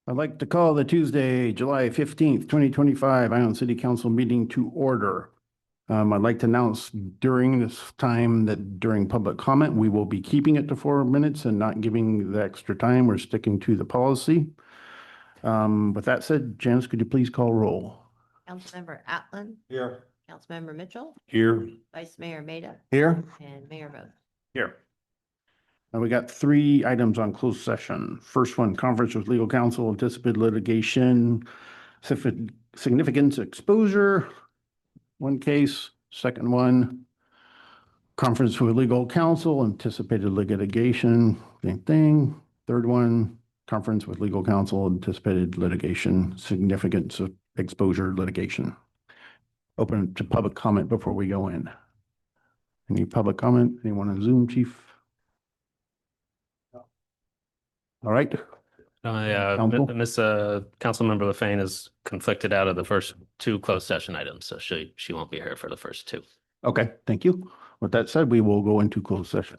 I'd like to call the Tuesday, July 15th, 2025 Island City Council meeting to order. I'd like to announce during this time that during public comment, we will be keeping it to 4 minutes and not giving the extra time. We're sticking to the policy. With that said, Janice, could you please call roll? Councilmember Atlan, Here. Councilmember Mitchell, Here. Vice Mayor Maida, Here. and Mayor Moak. Here. Now we got 3 items on closed session. First one, conference with legal counsel, anticipated litigation, significance exposure. One case. Second one, conference with legal counsel, anticipated litigation, same thing. Third one, conference with legal counsel, anticipated litigation, significance of exposure litigation. Open to public comment before we go in. Any public comment? Anyone on Zoom, Chief? All right. Counsel? Miss Councilmember LaFane is conflicted out of the first 2 closed session items, so she won't be here for the first 2. Okay, thank you. With that said, we will go into closed session.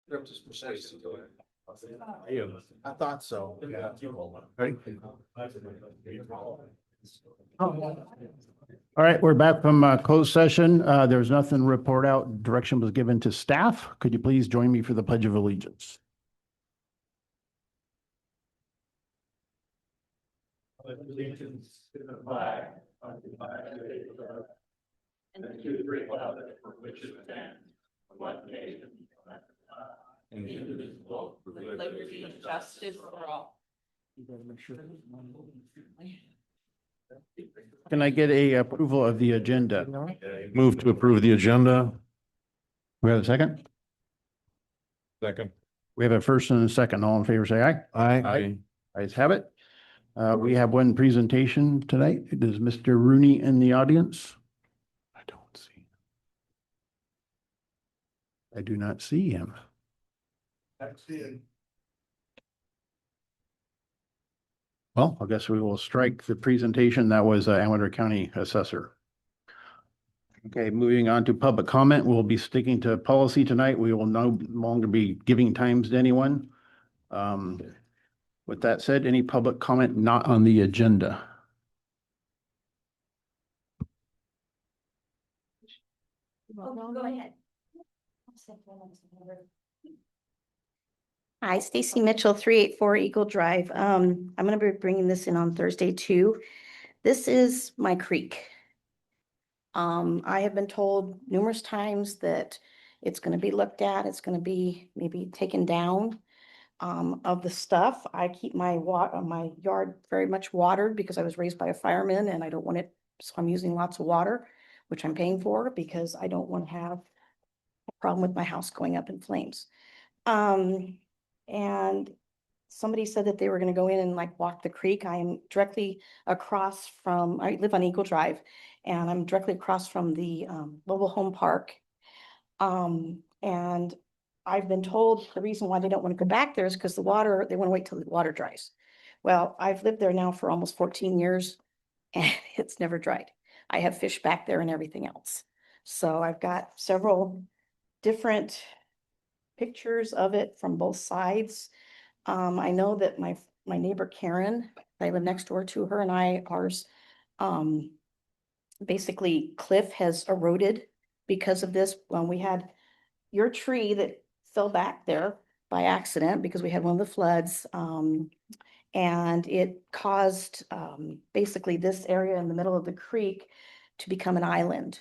I thought so. All right, we're back from closed session. There's nothing to report out. Direction was given to staff. Could you please join me for the Pledge of Allegiance? Allegiance to the flag of the United States of America, and to the republic for which it stands, one nation, indivisible, with liberty and justice for all. Can I get a approval of the agenda? Move to approve the agenda. We have a second? Second. We have a first and a second. All in favor, say aye. Aye. Ayes have it. We have one presentation tonight. Is Mr. Rooney in the audience? I don't see. I do not see him. Well, I guess we will strike the presentation. That was Amador County Assessor. Okay, moving on to public comment. We'll be sticking to policy tonight. We will no longer be giving times to anyone. With that said, any public comment not on the agenda? Go ahead. Hi, Stacy Mitchell, 384 Eagle Drive. I'm going to be bringing this in on Thursday too. This is my creek. I have been told numerous times that it's going to be looked at. It's going to be maybe taken down. Of the stuff, I keep my yard very much watered because I was raised by a fireman and I don't want it, so I'm using lots of water, which I'm paying for because I don't want to have a problem with my house going up in flames. And somebody said that they were going to go in and like walk the creek. I am directly across from, I live on Eagle Drive, and I'm directly across from the mobile home park. And I've been told the reason why they don't want to go back there is because the water, they want to wait till the water dries. Well, I've lived there now for almost 14 years and it's never dried. I have fish back there and everything else. So I've got several different pictures of it from both sides. I know that my neighbor Karen, I live next door to her, and ours, basically cliff has eroded because of this. When we had your tree that fell back there by accident because we had one of the floods, and it caused basically this area in the middle of the creek to become an island.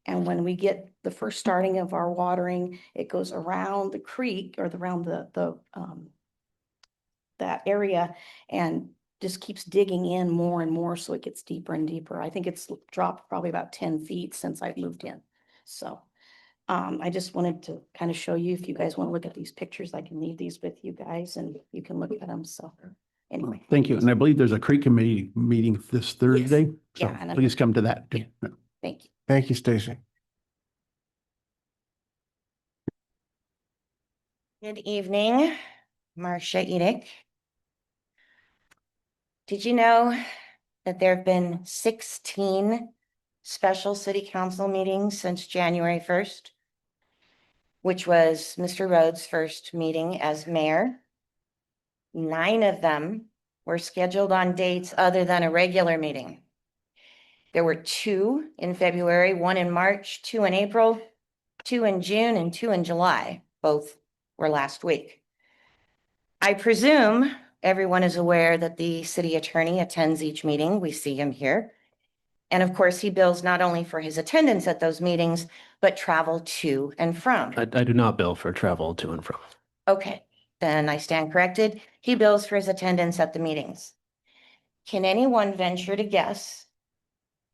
And when we get the first starting of our watering, it goes around the creek or around that area and just keeps digging in more and more, so it gets deeper and deeper. I think it's dropped probably about 10 feet since I've moved in. So I just wanted to kind of show you, if you guys want to look at these pictures, I can leave these with you guys and you can look at them. So anyway. Thank you. And I believe there's a creek committee meeting this Thursday. So Yeah, and I- please come to that. Yeah. Thank you. Thank you, Stacy. Good evening, Marcia Edick. Did you know that there have been 16 special city council meetings since January 1st, which was Mr. Rhodes' first meeting as mayor? 9 of them were scheduled on dates other than a regular meeting. There were 2 in February, 1 in March, 2 in April, 2 in June, and 2 in July. Both were last week. I presume everyone is aware that the city attorney attends each meeting. We see him here. And of course, he bills not only for his attendance at those meetings, but travel to and from. I do not bill for travel to and from. Okay, then I stand corrected. He bills for his attendance at the meetings. Can anyone venture to guess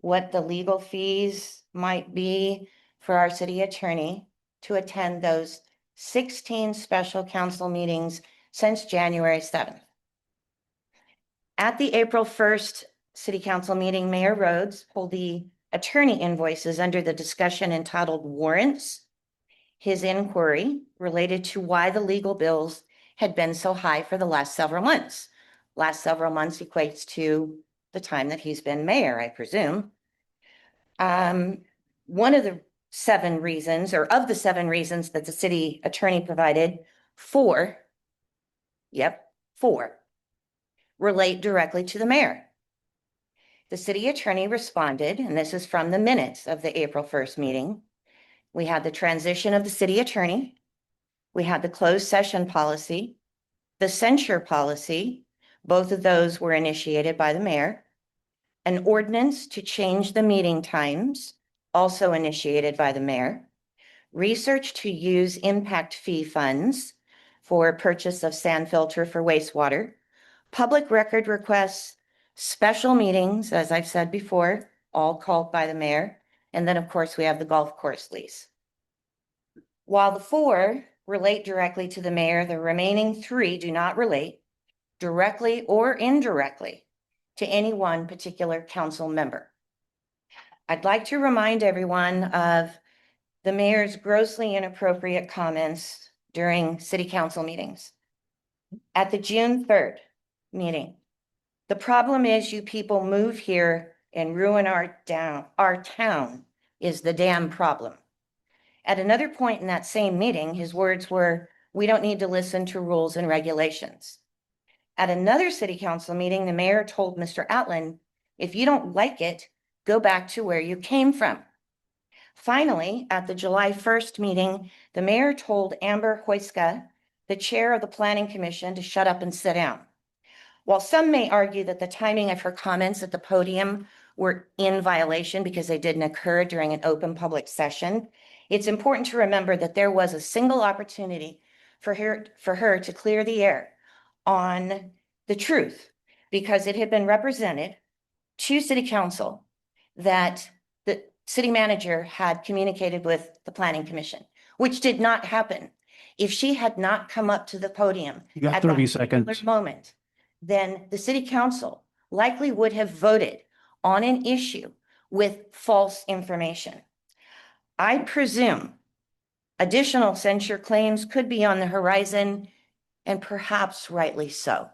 what the legal fees might be for our city attorney to attend those 16 special council meetings since January 7th? At the April 1st city council meeting, Mayor Rhodes pulled the attorney invoices under the discussion entitled warrants. His inquiry related to why the legal bills had been so high for the last several months. Last several months equates to the time that he's been mayor, I presume. One of the 7 reasons, or of the 7 reasons that the city attorney provided, 4, relate directly to the mayor. The city attorney responded, and this is from the minutes of the April 1st meeting. We had the transition of the city attorney. We had the closed session policy, the censure policy. Both of those were initiated by the mayor. An ordinance to change the meeting times, also initiated by the mayor. Research to use impact fee funds for purchase of sand filter for wastewater. Public record requests, special meetings, as I've said before, all called by the mayor. And then, of course, we have the golf course lease. While the 4 relate directly to the mayor, the remaining 3 do not relate directly or indirectly to any one particular council member. I'd like to remind everyone of the mayor's grossly inappropriate comments during city council meetings. At the June 3rd meeting, the problem is you people move here and ruin our town is the damn problem. At another point in that same meeting, his words were, "We don't need to listen to rules and regulations." At another city council meeting, the mayor told Mr. Atlan, "If you don't like it, go back to where you came from." Finally, at the July 1st meeting, the mayor told Amber Hoyska, the chair of the Planning Commission, to shut up and sit down. While some may argue that the timing of her comments at the podium were in violation because they didn't occur during an open public session, it's important to remember that there was a single opportunity for her to clear the air on the truth, because it had been represented to city council that the city manager had communicated with the Planning Commission, which did not happen. If she had not come up to the podium You got at that 30 particular seconds. moment, then the city council likely would have voted on an issue with false information. I presume additional censure claims could be on the horizon, and perhaps rightly so.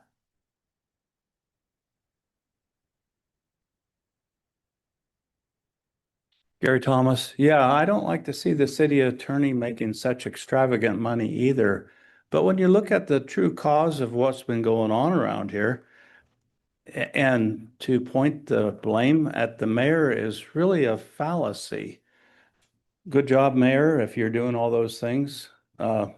Gary Thomas, yeah, I don't like to see the city attorney making such extravagant money either. But when you look at the true cause of what's been going on around here, and to point the blame at the mayor is really a fallacy. Good job, Mayor, if you're doing all those things. You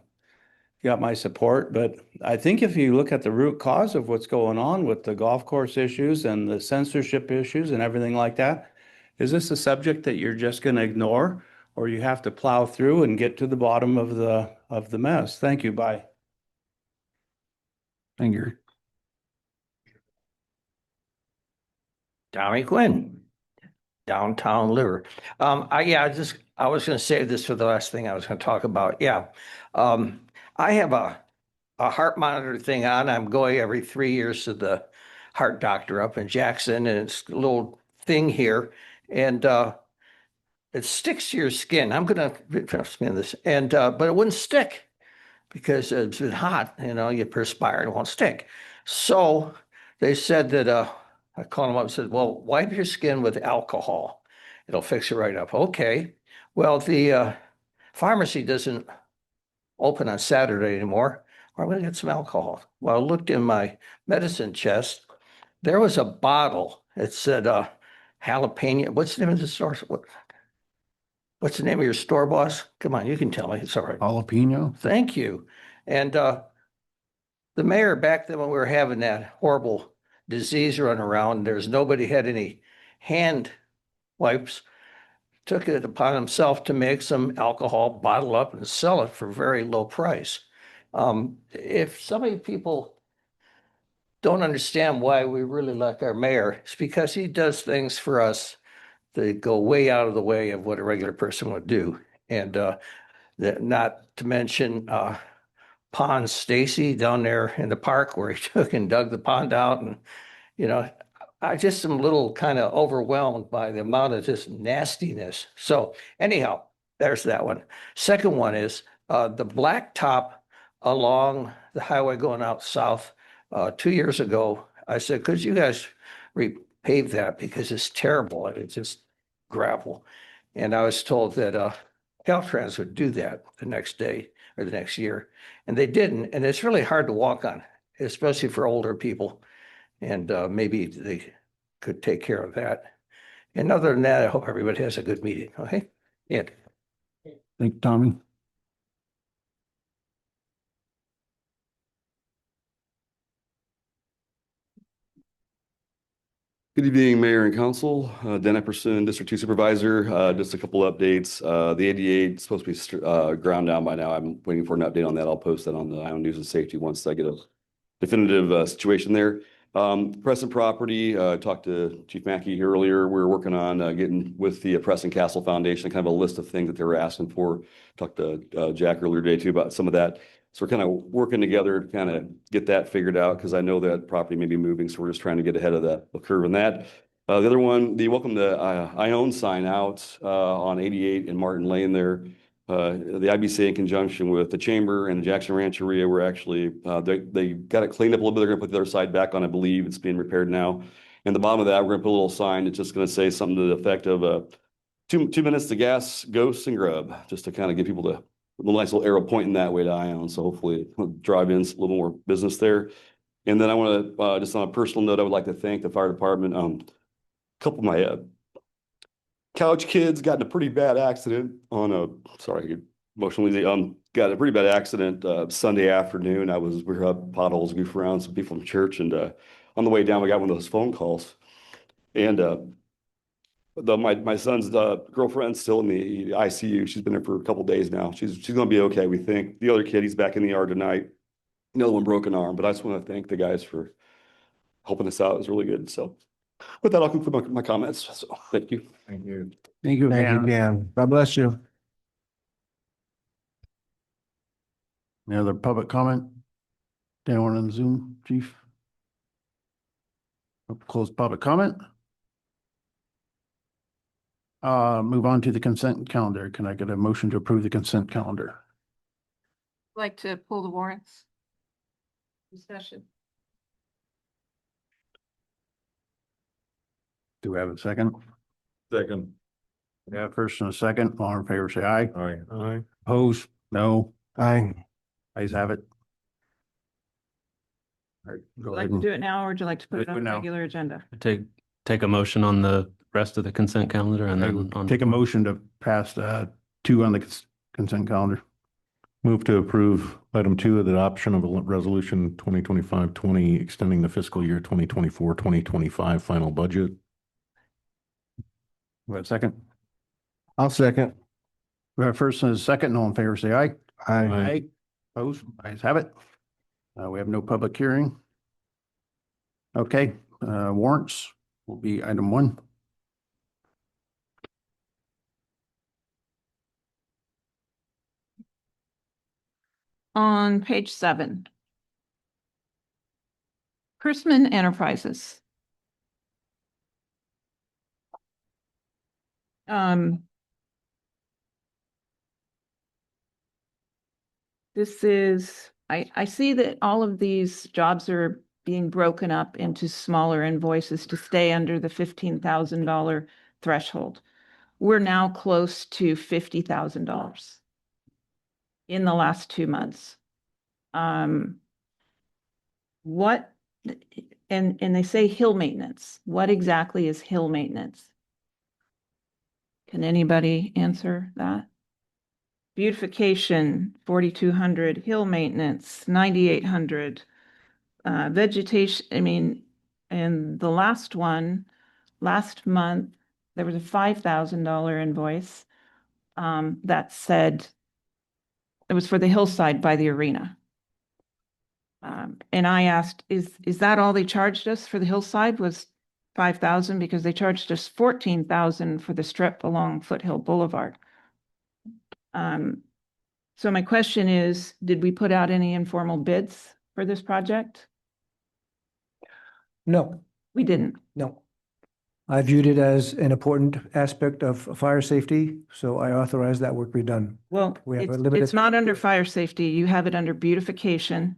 got my support, but I think if you look at the root cause of what's going on with the golf course issues and the censorship issues and everything like that, is this a subject that you're just going to ignore, or you have to plow through and get to the bottom of the mess? Thank you. Bye. Thank you. Tommy Quinn, downtown liver. I was going to save this for the last thing I was going to talk about. I have a heart monitor thing on. I'm going every 3 years to the heart doctor up in Jackson, and it's a little thing here, and it sticks to your skin. I'm going to spin this, and but it wouldn't stick because it's been hot. You know, you perspire, it won't stick. So they said that I called them up and said, "Well, wipe your skin with alcohol. It'll fix it right up." Okay. Well, the pharmacy doesn't open on Saturday anymore. I'm going to get some alcohol. Well, I looked in my medicine chest. There was a bottle. It said jalapeno. What's the name of the store? What's the name of your store, boss? Come on, you can tell me. It's all right. Jalapeno. Thank you. And the mayor, back then when we were having that horrible disease running around, there's nobody had any hand wipes, took it upon himself to make some alcohol, bottle up, and sell it for very low price. If so many people don't understand why we really like our mayor, it's because he does things for us that go way out of the way of what a regular person would do. And that, not to mention Pond Stacy down there in the park where he took and dug the pond out. And, you know, I just am a little kind of overwhelmed by the amount of just nastiness. So anyhow, there's that one. Second one is the blacktop along the highway going out south. 2 years ago, I said, could you guys repave that because it's terrible. It's just gravel. And I was told that Caltrans would do that the next day. or the next year. And they didn't, and it's really hard to walk on, especially for older people. And maybe they could take care of that. And other than that, I hope everybody has a good meeting, okay? Yeah. Thank you, Tommy. Good evening, Mayor and Council. Dan Epperson, District 2 Supervisor. Just a couple updates. The 88 is supposed to be ground down by now. I'm waiting for an update on that. I'll post that on the Iowa News and Safety once I get a definitive situation there. Preston property, talked to Chief Mackey here earlier. We were working on getting with the Preston Castle Foundation, kind of a list of things that they were asking for. Talked to Jack earlier today too about some of that. So we're kind of working together to kind of get that figured out because I know that property may be moving. So we're just trying to get ahead of the curve on that. The other one, the welcome to Ione sign out on 88 and Martin Lane there. The IBC in conjunction with the Chamber and the Jackson Rancheria were actually, they got it cleaned up a little bit. They're gonna put the other side back on, I believe. It's being repaired now. And the bottom of that, we're gonna put a little sign that's just gonna say something to the effect of 2 minutes to gas, ghosts and grub, just to kind of get people to a nice little arrow pointing that way to Ione. So hopefully drive-ins, a little more business there. And then I want to, just on a personal note, I would like to thank the fire department. A couple of my couch kids got in a pretty bad accident on sorry, I get emotional easy. Got a pretty bad accident Sunday afternoon. We were up potholes, goof around, some people from church, and on the way down, we got one of those phone calls. And my son's girlfriend's still in the ICU. She's been there for a couple of days now. She's gonna be okay, we think. The other kid, he's back in the ER tonight. Another one broken arm. But I just want to thank the guys for helping us out. It was really good. So with that, I'll conclude my comments. So thank you. Thank you. Thank you, Thank you, Dan. Dan. God bless you. Any other public comment? Anyone on Zoom, Chief? Close public comment. Move on to the consent calendar. Can I get a motion to approve the consent calendar? Like to pull the warrants. Discussion. Do we have a second? Second. Yeah, first and a second. All in favor, say aye. Aye. Aye. Opposed? No. Aye. Ayes have it. All right, go Like ahead to and do it now, or would you like to put it Do it on the now. regular agenda? Take a motion on the rest of the consent calendar and then on. take a motion to pass 2 on the consent calendar. Move to approve item 2 of the adoption of resolution 2025-20, extending the fiscal year 2024-2025 final budget. We have a second. I'll second. We have a first and a second. All in favor, say aye. Aye. Opposed? Ayes have it. We have no public hearing. Okay, warrants will be item 1. On page 7. Chrisman Enterprises. This is, I see that all of these jobs are being broken up into smaller invoices to stay under the $15,000 threshold. We're now close to $50,000 in the last 2 months. What, and they say hill maintenance. What exactly is hill maintenance? Can anybody answer that? Beautification, 4,200, hill maintenance, 9,800. Vegetation, and the last one, last month, there was a $5,000 invoice that said it was for the hillside by the arena. And I asked, is that all they charged us for the hillside was 5,000? Because they charged us 14,000 for the strip along Foothill Boulevard. So my question is, did we put out any informal bids for this project? No, We didn't. no. I viewed it as an important aspect of fire safety, so I authorized that work be done. Well, We have a it's limited- not under fire safety. You have it under beautification.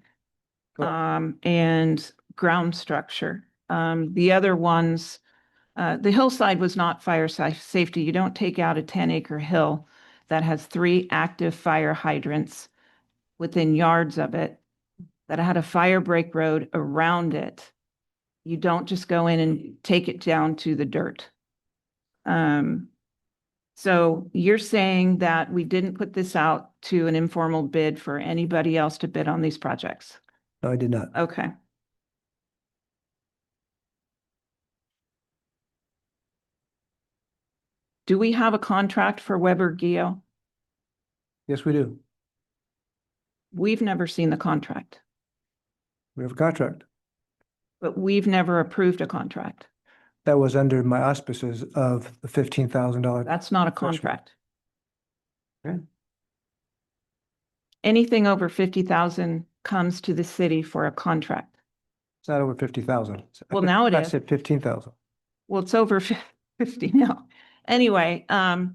And ground structure. The other ones, the hillside was not fire safety. You don't take out a 10-acre hill that has 3 active fire hydrants within yards of it, that had a fire break road around it. You don't just go in and take it down to the dirt. So you're saying that we didn't put this out to an informal bid for anybody else to bid on these projects? No, I did not. Okay. Do we have a contract for Weber Geo? Yes, we do. We've never seen the contract, We have a contract. but we've never approved a contract. That was under my auspices of the $15,000. That's not a Threshold. contract. Okay. Anything over 50,000 comes to the city for a contract. It's not over 50,000. Well, now it I is. said 15,000. Well, it's over 50 now. Anyway, not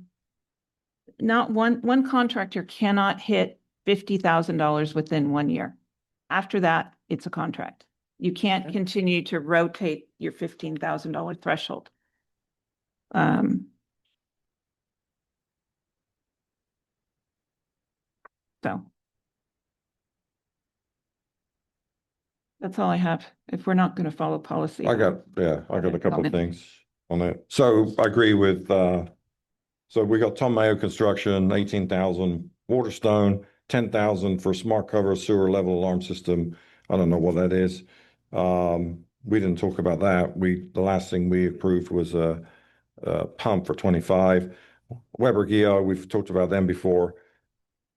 one contractor cannot hit $50,000 within 1 year. After that, it's a contract. You can't continue to rotate your $15,000 threshold. So that's all I have. If we're not going to follow policy. I got a couple of Comment. things on that. So I agree with, so we got Tom Mayo Construction, 18,000, Waterstone, 10,000 for smart cover sewer level alarm system. I don't know what that is. We didn't talk about that. The last thing we approved was a pump for 25. Weber Geo, we've talked about them before.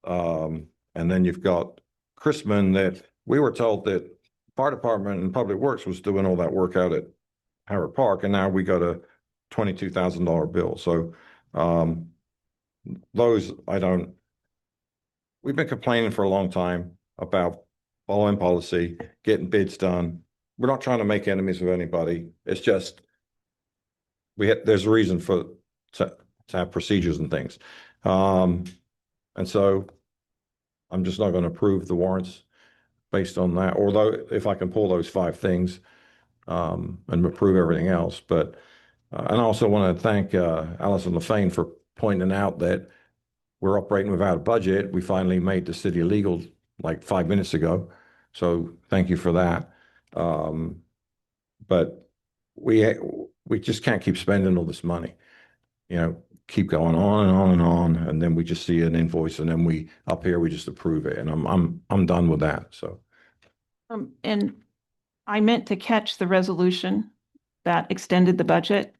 And then you've got Chrisman that we were told that fire department and public works was doing all that work out at Howard Park, and now we got a $22,000 bill. So those we've been complaining for a long time about following policy, getting bids done. We're not trying to make enemies of anybody. It's just there's a reason to have procedures and things. And so I'm just not going to approve the warrants based on that, although if I can pull those 5 things and approve everything else. But and I also want to thank Allison LaFane for pointing out that we're operating without a budget. We finally made the city illegal like 5 minutes ago. So thank you for that. But we just can't keep spending all this money, keep going on and on and on. And then we just see an invoice and then we just approve it. And I'm done with that. So. And I meant to catch the resolution that extended the budget.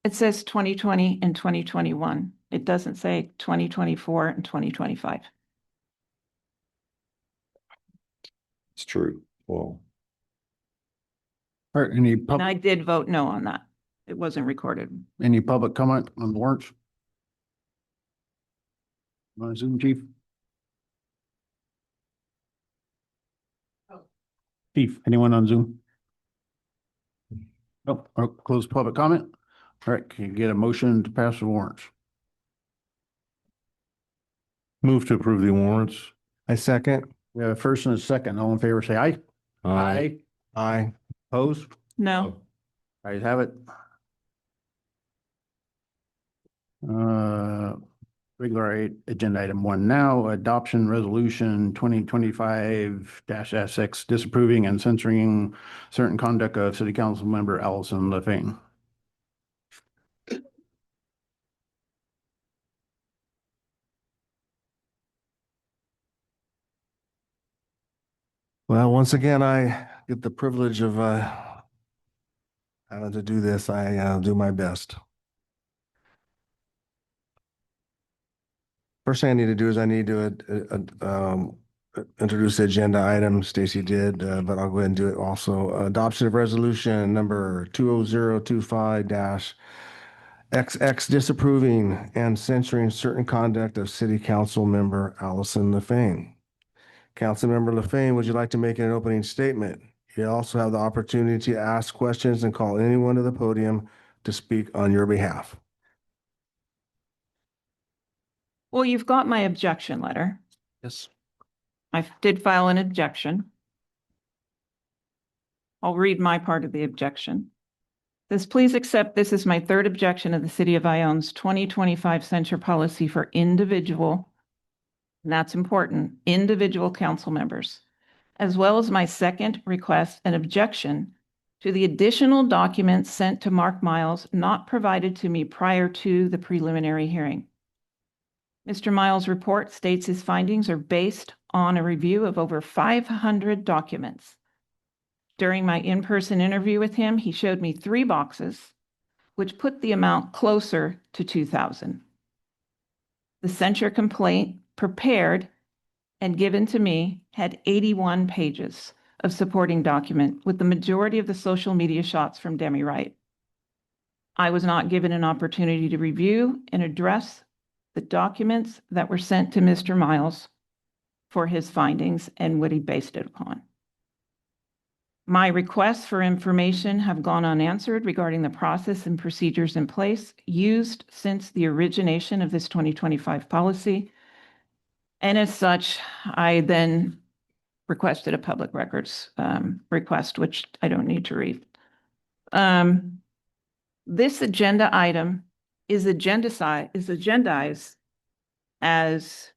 It says 2020 and 2021. It doesn't say 2024 and 2025. It's true. Well, All right, any And I public, did vote no on that. It wasn't recorded. any public comment on the warrants? On Zoom, chief? Chief, anyone on Zoom? Nope, close public comment. All right, can you get a motion to pass the warrants? Move to approve the warrants. I second. We have a first and a second. All in favor, say aye. Aye. Opposed? No. Ayes have it. Regular agenda item 1 now, adoption resolution 2025-S6 disapproving and censoring certain conduct of city council member Allison LaFane. Well, once again, I get the privilege of having to do this. I do my best. First thing I need to do is I need to introduce the agenda item. Stacy did, but I'll go ahead and do it also. Adoption of resolution number 20025-XX disapproving and censoring certain conduct of city council member Allison LaFane. Councilmember LaFane, would you like to make an opening statement? You also have the opportunity to ask questions and call anyone to the podium to speak on your behalf. Well, you've got my objection letter. Yes. I did file an objection. I'll read my part of the objection. Says, please accept this is my 3rd objection of the City of Ione's 2025 censure policy for individual and that's important, individual council members, as well as my second request and objection to the additional documents sent to Mark Miles not provided to me prior to the preliminary hearing. Mr. Miles' report states his findings are based on a review of over 500 documents. During my in-person interview with him, he showed me 3 boxes, which put the amount closer to 2,000. The censure complaint prepared and given to me had 81 pages of supporting document, with the majority of the social media shots from Demi Wright. I was not given an opportunity to review and address the documents that were sent to Mr. Miles for his findings and what he based it upon. My requests for information have gone unanswered regarding the process and procedures in place used since the origination of this 2025 policy. And as such, I then requested a public records request, which I don't need to read. This agenda item is agendized as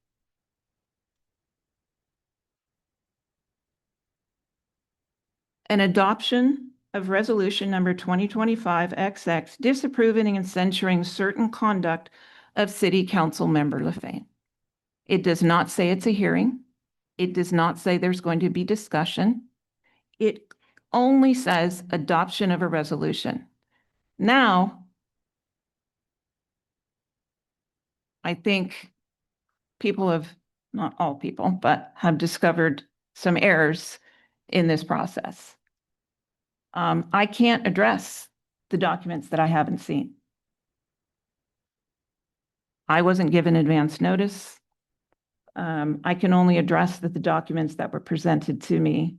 an adoption of resolution number 2025-XX disapproving and censuring certain conduct of City Council member LaFane. It does not say it's a hearing. It does not say there's going to be discussion. It only says adoption of a resolution. Now, I think people have, not all people, but have discovered some errors in this process. I can't address the documents that I haven't seen. I wasn't given advance notice. I can only address the documents that were presented to me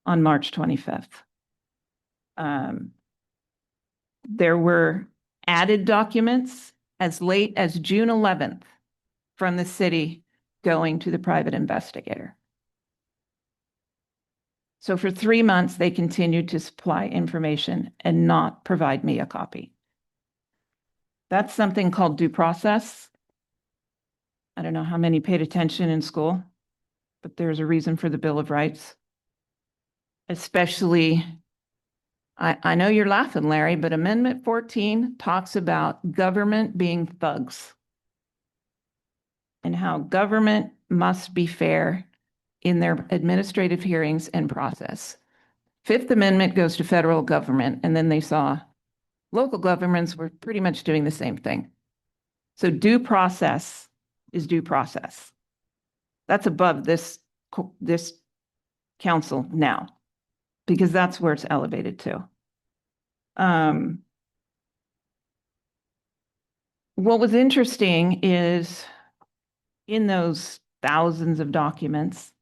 on March 25th. There were added documents as late as June 11th from the city going to the private investigator. So for 3 months, they continued to supply information and not provide me a copy. That's something called due process. I don't know how many paid attention in school, but there's a reason for the Bill of Rights. Especially, I know you're laughing, Larry, but Amendment 14 talks about government being thugs and how government must be fair in their administrative hearings and process. Fifth Amendment goes to federal government, and then they saw local governments were pretty much doing the same thing. So due process is due process. That's above this council now, because that's where it's elevated to. What was interesting is in those thousands of documents,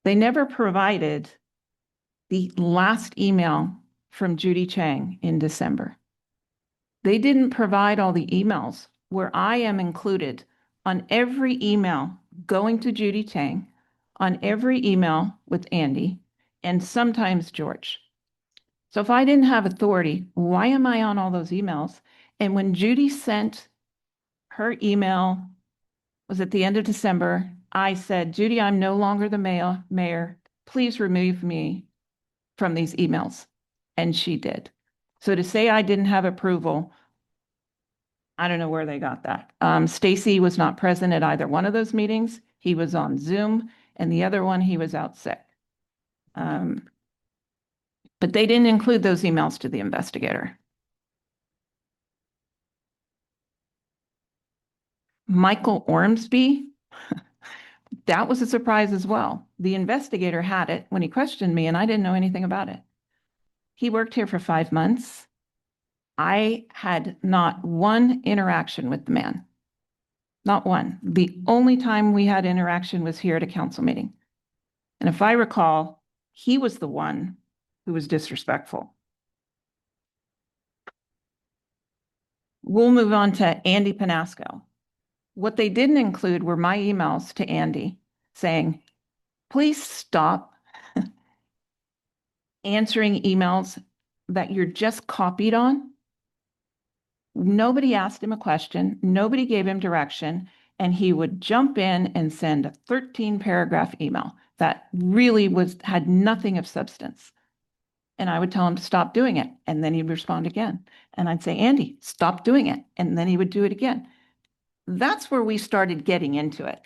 they never provided the last email from Judy Chang in December. They didn't provide all the emails where I am included on every email going to Judy Chang, on every email with Andy, and sometimes George. So if I didn't have authority, why am I on all those emails? And when Judy sent her email, was at the end of December, I said, Judy, I'm no longer the mayor. Please remove me from these emails. And she did. So to say I didn't have approval, I don't know where they got that. Stacy was not present at either one of those meetings. He was on Zoom, and the other one, he was out sick. But they didn't include those emails to the investigator. Michael Ormsby, that was a surprise as well. The investigator had it when he questioned me, and I didn't know anything about it. He worked here for 5 months. I had not one interaction with the man. Not one. The only time we had interaction was here at a council meeting. And if I recall, he was the one who was disrespectful. We'll move on to Andy Panasco. What they didn't include were my emails to Andy saying, please stop answering emails that you're just copied on. Nobody asked him a question. Nobody gave him direction. and he would jump in and send a 13-paragraph email that really had nothing of substance. And I would tell him to stop doing it. And then he'd respond again. And I'd say, Andy, stop doing it. And then he would do it again. That's where we started getting into it.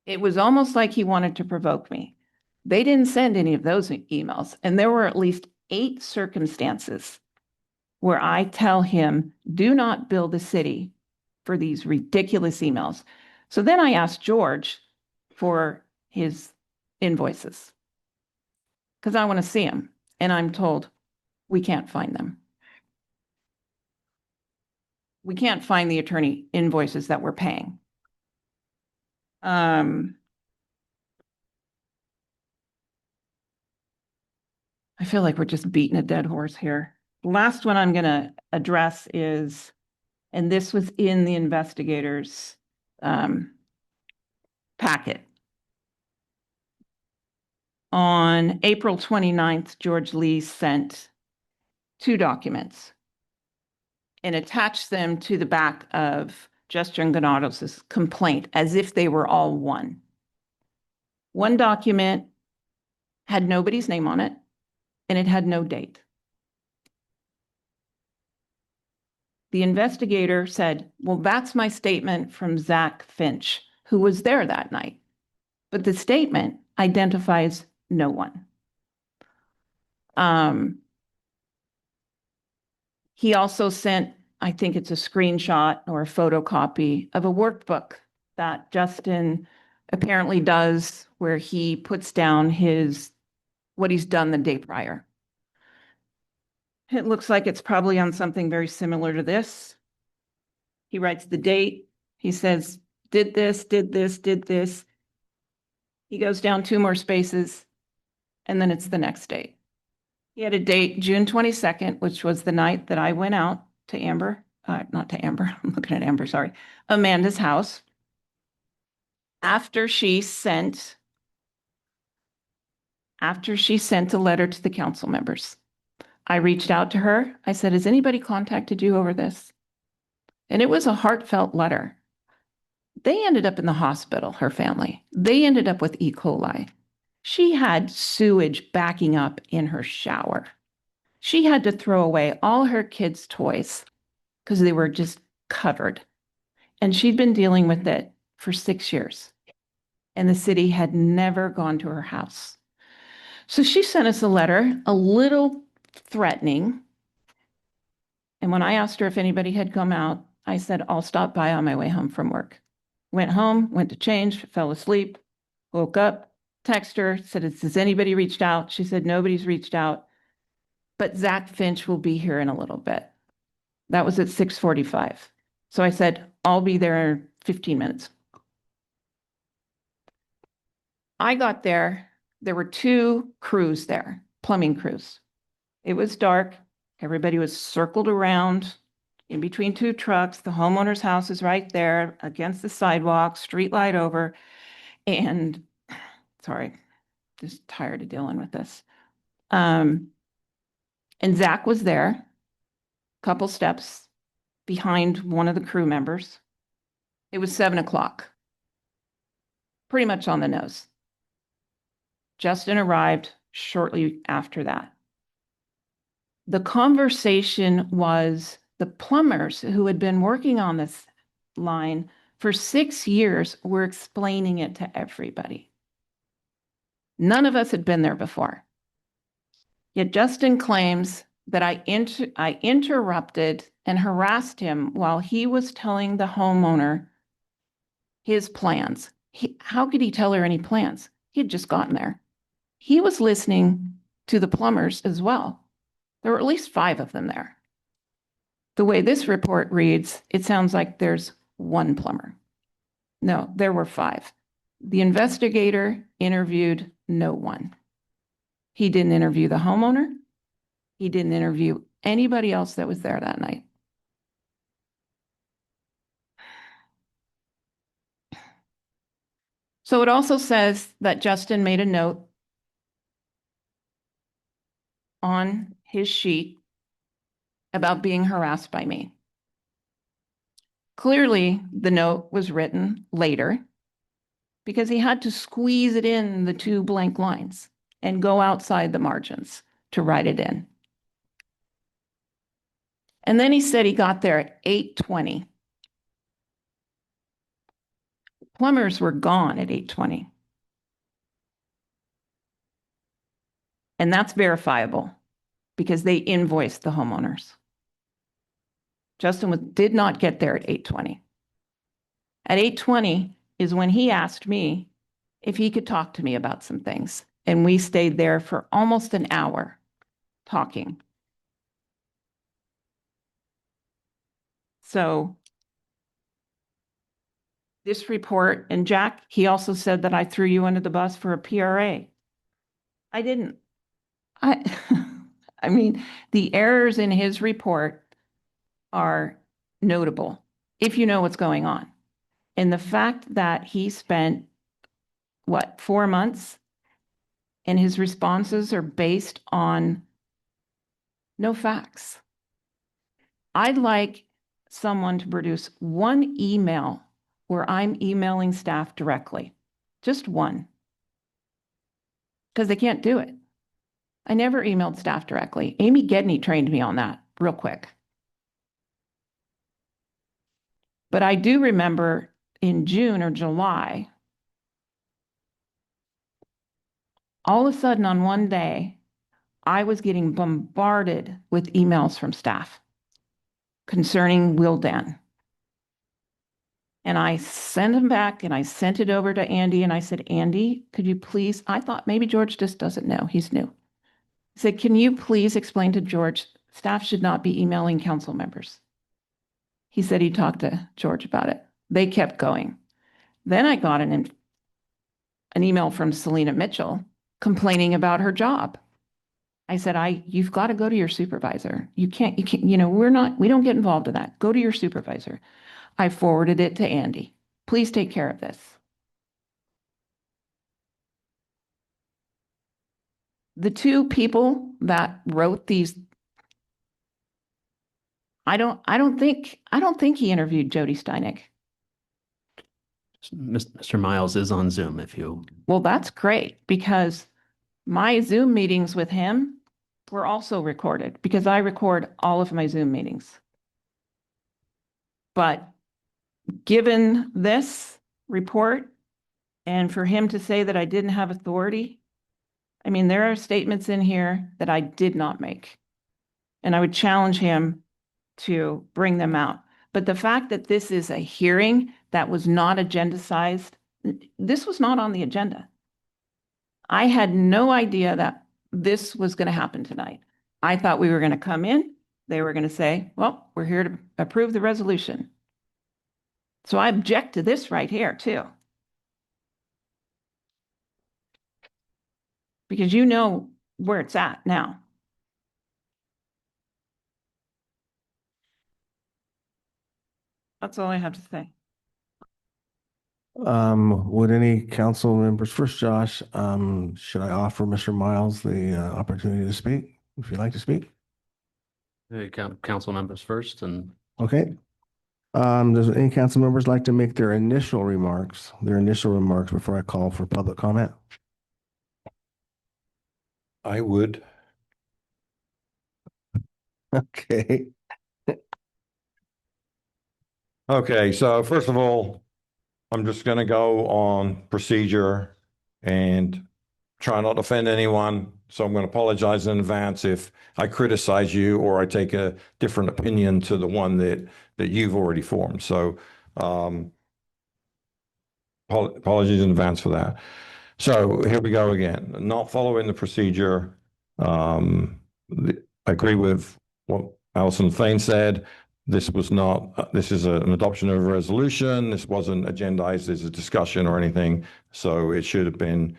It was almost like he wanted to provoke me. They didn't send any of those emails. And there were at least 8 circumstances where I tell him, do not bill the city for these ridiculous emails. So then I asked George for his invoices because I want to see them. And I'm told we can't find them. We can't find the attorney invoices that we're paying. I feel like we're just beating a dead horse here. The last one I'm going to address is, and this was in the investigators' packet. On April 29th, George Lee sent 2 documents and attached them to the back of Justin Granados' complaint as if they were all one. One document had nobody's name on it, and it had no date. The investigator said, well, that's my statement from Zach Finch, who was there that night. But the statement identifies no one. He also sent, I think it's a screenshot or a photocopy of a workbook that Justin apparently does where he puts down what he's done the day prior. It looks like it's probably on something very similar to this. He writes the date. He says, did this, did this, did this. He goes down 2 more spaces, and then it's the next date. He had a date, June 22nd, which was the night that I went out to not to Amber, I'm looking at Amber, sorry, Amanda's house. After she sent a letter to the council members. I reached out to her. I said, has anybody contacted you over this? And it was a heartfelt letter. They ended up in the hospital, her family. They ended up with E. coli. She had sewage backing up in her shower. She had to throw away all her kids' toys because they were just covered. And she'd been dealing with it for 6 years. And the city had never gone to her house. So she sent us a letter, a little threatening. And when I asked her if anybody had come out, I said, I'll stop by on my way home from work. Went home, went to change, fell asleep, woke up, texted her, said, has anybody reached out? She said, nobody's reached out, but Zach Finch will be here in a little bit. That was at 6:45. So I said, I'll be there in 15 minutes. I got there. There were 2 crews there, plumbing crews. It was dark. Everybody was circled around in between 2 trucks. The homeowner's house is right there against the sidewalk, street light over. And sorry, just tired of dealing with this. And Zach was there, a couple steps behind one of the crew members. It was 7 o'clock, pretty much on the nose. Justin arrived shortly after that. The conversation was the plumbers who had been working on this line for 6 years were explaining it to everybody. None of us had been there before. Yet Justin claims that I interrupted and harassed him while he was telling the homeowner his plans. How could he tell her any plans? He had just gotten there. He was listening to the plumbers as well. There were at least 5 of them there. The way this report reads, it sounds like there's 1 plumber. No, there were 5. The investigator interviewed no one. He didn't interview the homeowner. He didn't interview anybody else that was there that night. So it also says that Justin made a note on his sheet about being harassed by me. Clearly, the note was written later because he had to squeeze it in the 2 blank lines and go outside the margins to write it in. And then he said he got there at 8:20. Plumbers were gone at 8:20. And that's verifiable because they invoiced the homeowners. Justin did not get there at 8:20. At 8:20 is when he asked me if he could talk to me about some things. And we stayed there for almost an hour talking. So this report, and Jack, he also said that I threw you under the bus for a PRA. I didn't. I mean, the errors in his report are notable if you know what's going on. And the fact that he spent, 4 months, and his responses are based on no facts. I'd like someone to produce one email where I'm emailing staff directly, just one, because they can't do it. I never emailed staff directly. Amy Gedney trained me on that real quick. But I do remember in June or July, all of a sudden on one day, I was getting bombarded with emails from staff concerning Wildan. And I sent them back and I sent it over to Andy and I said, Andy, could you please, I thought maybe George just doesn't know, he's new. I said, can you please explain to George, staff should not be emailing council members. He said he talked to George about it. They kept going. Then I got an email from Selena Mitchell complaining about her job. I said, you've got to go to your supervisor. You can't, we don't get involved in that. Go to your supervisor. I forwarded it to Andy. Please take care of this. The 2 people that wrote these, I don't think he interviewed Jody Steinig. Mr. Miles is on Zoom if you. Well, that's great because my Zoom meetings with him were also recorded because I record all of my Zoom meetings. But given this report and for him to say that I didn't have authority, I mean, there are statements in here that I did not make. And I would challenge him to bring them out. But the fact that this is a hearing that was not agendized, this was not on the agenda. I had no idea that this was going to happen tonight. I thought we were going to come in. They were going to say, well, we're here to approve the resolution. So I object to this right here too. Because you know where it's at now. That's all I have to say. Would any council members, first Josh, should I offer Mr. Miles the opportunity to speak, if you'd like to speak? Council members first and. Okay. Does any council members like to make their initial remarks before I call for public comment? I would. Okay. Okay, so first of all, I'm just going to go on procedure and try not to offend anyone. So I'm going to apologize in advance if I criticize you or I take a different opinion to the one that you've already formed. So apologies in advance for that. So here we go again. Not following the procedure. I agree with what Allison Fain said. This was not, this is an adoption of a resolution. This wasn't agendized as a discussion or anything. So it should have been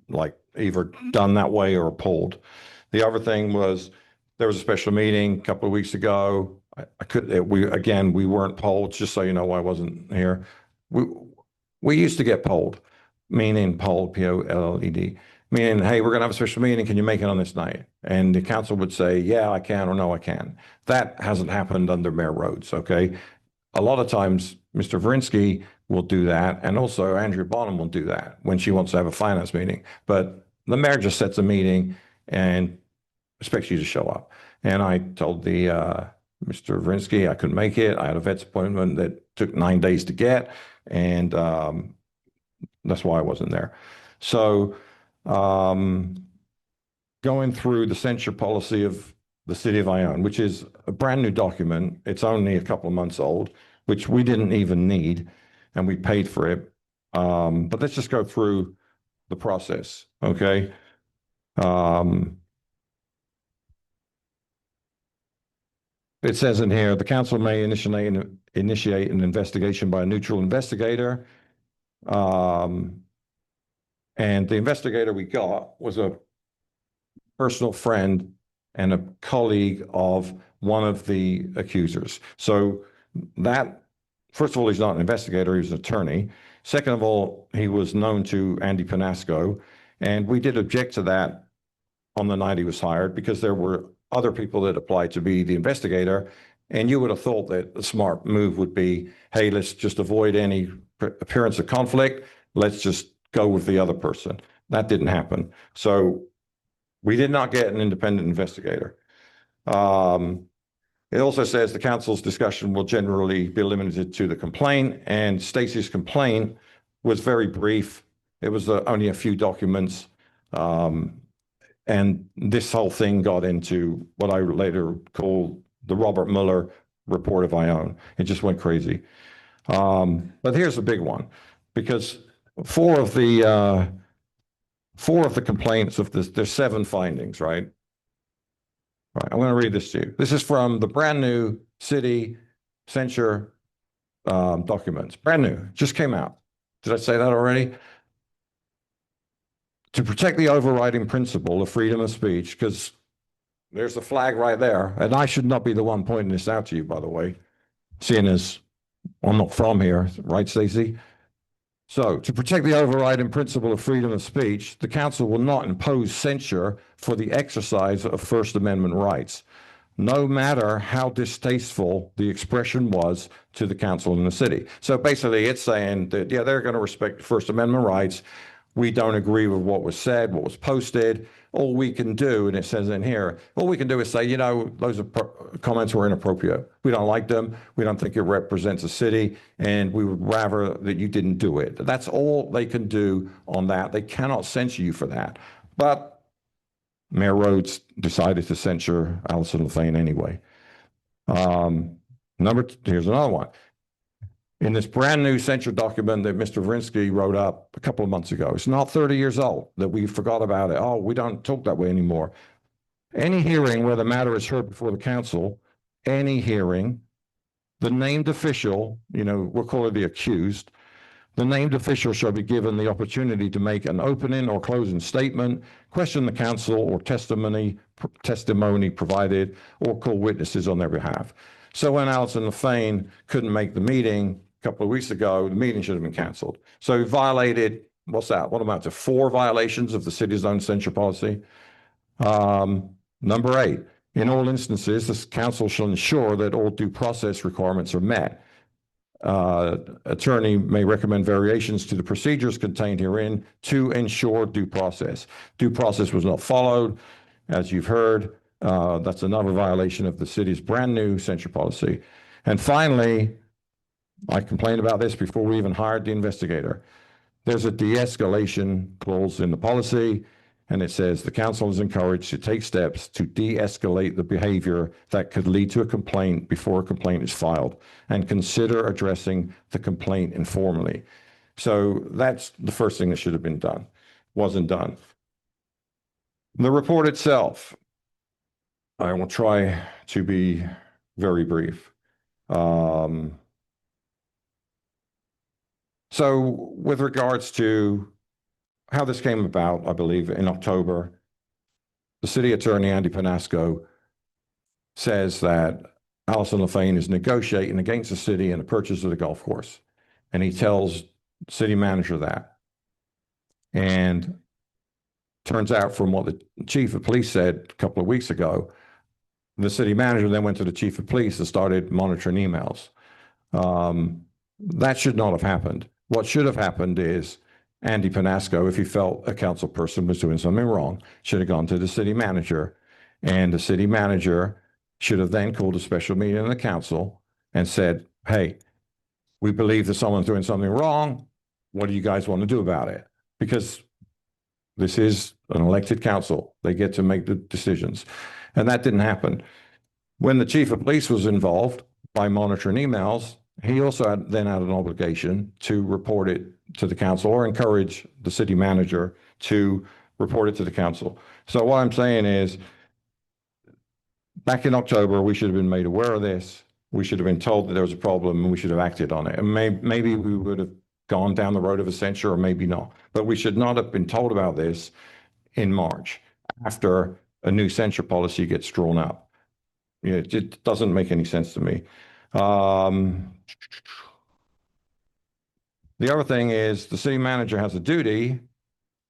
like either done that way or pulled. The other thing was there was a special meeting a couple of weeks ago. We weren't polled, just so you know why I wasn't here. We used to get polled, meaning polled, P-O-L-L-E-D, meaning, hey, we're going to have a special meeting. Can you make it on this night? And the council would say, yeah, I can, or no, I can. That hasn't happened under Mayor Rhodes, okay? a lot of times Mr. Verinsky will do that, and also Andrea Bonham will do that when she wants to have a finance meeting. But the mayor just sets a meeting and expects you to show up. And I told the Mr. Verinsky I couldn't make it. I had a vet's appointment that took 9 days to get, and that's why I wasn't there. So going through the censure policy of the city of Ione, which is a brand new document. It's only a couple of months old, which we didn't even need, and we paid for it. But let's just go through the process, okay? It says in here, the council may initiate an investigation by a neutral investigator. And the investigator we got was a personal friend and a colleague of one of the accusers. So that, first of all, he's not an investigator, he was an attorney. Second of all, he was known to Andy Panasco, and we did object to that on the night he was hired because there were other people that applied to be the investigator, and you would have thought that a smart move would be, hey, let's just avoid any appearance of conflict. Let's just go with the other person. That didn't happen. So we did not get an independent investigator. It also says the council's discussion will generally be limited to the complaint, and Stacy's complaint was very brief. It was only a few documents. And this whole thing got into what I later called the Robert Mueller report of Ione. It just went crazy. But here's the big one, because four of the complaints of this, there's 7 findings, right? All right, I'm going to read this to you. This is from the brand new city censure documents. Brand new, just came out. Did I say that already? To protect the overriding principle of freedom of speech, because there's the flag right there, and I should not be the one pointing this out to you, by the way, seeing as I'm not from here, right, Stacey? So, to protect the overriding principle of freedom of speech, the council will not impose censure for the exercise of First Amendment rights, no matter how distasteful the expression was to the council and the city. So basically, it's saying that, yeah, they're going to respect First Amendment rights. We don't agree with what was said, what was posted. All we can do, and it says in here, all we can do is say, you know, those comments were inappropriate. We don't like them. We don't think it represents a city, and we would rather that you didn't do it. That's all they can do on that. They cannot censure you for that. But Mayor Rhodes decided to censure Allison LeFain anyway. Here's another one. In this brand new censure document that Mr. Verinsky wrote up a couple of months ago, it's not 30 years old that we forgot about it. Oh, we don't talk that way anymore. Any hearing where the matter is heard before the council, any hearing, the named official, you know, we'll call it the accused, the named official shall be given the opportunity to make an opening or closing statement, question the council or testimony provided, or call witnesses on their behalf. So when Allison LeFain couldn't make the meeting a couple of weeks ago, the meeting should have been canceled. So he violated, what's that? What amounts to 4 violations of the city's own censure policy? Number 8, in all instances, this council shall ensure that all due process requirements are met. Attorney may recommend variations to the procedures contained herein to ensure due process. Due process was not followed, as you've heard. That's another violation of the city's brand new censure policy. And finally, I complained about this before we even hired the investigator. There's a de-escalation clause in the policy, and it says the council is encouraged to take steps to de-escalate the behavior that could lead to a complaint before a complaint is filed, and consider addressing the complaint informally. So that's the first thing that should have been done. Wasn't done. The report itself, I will try to be very brief. So with regards to how this came about, I believe in October, the city attorney, Andy Panasco, says that Allison LeFain is negotiating against the city in the purchase of the golf course. And he tells the city manager that. And turns out from what the chief of police said a couple of weeks ago, the city manager then went to the chief of police and started monitoring emails. That should not have happened. What should have happened is Andy Panasco, if he felt a council person was doing something wrong, should have gone to the city manager. And the city manager should have then called a special meeting of the council and said, hey, we believe that someone's doing something wrong. What do you guys want to do about it? Because this is an elected council. They get to make the decisions. And that didn't happen. When the chief of police was involved by monitoring emails, he also then had an obligation to report it to the council or encourage the city manager to report it to the council. So what I'm saying is, back in October, we should have been made aware of this. We should have been told that there was a problem and we should have acted on it. And maybe we would have gone down the road of a censure or maybe not. But we should not have been told about this in March after a new censure policy gets drawn up. It doesn't make any sense to me. The other thing is the city manager has a duty,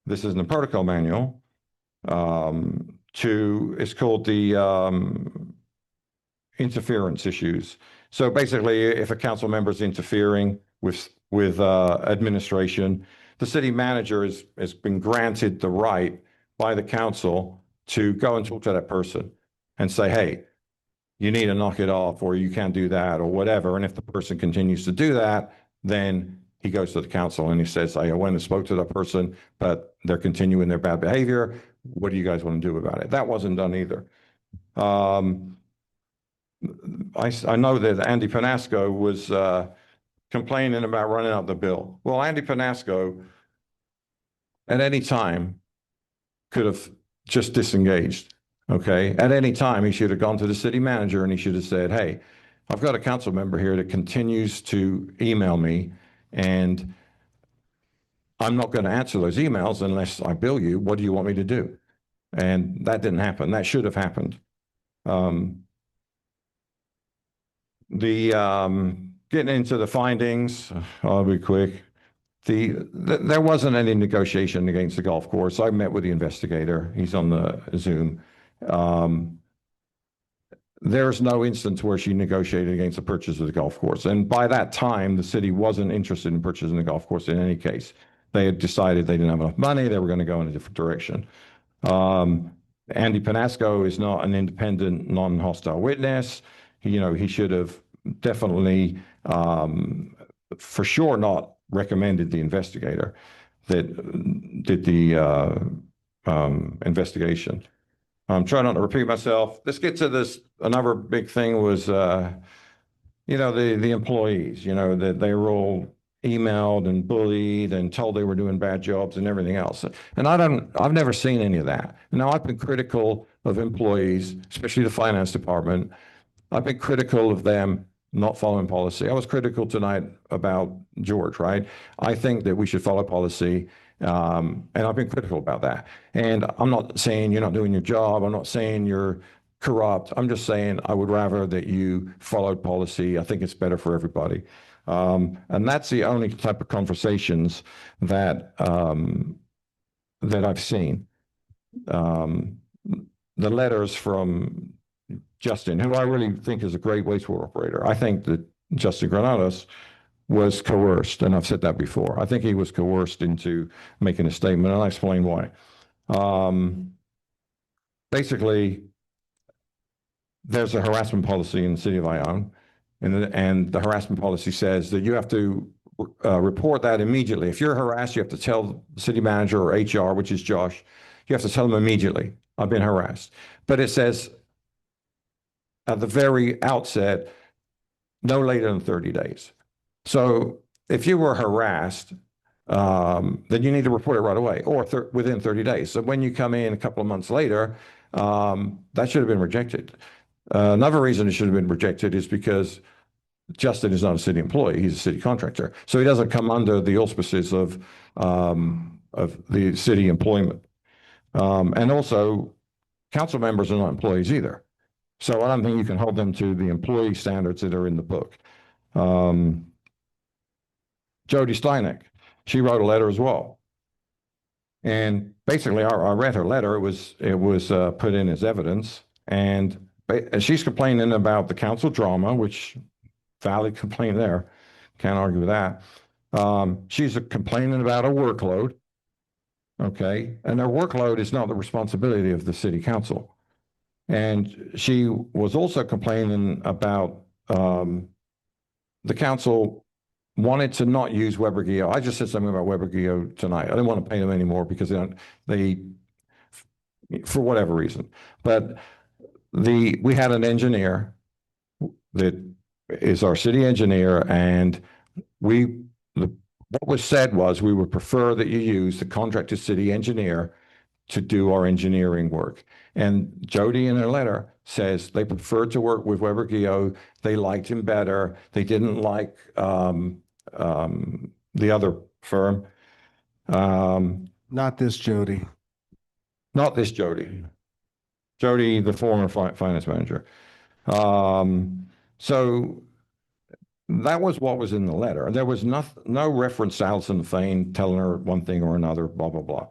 this isn't a protocol manual, it's called the interference issues. So basically, if a council member is interfering with administration, the city manager has been granted the right by the council to go and talk to that person and say, hey, you need to knock it off, or you can't do that, or whatever. And if the person continues to do that, then he goes to the council and he says, I went and spoke to that person, but they're continuing their bad behavior. What do you guys want to do about it? That wasn't done either. I know that Andy Panasco was complaining about running out the bill. Well, Andy Panasco at any time could have just disengaged. Okay. At any time, he should have gone to the city manager and he should have said, hey, I've got a council member here that continues to email me and I'm not going to answer those emails unless I bill you. What do you want me to do? And that didn't happen. That should have happened. Getting into the findings, I'll be quick. There wasn't any negotiation against the golf course. I met with the investigator. He's on the Zoom. There's no instance where she negotiated against the purchase of the golf course. And by that time, the city wasn't interested in purchasing the golf course in any case. They had decided they didn't have enough money. They were going to go in a different direction. Andy Panasco is not an independent, non-hostile witness. He should have definitely, for sure, not recommended the investigator that did the investigation. I'm trying not to repeat myself. Let's get to this. Another big thing was, the employees, that they were all emailed and bullied and told they were doing bad jobs and everything else. And I've never seen any of that. Now, I've been critical of employees, especially the finance department. I've been critical of them not following policy. I was critical tonight about George, right? I think that we should follow policy. And I've been critical about that. And I'm not saying you're not doing your job. I'm not saying you're corrupt. I'm just saying I would rather that you followed policy. I think it's better for everybody. And that's the only type of conversations that that I've seen. The letters from Justin, who I really think is a great wastewater operator. I think that Justin Granados was coerced, and I've said that before. I think he was coerced into making a statement, and I'll explain why. Basically, there's a harassment policy in the city of Ione, and the harassment policy says that you have to report that immediately. If you're harassed, you have to tell the city manager or HR, which is Josh, you have to tell them immediately, I've been harassed. But it says at the very outset, no later than 30 days. So if you were harassed, then you need to report it right away or within 30 days. So when you come in a couple of months later, that should have been rejected. Another reason it should have been rejected is because Justin is not a city employee. He's a city contractor. So he doesn't come under the auspices of the city employment. And also, council members are not employees either. So I don't think you can hold them to the employee standards that are in the book. Jody Steineck, she wrote a letter as well. And basically, I read her letter. It was put in as evidence. And she's complaining about the council drama, which valid complaint there. Can't argue with that. She's complaining about a workload. Okay, and their workload is not the responsibility of the city council. And she was also complaining about the council wanted to not use Weber Geo. I just said something about Weber Geo tonight. I didn't want to pay them anymore because they for whatever reason. But we had an engineer that is our city engineer, and what was said was we would prefer that you use the contracted city engineer to do our engineering work. And Jody in her letter says they preferred to work with Weber Geo. They liked him better. They didn't like the other firm. Not this Jody. Not this Jody. Jody, the former finance manager. So that was what was in the letter. There was no reference to Allison Fain telling her one thing or another, blah, blah, blah.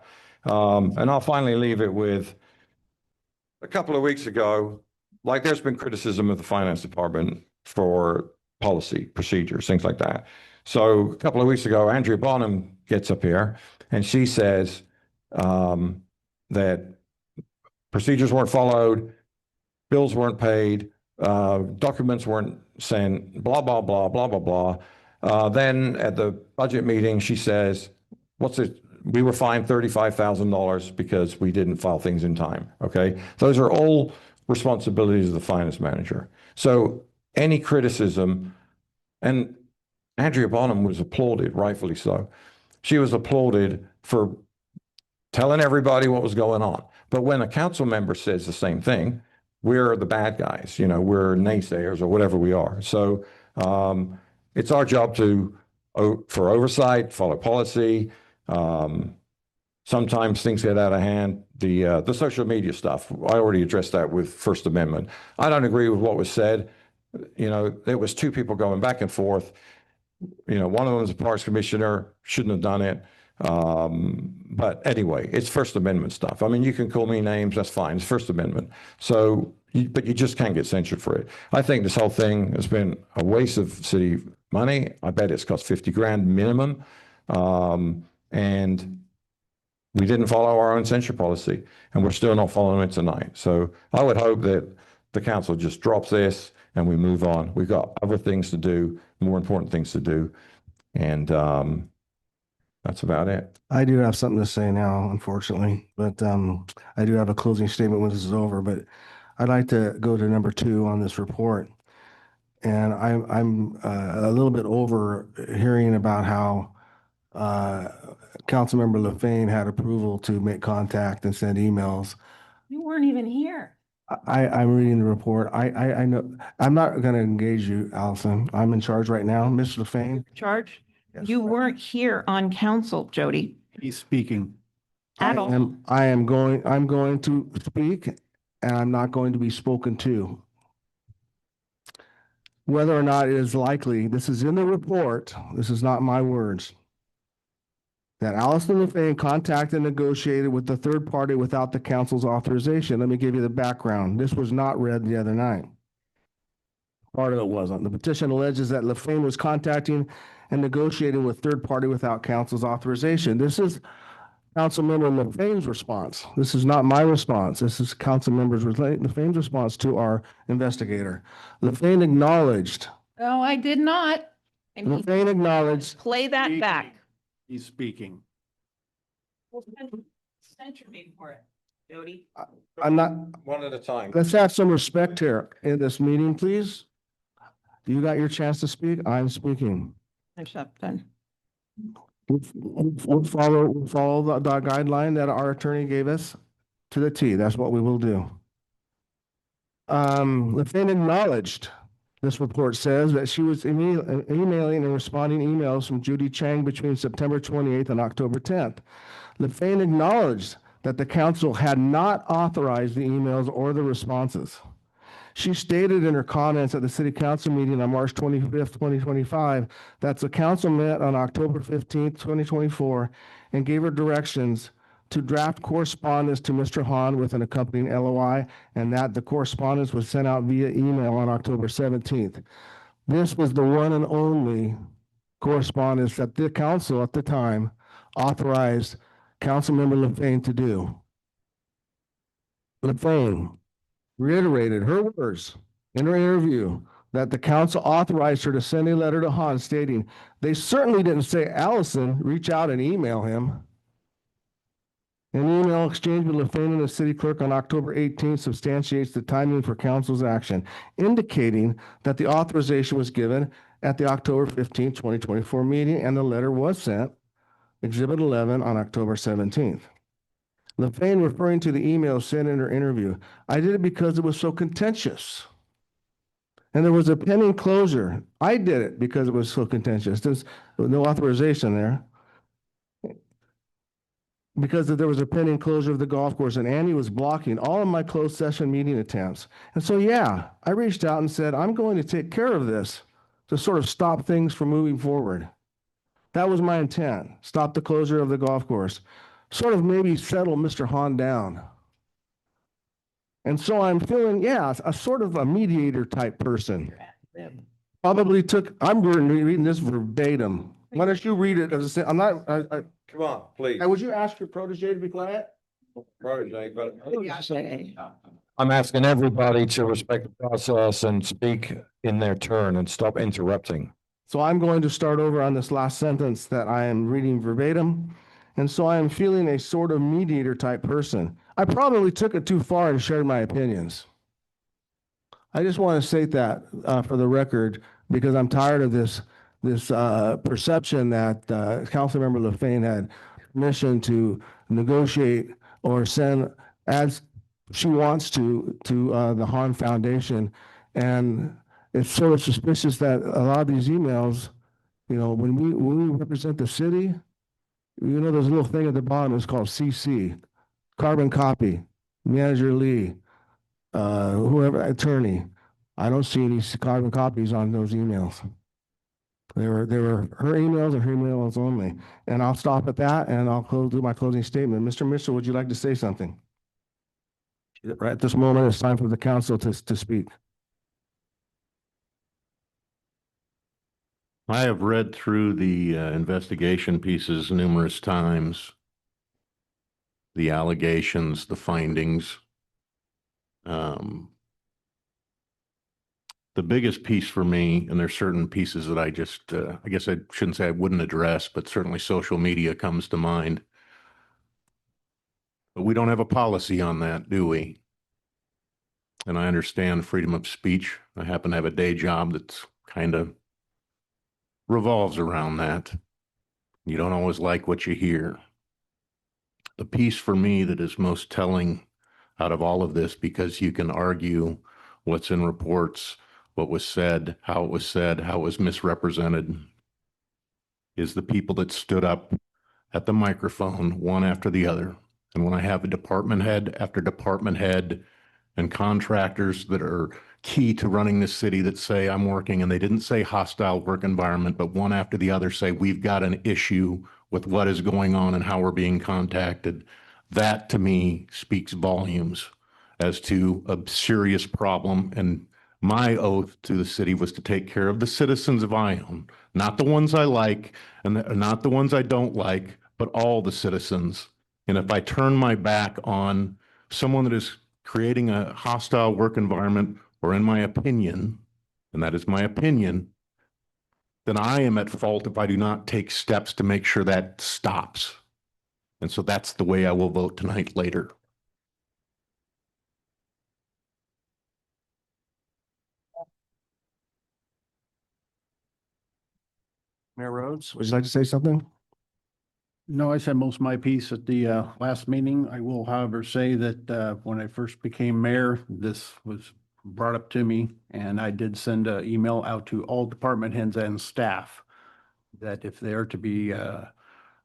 And I'll finally leave it with a couple of weeks ago, like there's been criticism of the finance department for policy, procedures, things like that. So a couple of weeks ago, Andrea Bonham gets up here and she says that procedures weren't followed, bills weren't paid, documents weren't sent, blah, blah, blah, blah, blah, blah. Then at the budget meeting, she says, we were fined $35,000 because we didn't file things in time, okay? Those are all responsibilities of the finance manager. So any criticism, and Andrea Bonham was applauded, rightfully so. She was applauded for telling everybody what was going on. But when a council member says the same thing, we're the bad guys, we're naysayers or whatever we are. So it's our job for oversight, follow policy. Sometimes things get out of hand. The social media stuff, I already addressed that with First Amendment. I don't agree with what was said. There was two people going back and forth. One of them was a parks commissioner, shouldn't have done it. But anyway, it's First Amendment stuff. I mean, you can call me names, that's fine. It's First Amendment. So, but you just can't get censured for it. I think this whole thing has been a waste of city money. I bet it's cost 50 grand minimum. And we didn't follow our own censure policy, and we're still not following it tonight. So I would hope that the council just drops this and we move on. We've got other things to do, more important things to do. And that's about it. I do have something to say now, unfortunately, but I do have a closing statement when this is over, but I'd like to go to number 2 on this report. And I'm a little bit over hearing about how Councilmember LaFane had approval to make contact and send emails. You weren't even here. I'm reading the report. I know, I'm not going to engage you, Allison. I'm in charge right now. Mr. LaFane? Charge? Yes. You weren't here on council, Jody, He's speaking. at all. I'm going to speak, and I'm not going to be spoken to. Whether or not it is likely, this is in the report, this is not my words, that Allison LaFane contacted and negotiated with the third party without the council's authorization. Let me give you the background. This was not read the other night. Part of it wasn't. The petition alleges that LaFane was contacting and negotiating with third party without council's authorization. This is Councilmember LaFane's response. This is not my response. This is Councilmember LaFane's response to our investigator. LaFane acknowledged. No, I did not. I mean, LaFane acknowledged. play that back. He's speaking. Censure me for it, Jody. I'm not, One at a time. let's have some respect here in this meeting, please. You got your chance to speak. I'm speaking. Finish up then. We'll follow the guideline that our attorney gave us to the T. That's what we will do. LaFane acknowledged, this report says, that she was emailing and responding emails from Judy Chang between September 28th and October 10th. LaFane acknowledged that the council had not authorized the emails or the responses. She stated in her comments at the city council meeting on March 25th, 2025, that the council met on October 15th, 2024, and gave her directions to draft correspondence to Mr. Hahn with an accompanying LOI, and that the correspondence was sent out via email on October 17th. This was the one and only correspondence that the council at the time authorized Councilmember LaFane to do. LaFane reiterated her words in her interview that the council authorized her to send a letter to Hahn stating, they certainly didn't say, Allison, reach out and email him. An email exchange with LaFane and the city clerk on October 18th substantiates the timing for council's action, indicating that the authorization was given at the October 15th, 2024 meeting, and the letter was sent, Exhibit 11, on October 17th. LaFane referring to the email sent in her interview, I did it because it was so contentious. And there was a pending closure. I did it because it was so contentious. There's no authorization there. Because there was a pending closure of the golf course and Andy was blocking all of my closed session meeting attempts. And so, yeah, I reached out and said, I'm going to take care of this to sort of stop things from moving forward. That was my intent, stop the closure of the golf course, sort of maybe settle Mr. Hahn down. And so I'm feeling, yeah, a sort of a mediator type person. Probably took, I'm reading this verbatim. Why don't you read it as a, I'm not, Come on, please. would you ask your protege to be quiet? Protege, but I'm asking everybody to respect the process and speak in their turn and stop interrupting. So I'm going to start over on this last sentence that I am reading verbatim. And so I am feeling a sort of mediator type person. I probably took it too far and shared my opinions. I just want to state that for the record, because I'm tired of this perception that Councilmember LaFane had permission to negotiate or send as she wants to the Hahn Foundation. And it's sort of suspicious that a lot of these emails, you know, when we represent the city, you know, there's a little thing at the bottom, it's called CC, carbon copy, Manager Lee, whoever, attorney. I don't see any carbon copies on those emails. They were her emails and her emails only. And I'll stop at that and I'll do my closing statement. Mr. Mitchell, would you like to say something? Right at this moment, it's time for the council to speak. I have read through the investigation pieces numerous times, the allegations, the findings. The biggest piece for me, and there's certain pieces that I just, I guess I shouldn't say I wouldn't address, but certainly social media comes to mind. But we don't have a policy on that, do we? And I understand freedom of speech. I happen to have a day job that's kind of revolves around that. You don't always like what you hear. The piece for me that is most telling out of all of this, because you can argue what's in reports, what was said, how it was misrepresented, is the people that stood up at the microphone, one after the other. And when I have a department head after department head and contractors that are key to running this city that say I'm working, and they didn't say hostile work environment, but one after the other say we've got an issue with what is going on and how we're being contacted. That to me speaks volumes as to a serious problem. And my oath to the city was to take care of the citizens of Ione, not the ones I like and not the ones I don't like, but all the citizens. And if I turn my back on someone that is creating a hostile work environment, or in my opinion, and that is my opinion, then I am at fault if I do not take steps to make sure that stops. And so that's the way I will vote tonight later. Mayor Rhodes, would you like to say something? No, I said most of my piece at the last meeting. I will, however, say that when I first became mayor, this was brought up to me, and I did send an email out to all department heads and staff that if they are to be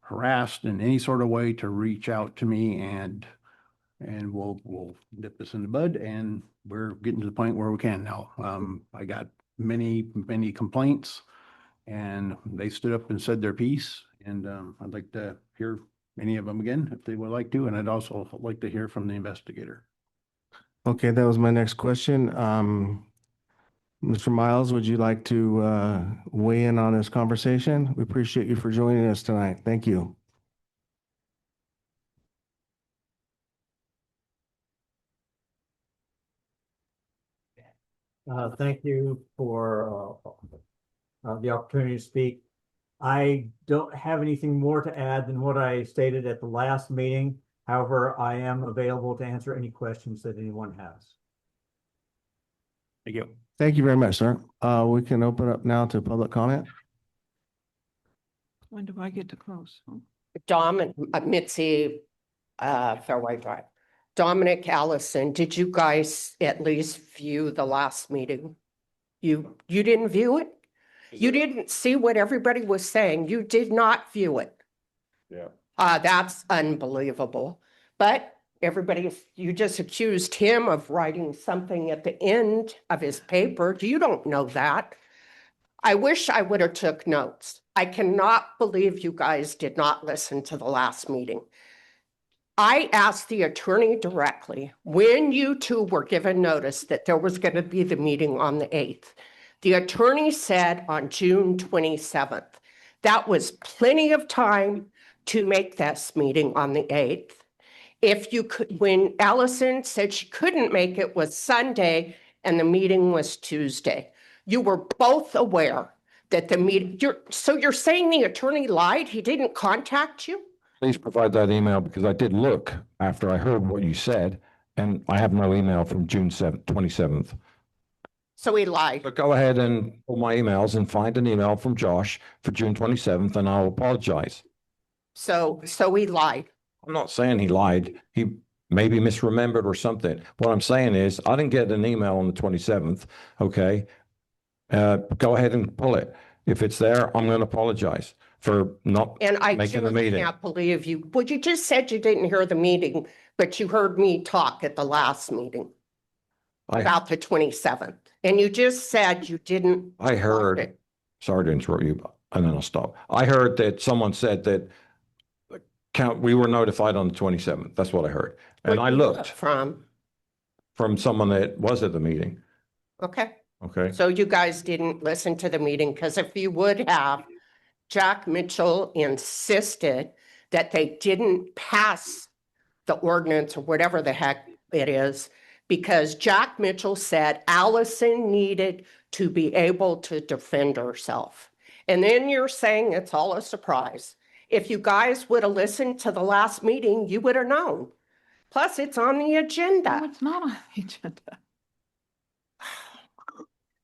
harassed in any sort of way, to reach out to me, and we'll nip this in the bud, and we're getting to the point where we can now. I got many complaints, and they stood up and said their piece, and I'd like to hear any of them again if they would like to, and I'd also like to hear from the investigator. Okay, that was my next question. Mr. Miles, would you like to weigh in on this conversation? We appreciate you for joining us tonight. Thank you. Thank you for the opportunity to speak. I don't have anything more to add than what I stated at the last meeting. However, I am available to answer any questions that anyone has. Thank you. Thank you very much, sir. We can open up now to public comment. When do I get to close? Mitzi, Fairway Drive. Dominic, Allison, did you guys at least view the last meeting? You didn't view it? You didn't see what everybody was saying. You did not view it. Yeah. That's unbelievable. But you just accused him of writing something at the end of his paper. You don't know that. I wish I would have took notes. I cannot believe you guys did not listen to the last meeting. I asked the attorney directly, when you two were given notice that there was going to be the meeting on the 8th, the attorney said on June 27th. That was plenty of time to make this meeting on the 8th. If you could, when Allison said she couldn't make it was Sunday and the meeting was Tuesday. You were both aware that the meeting, so you're saying the attorney lied? He didn't contact you? Please provide that email because I did look after I heard what you said and I have no email from June 27th. So he lied. But go ahead and pull my emails and find an email from Josh for June 27th and I'll apologize. So he lied. I'm not saying he lied. He maybe misremembered or something. What I'm saying is I didn't get an email on the 27th. Okay. Go ahead and pull it. If it's there, I'm going to apologize for not And I making the just meeting. can't believe you. Well, you just said you didn't hear the meeting, but you heard me talk at the last meeting about the 27th. And you just said you didn't. I heard, sorry to interrupt you, and then I'll stop. I heard that someone said that we were notified on the 27th. That's what I heard. And I looked from someone that was at the meeting. Okay. Okay. So you guys didn't listen to the meeting because if you would have, Jack Mitchell insisted that they didn't pass the ordinance or whatever the heck it is, because Jack Mitchell said Allison needed to be able to defend herself. And then you're saying it's all a surprise. If you guys would have listened to the last meeting, you would have known. Plus, it's on the agenda. No, it's not on the agenda.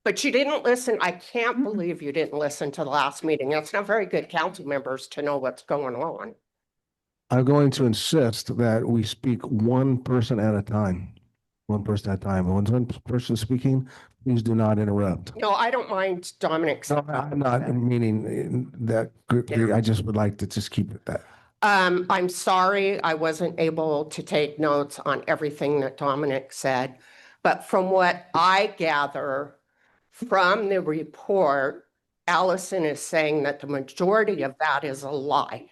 But you didn't listen. I can't believe you didn't listen to the last meeting. That's not very good council members to know what's going on. I'm going to insist that we speak one person at a time. One person at a time. When one person speaking, please do not interrupt. No, I don't mind Dominic's. No, I'm not meaning that. I just would like to just keep it that. I'm sorry I wasn't able to take notes on everything that Dominic said, but from what I gather from the report, Allison is saying that the majority of that is a lie,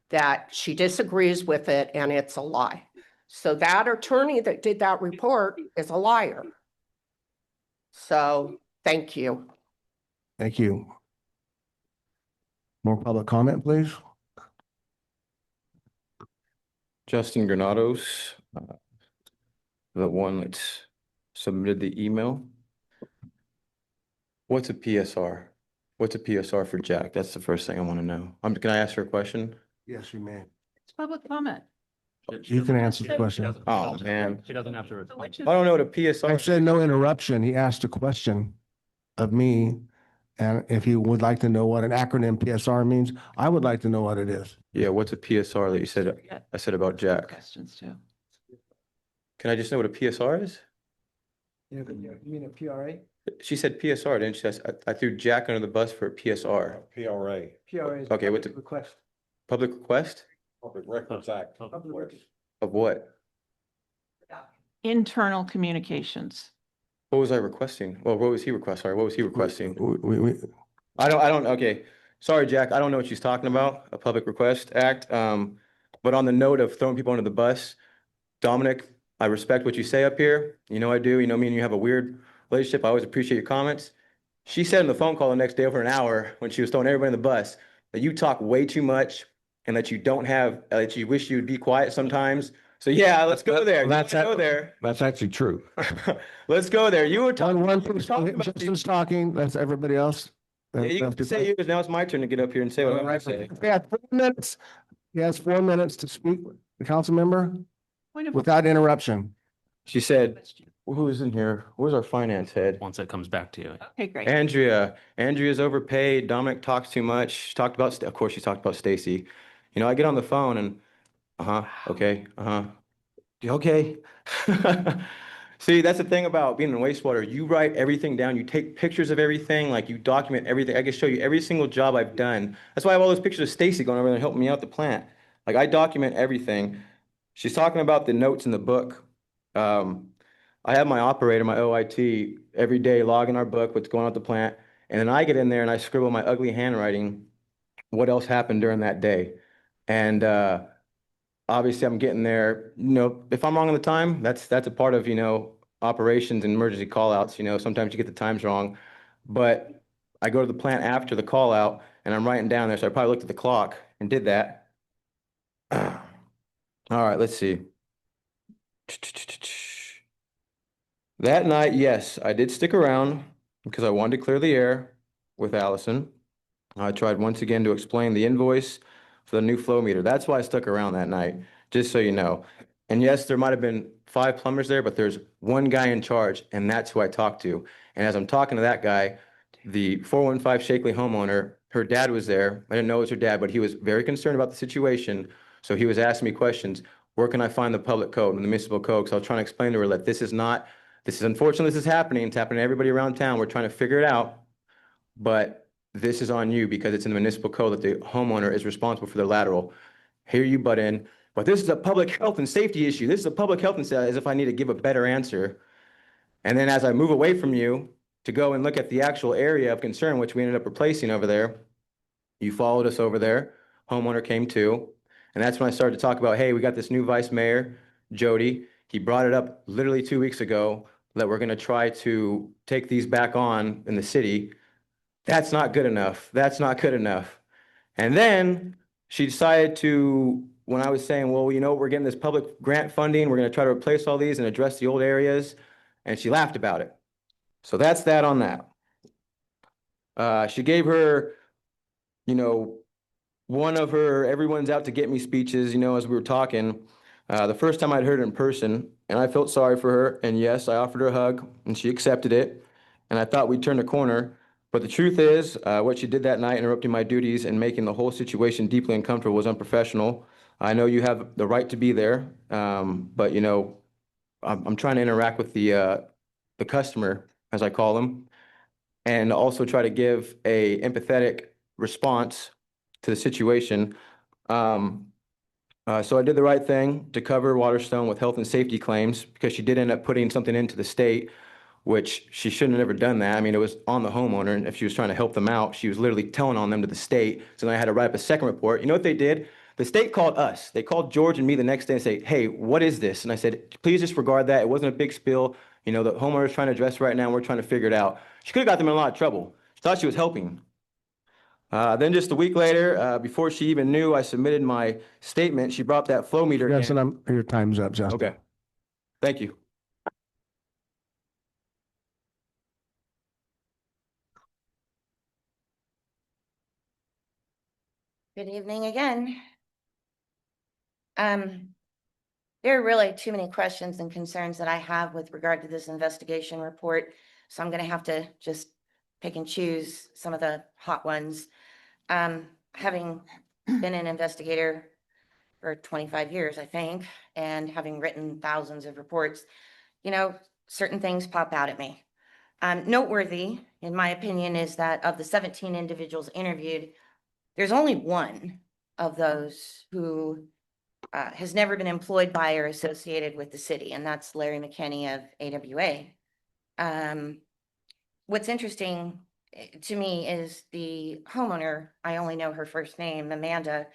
that she disagrees with it and it's a lie. So that attorney that did that report is a liar. So thank you. Thank you. More public comment, please. Justin Granados, the one that submitted the email. What's a PSR? What's a PSR for Jack? That's the first thing I want to know. Can I ask her a question? Yes, you may. It's public comment. You can answer the question. Oh, man. She doesn't have to respond. I don't know what a PSR. I said no interruption. He asked a question of me. And if you would like to know what an acronym PSR means, I would like to know what it is. Yeah, what's a PSR that you said, I said about Jack? Questions too. Can I just know what a PSR is? You mean a PRA? She said PSR, didn't she? I threw Jack under the bus for a PSR. PRA. PRA is. Okay, what's a request? public request? Public Records Act. Of what? Internal communications. What was I requesting? Well, what was he requesting? Sorry, what was he requesting? We I don't, okay. Sorry, Jack, I don't know what she's talking about, a public request act. But on the note of throwing people under the bus, Dominic, I respect what you say up here. You know I do. You know me and you have a weird relationship. I always appreciate your comments. She said in the phone call the next day over an hour when she was throwing everybody in the bus that you talk way too much and that you don't have, that you wish you would be quiet sometimes. So yeah, let's go there. That's Let's go there. That's actually true. Let's go there. You were talking. One you were talking person, about Justin's talking, that's everybody else. Yeah, you can say yours. Now it's my turn to get up here and say what I'm going to say. Yeah, 4 minutes. He has 4 minutes to speak, the council member, Point of without interruption. She said, who's in here? Where's our finance head? Once it comes back to you. Okay, great. Andrea's overpaid. Dominic talks too much. She talked about, of course, she talked about Stacy. You know, I get on the phone and, okay, okay. See, that's the thing about being in wastewater. You write everything down. You take pictures of everything, like you document everything. I can show you every single job I've done. That's why I have all those pictures of Stacy going over there and helping me out the plant. Like I document everything. She's talking about the notes in the book. I have my operator, my OIT, every day logging our book, what's going on at the plant. And then I get in there and I scribble my ugly handwriting, what else happened during that day. And obviously I'm getting there, you know, if I'm wrong on the time, that's a part of, you know, operations and emergency call outs, you know, sometimes you get the times wrong. But I go to the plant after the call out and I'm writing down there. So I probably looked at the clock and did that. All right, let's see. That night, yes, I did stick around because I wanted to clear the air with Allison. I tried once again to explain the invoice for the new flow meter. That's why I stuck around that night, just so you know. And yes, there might have been 5 plumbers there, but there's one guy in charge, and that's who I talked to. And as I'm talking to that guy, the 415 Shakely homeowner, her dad was there. I didn't know it was her dad, but he was very concerned about the situation. So he was asking me questions. Where can I find the public code and the municipal code? So I was trying to explain to her that this is unfortunately, this is happening. It's happening to everybody around town. We're trying to figure it out. But this is on you because it's in the municipal code that the homeowner is responsible for their lateral. Here you butt in, but this is a public health and safety issue. This is a public health and safety, as if I need to give a better answer. And then as I move away from you to go and look at the actual area of concern, which we ended up replacing over there, you followed us over there. Homeowner came too. And that's when I started to talk about, hey, we got this new vice mayor, Jody. He brought it up literally 2 weeks ago that we're going to try to take these back on in the city. That's not good enough. That's not good enough. And then she decided to, when I was saying, well, you know, we're getting this public grant funding, we're going to try to replace all these and address the old areas. And she laughed about it. So that's that on that. She gave her, you know, one of her everyone's out to get me speeches, you know, as we were talking. The first time I'd heard it in person, and I felt sorry for her. And yes, I offered her a hug and she accepted it. And I thought we'd turn a corner. But the truth is, what she did that night, interrupting my duties and making the whole situation deeply uncomfortable, was unprofessional. I know you have the right to be there, but you know, I'm trying to interact with the customer, as I call them, and also try to give a empathetic response to the situation. So I did the right thing to cover Waterstone with health and safety claims because she did end up putting something into the state, which she shouldn't have ever done that. I mean, it was on the homeowner, and if she was trying to help them out, she was literally telling on them to the state. So then I had to write up a second report. You know what they did? The state called us. They called George and me the next day and say, hey, what is this? And I said, please disregard that. It wasn't a big spill. You know, the homeowner is trying to address right now, and we're trying to figure it out. She could have got them in a lot of trouble. She thought she was helping. Then just a week later, before she even knew I submitted my statement, she brought up that flow meter again. Justin, your time's up, Justin. Okay. Thank you. Good evening again. There are really too many questions and concerns that I have with regard to this investigation report, so I'm going to have to just pick and choose some of the hot ones. Having been an investigator for 25 years, I think, and having written thousands of reports, you know, certain things pop out at me. Noteworthy, in my opinion, is that of the 17 individuals interviewed, there's only one of those who has never been employed by or associated with the city, and that's Larry McKinney of AWA. What's interesting to me is the homeowner, I only know her first name, Amanda,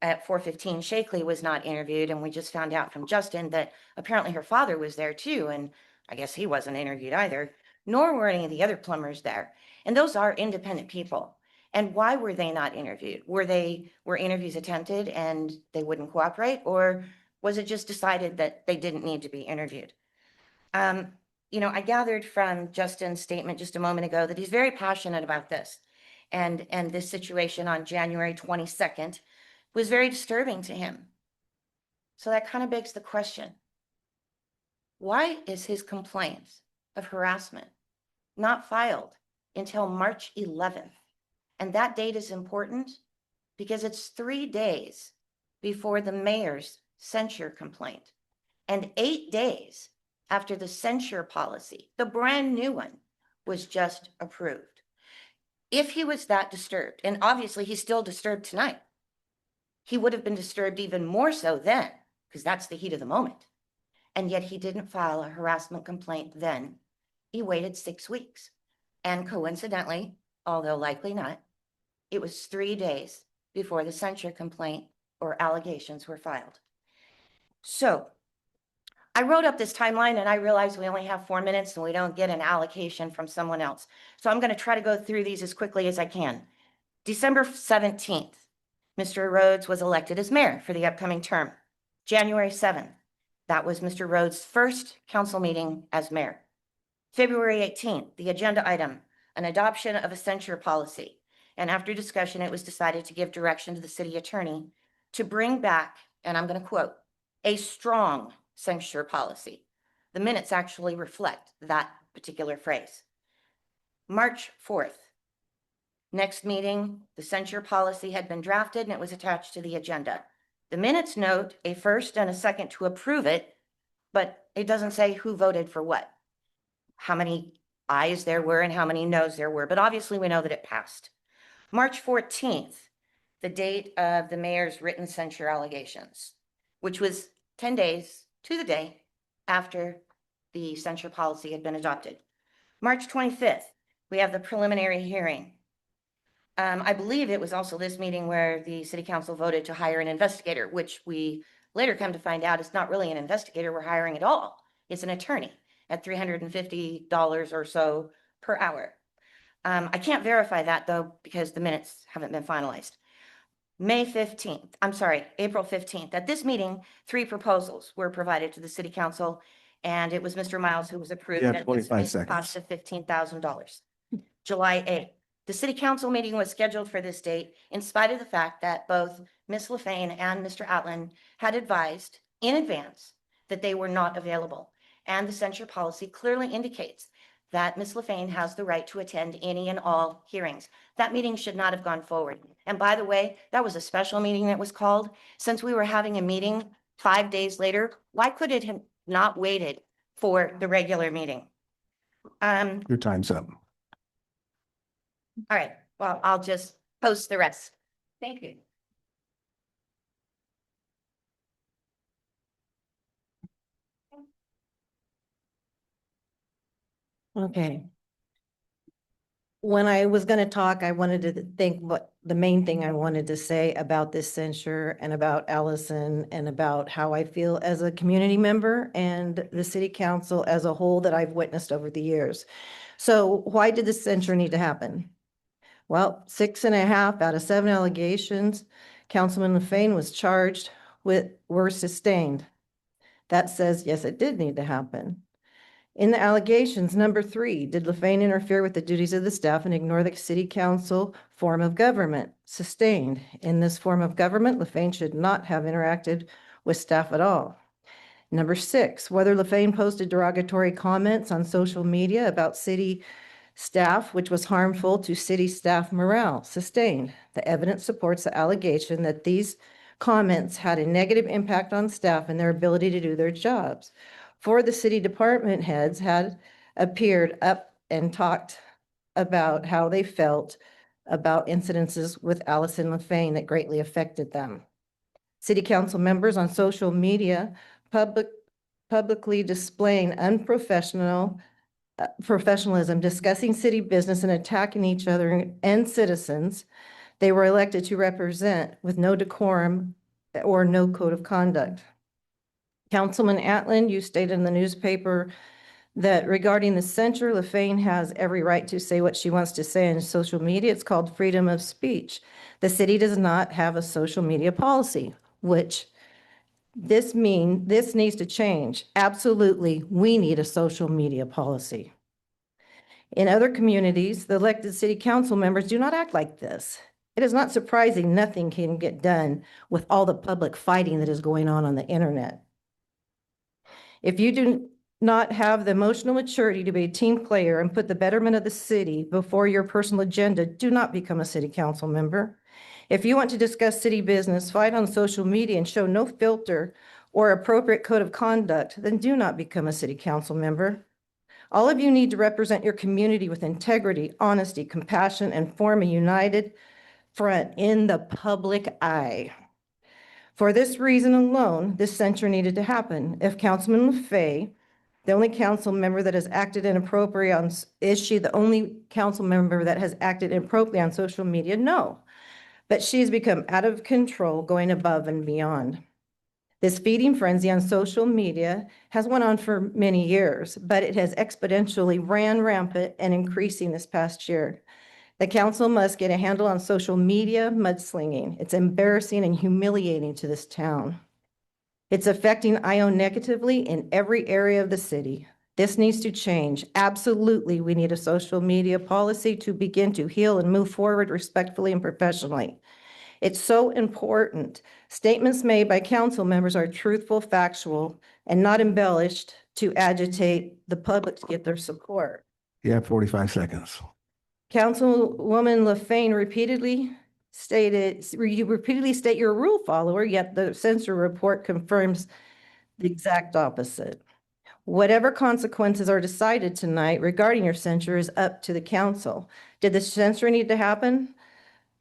at 415 Shakely, was not interviewed, and we just found out from Justin that apparently her father was there too, and I guess he wasn't interviewed either. nor were any of the other plumbers there. And those are independent people. And why were they not interviewed? Were interviews attempted and they wouldn't cooperate? Or was it just decided that they didn't need to be interviewed? I gathered from Justin's statement just a moment ago that he's very passionate about this. And this situation on January 22nd was very disturbing to him. So that kind of begs the question, why is his complaint of harassment not filed until March 11th? And that date is important because it's 3 days before the mayor's censure complaint and 8 days after the censure policy, the brand new one, was just approved. If he was that disturbed, and obviously he's still disturbed tonight, he would have been disturbed even more so then, because that's the heat of the moment. And yet he didn't file a harassment complaint then. He waited 6 weeks. And coincidentally, although likely not, it was 3 days before the censure complaint or allegations were filed. So I wrote up this timeline and I realized we only have 4 minutes and we don't get an allocation from someone else. So I'm going to try to go through these as quickly as I can. December 17th, Mr. Rhodes was elected as mayor for the upcoming term. January 7th, that was Mr. Rhodes' first council meeting as mayor. February 18th, the agenda item, an adoption of a censure policy. And after discussion, it was decided to give direction to the city attorney to bring back, and I'm going to quote, a strong censure policy. The minutes actually reflect that particular phrase. March 4th, next meeting, the censure policy had been drafted and it was attached to the agenda. The minutes note a first and a second to approve it, but it doesn't say who voted for what, how many ayes there were and how many noes there were, but obviously we know that it passed. March 14th, the date of the mayor's written censure allegations, which was 10 days to the day after the censure policy had been adopted. March 25th, we have the preliminary hearing. I believe it was also this meeting where the city council voted to hire an investigator, which we later come to find out is not really an investigator we're hiring at all. It's an attorney at $350 or so per hour. I can't verify that though, because the minutes haven't been finalized. April 15th. At this meeting, 3 proposals were provided to the city council, and it was Mr. Miles who was approved. You have at 25 this cost of $15,000. July 8th. The city council meeting was scheduled for this date in spite of the fact that both Ms. LaFane and Mr. Atlan had advised in advance that they were not available. And the censure policy clearly indicates that Ms. LaFane has the right to attend any and all hearings. That meeting should not have gone forward. And by the way, that was a special meeting that was called. Since we were having a meeting 5 days later, why could it have not waited for the regular meeting? Your time's up. All right, well, I'll just post the rest. Thank you. Okay. When I was going to talk, I wanted to think what the main thing I wanted to say about this censure and about Allison and about how I feel as a community member and the city council as a whole that I've witnessed over the years. So why did this censure need to happen? Well, 6.5 out of 7 allegations Councilman LaFane was charged with were sustained. That says, yes, it did need to happen. In the allegations, number 3, did LaFane interfere with the duties of the staff and ignore the city council form of government? Sustained. In this form of government, LaFane should not have interacted with staff at all. Number 6, whether LaFane posted derogatory comments on social media about city staff, which was harmful to city staff morale. Sustained. The evidence supports the allegation that these comments had a negative impact on staff and their ability to do their jobs. 4 the city department heads had appeared up and talked about how they felt about incidences with Allison LaFane that greatly affected them. City council members on social media publicly displaying professionalism, discussing city business and attacking each other and citizens they were elected to represent with no decorum or no code of conduct. Councilman Atlan, you stated in the newspaper that regarding the censure, LaFane has every right to say what she wants to say on social media. It's called freedom of speech. The city does not have a social media policy, which this needs to change. Absolutely, we need a social media policy. In other communities, the elected city council members do not act like this. It is not surprising nothing can get done with all the public fighting that is going on the internet. If you do not have the emotional maturity to be a team player and put the betterment of the city before your personal agenda, do not become a city council member. If you want to discuss city business, fight on social media, and show no filter or appropriate code of conduct, then do not become a city council member. All of you need to represent your community with integrity, honesty, compassion, and form a united front in the public eye. For this reason alone, this censure needed to happen. If Councilman LaFay, the only council member that has acted inappropriately on, is she the only council member that has acted inappropriately on social media? No. But she's become out of control, going above and beyond. This feeding frenzy on social media has went on for many years, but it has exponentially ran rampant and increasing this past year. The council must get a handle on social media mudslinging. It's embarrassing and humiliating to this town. It's affecting Ione negatively in every area of the city. This needs to change. Absolutely, we need a social media policy to begin to heal and move forward respectfully and professionally. It's so important. Statements made by council members are truthful, factual, and not embellished to agitate the public to get their support. You have 45 seconds. Councilwoman LaFane repeatedly you repeatedly state you're a rule follower, yet the censor report confirms the exact opposite. Whatever consequences are decided tonight regarding your censure is up to the council. Did the censure need to happen?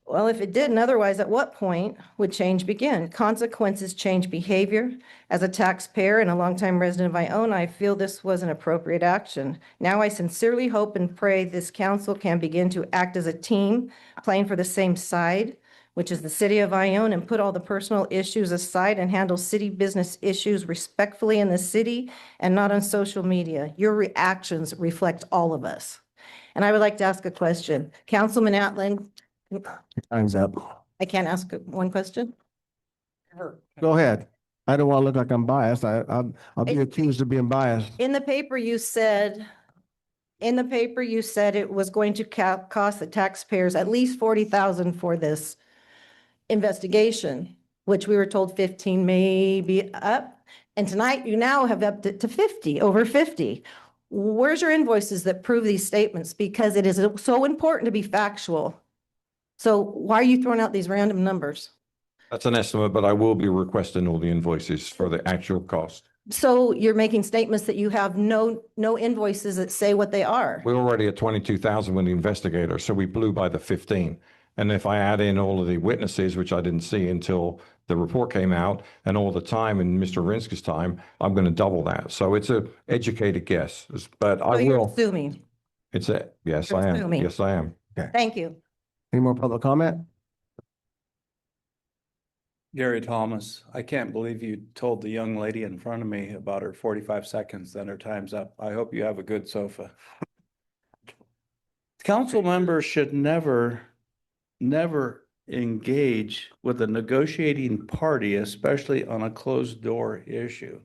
Well, if it didn't, otherwise, at what point would change begin? Consequences change behavior. As a taxpayer and a longtime resident of Ione, I feel this was an appropriate action. Now I sincerely hope and pray this council can begin to act as a team, playing for the same side, which is the city of Ione, and put all the personal issues aside and handle city business issues respectfully in the city and not on social media. Your reactions reflect all of us. And I would like to ask a question. Councilman Atlan, Time's up. I can't ask one question? Go ahead. I don't want to look like I'm biased. I'll be accused of being biased. In the paper, you said it was going to cost the taxpayers at least 40,000 for this investigation, which we were told 15 may be up. And tonight you now have upped it to 50, over 50. Where's your invoices that prove these statements? Because it is so important to be factual. So why are you throwing out these random numbers? That's an estimate, but I will be requesting all the invoices for the actual cost. So you're making statements that you have no invoices that say what they are. We're already at 22,000 with the investigator, so we blew by the 15. And if I add in all of the witnesses, which I didn't see until the report came out, and all the time in Mr. Rinska's time, I'm going to double that. So it's a educated guess, but So I you're will. assuming. Yes, You're I am. assuming. Yes, I am. Thank you. Any more public comment? Gary Thomas, I can't believe you told the young lady in front of me about her 45 seconds, then her time's up. I hope you have a good sofa. Council members should never engage with a negotiating party, especially on a closed door issue.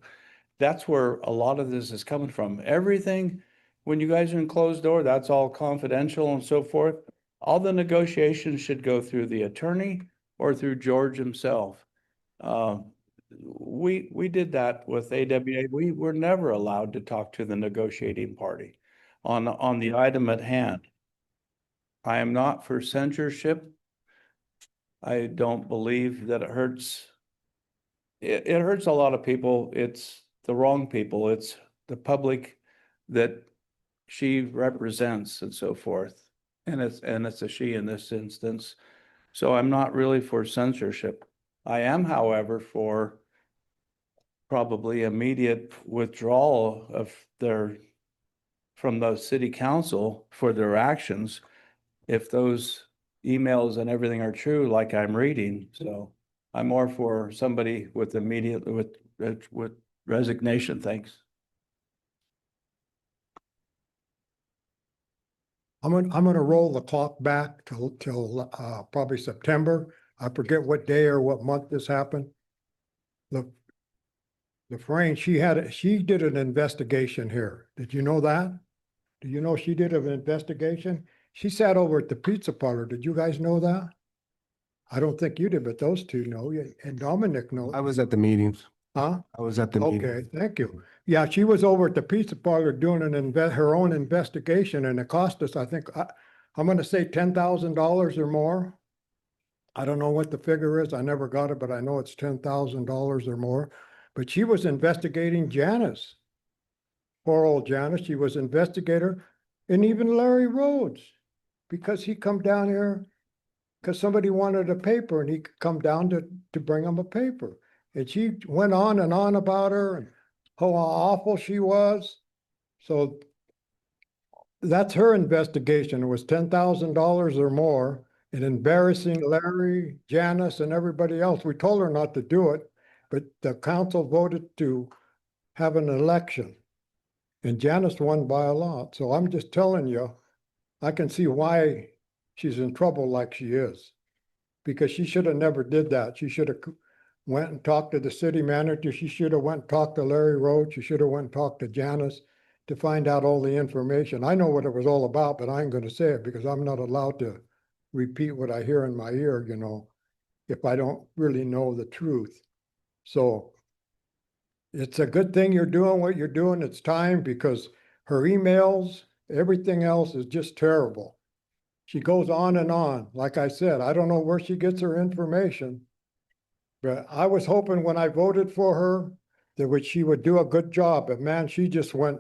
That's where a lot of this is coming from. Everything, when you guys are in closed door, that's all confidential and so forth. All the negotiations should go through the attorney or through George himself. We did that with AWA. We were never allowed to talk to the negotiating party on the item at hand. I am not for censorship. I don't believe that it hurts. It hurts a lot of people. It's the wrong people. It's the public that she represents and so forth. And it's a she in this instance. So I'm not really for censorship. I am, however, for probably immediate withdrawal of from the city council for their actions if those emails and everything are true, like I'm reading. So I'm more for somebody with immediate with resignation. Thanks. I'm gonna roll the clock back till probably September. I forget what day or what month this happened. Lafraine, she did an investigation here. Did you know that? Do you know she did an investigation? She sat over at the pizza parlor. Did you guys know that? I don't think you did, but those two know, and Dominic knows. I was at the meetings. Huh? I was at the meeting. Okay, thank you. Yeah, she was over at the pizza parlor doing her own investigation, and it cost us, I think, I'm gonna say $10,000 or more. I don't know what the figure is. I never got it, but I know it's $10,000 or more. But she was investigating Janice. Poor old Janice. She was investigator, and even Larry Rhodes, because he come down here because somebody wanted a paper, and he come down to bring him a paper. And she went on and on about her and how awful she was. So that's her investigation. It was $10,000 or more, and embarrassing Larry, Janice, and everybody else. We told her not to do it, but the council voted to have an election. And Janice won by a lot. So I'm just telling you, I can see why she's in trouble like she is. Because she should have never did that. She should have went and talked to the city manager. She should have went and talked to Larry Rhodes. She should have went and talked to Janice to find out all the information. I know what it was all about, but I ain't gonna say it because I'm not allowed to repeat what I hear in my ear, if I don't really know the truth. So it's a good thing you're doing what you're doing. It's time, because her emails, everything else is just terrible. She goes on and on. Like I said, I don't know where she gets her information. But I was hoping when I voted for her that she would do a good job. But man, she just went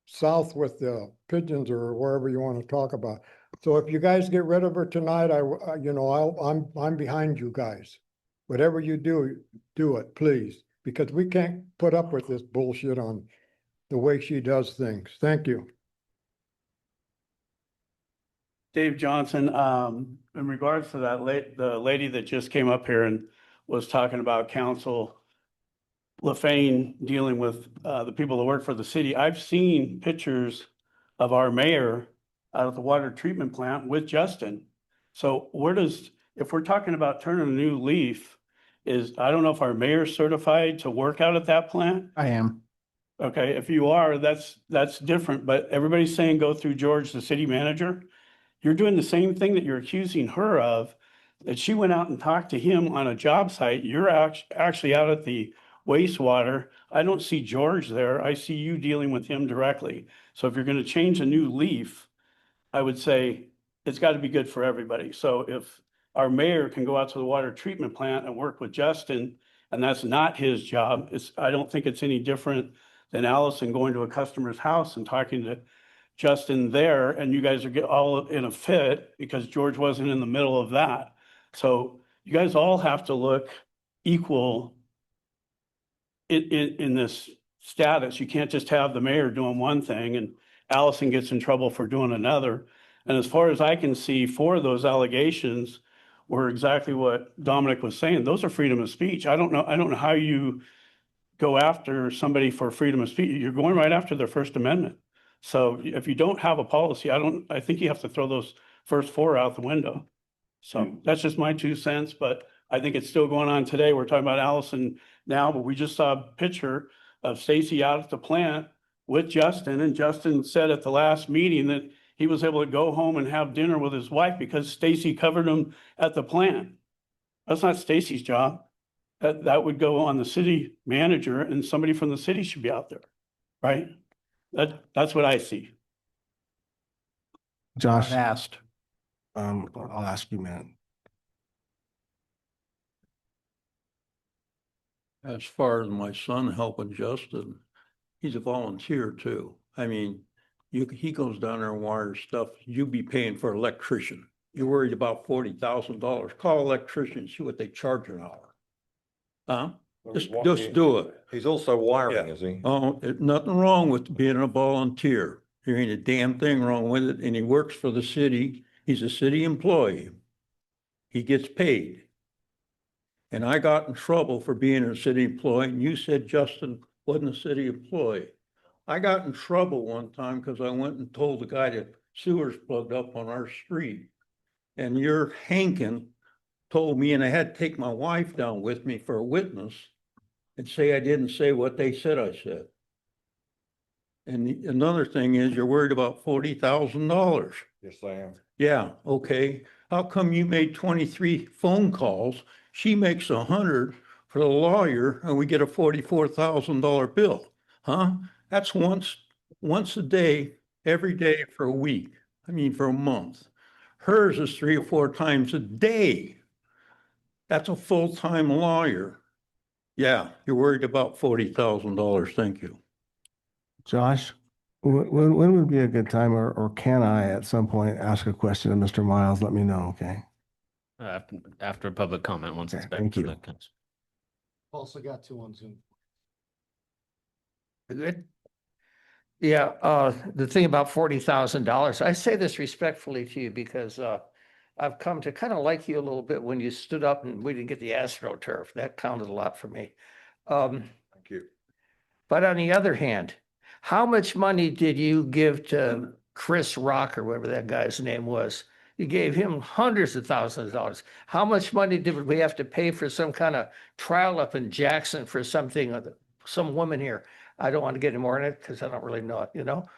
south with the pigeons or wherever you want to talk about. So if you guys get rid of her tonight, I'm behind you guys. Whatever you do, do it, please, because we can't put up with this bullshit on the way she does things. Thank you. Dave Johnson, in regards to the lady that just came up here and was talking about Council LaFane dealing with the people that work for the city. I've seen pictures of our mayor out at the water treatment plant with Justin. So if we're talking about turning a new leaf, I don't know if our mayor's certified to work out at that plant? I am. Okay, if you are, that's different, but everybody's saying go through George, the city manager. You're doing the same thing that you're accusing her of, that she went out and talked to him on a job site. You're actually out at the wastewater. I don't see George there. I see you dealing with him directly. So if you're going to change a new leaf, I would say it's got to be good for everybody. So if our mayor can go out to the water treatment plant and work with Justin, and that's not his job, I don't think it's any different than Allison going to a customer's house and talking to Justin there, and you guys are all in a fit because George wasn't in the middle of that. So you guys all have to look equal in this status. You can't just have the mayor doing one thing and Allison gets in trouble for doing another. And as far as I can see, 4 of those allegations were exactly what Dominic was saying. Those are freedom of speech. I don't know how you go after somebody for freedom of speech. You're going right after their First Amendment. So if you don't have a policy, I think you have to throw those first 4 out the window. So that's just my 2 cents, but I think it's still going on today. We're talking about Allison now, but we just saw a picture of Stacy out at the plant with Justin, and Justin said at the last meeting that he was able to go home and have dinner with his wife because Stacy covered him at the plant. That's not Stacy's job. That would go on the city manager, and somebody from the city should be out there, right? That's what I see. Josh, Asked. I'll ask you, man. As far as my son helping Justin, he's a volunteer too. I mean, he goes down there and wires stuff. You be paying for an electrician. You're worried about $40,000. Call an electrician, see what they charge an hour. Huh? Just do it. He's also wiring, is he? Oh, nothing wrong with being a volunteer. There ain't a damn thing wrong with it. And he works for the city. He's a city employee. He gets paid. And I got in trouble for being a city employee, and you said Justin wasn't a city employee. I got in trouble one time because I went and told the guy to sewers plugged up on our street. And your Hankin told me, and I had to take my wife down with me for a witness and say I didn't say what they said I said. And another thing is you're worried about $40,000. Yes, I am. Yeah, okay. How come you made 23 phone calls? She makes 100 for the lawyer and we get a $44,000 bill, huh? That's once a day, every day for a week. I mean, for a month. Hers is 3 or 4 times a day. That's a full-time lawyer. Yeah, you're worried about $40,000. Thank you. Josh, when would be a good time, or can I at some point ask a question of Mr. Miles? Let me know, okay? After public comment, once it's Okay, back. thank to you. that comes. Also got 2 on Zoom. Good. Yeah, the thing about $40,000, I say this respectfully to you because I've come to kind of like you a little bit when you stood up and we didn't get the AstroTurf. That counted a lot for me. Thank you. But on the other hand, how much money did you give to Chris Rock or whatever that guy's name was? You gave him hundreds of thousands of dollars. How much money did we have to pay for some kind of trial up in Jackson for something, some woman here? I don't want to get any more in it because I don't really know it, you know?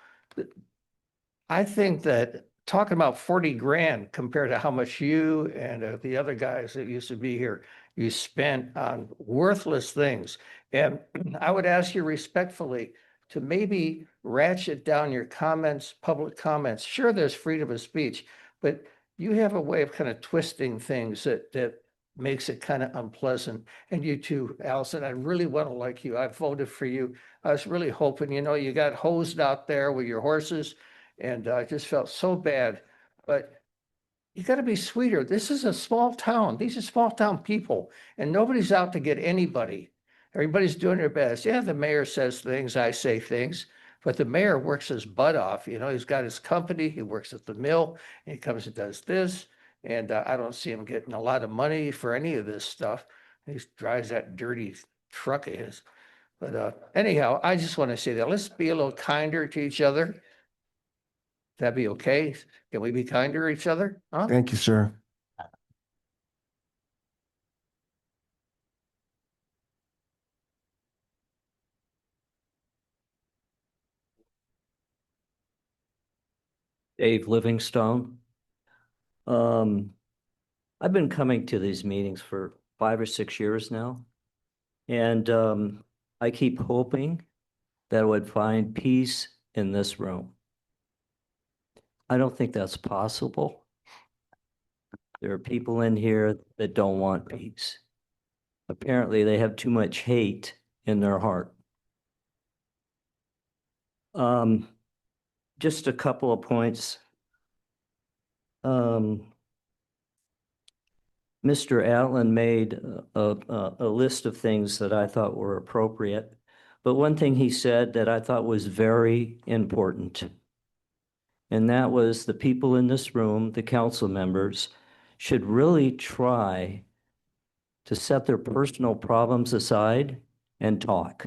I think that talking about 40 grand compared to how much you and the other guys that used to be here, you spent on worthless things. And I would ask you respectfully to maybe ratchet down your comments, public comments. Sure, there's freedom of speech, but you have a way of kind of twisting things that makes it kind of unpleasant. And you too, Allison, I really want to like you. I voted for you. I was really hoping, you know, you got hosed out there with your horses and I just felt so bad, but you got to be sweeter. This is a small town. These are small town people and nobody's out to get anybody. Everybody's doing their best. Yeah, the mayor says things, I say things, but the mayor works his butt off. You know, he's got his company, he works at the mill, and he comes and does this. And I don't see him getting a lot of money for any of this stuff. He drives that dirty truck of his. But anyhow, I just want to say that let's be a little kinder to each other. That'd be okay? Can we be kinder to each other? Huh? Thank you, sir. Dave Livingstone. I've been coming to these meetings for 5 or 6 years now. And I keep hoping that I would find peace in this room. I don't think that's possible. There are people in here that don't want peace. Apparently, they have too much hate in their heart. Just a couple of points. Mr. Allen made a list of things that I thought were appropriate, but one thing he said that I thought was very important, and that was the people in this room, the council members, should really try to set their personal problems aside and talk.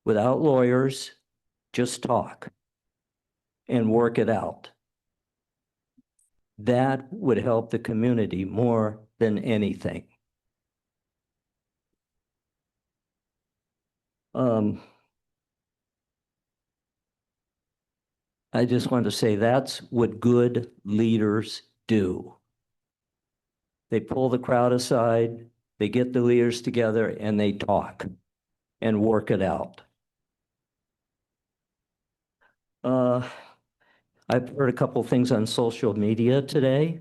Without lawyers, just talk and work it out. That would help the community more than anything. I just wanted to say that's what good leaders do. They pull the crowd aside, they get the leaders together, and they talk and work it out. I've heard a couple things on social media today,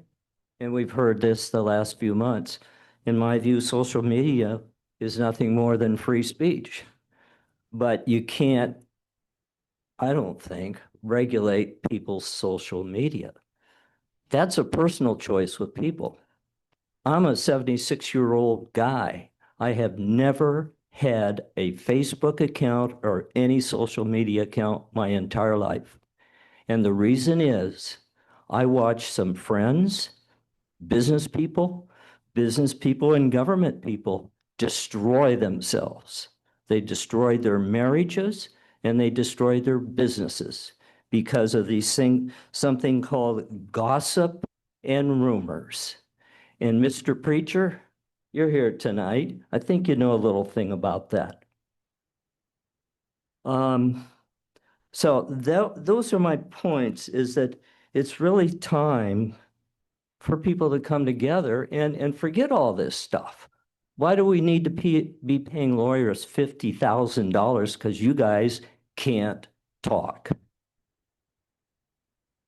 and we've heard this the last few months. In my view, social media is nothing more than free speech. But you can't, I don't think, regulate people's social media. That's a personal choice with people. I'm a 76-year-old guy. I have never had a Facebook account or any social media account my entire life. And the reason is I watch some friends, business people and government people destroy themselves. They destroyed their marriages and they destroyed their businesses because of something called gossip and rumors. And Mr. Preacher, you're here tonight. I think you know a little thing about that. So those are my points, is that it's really time for people to come together and forget all this stuff. Why do we need to be paying lawyers $50,000 because you guys can't talk?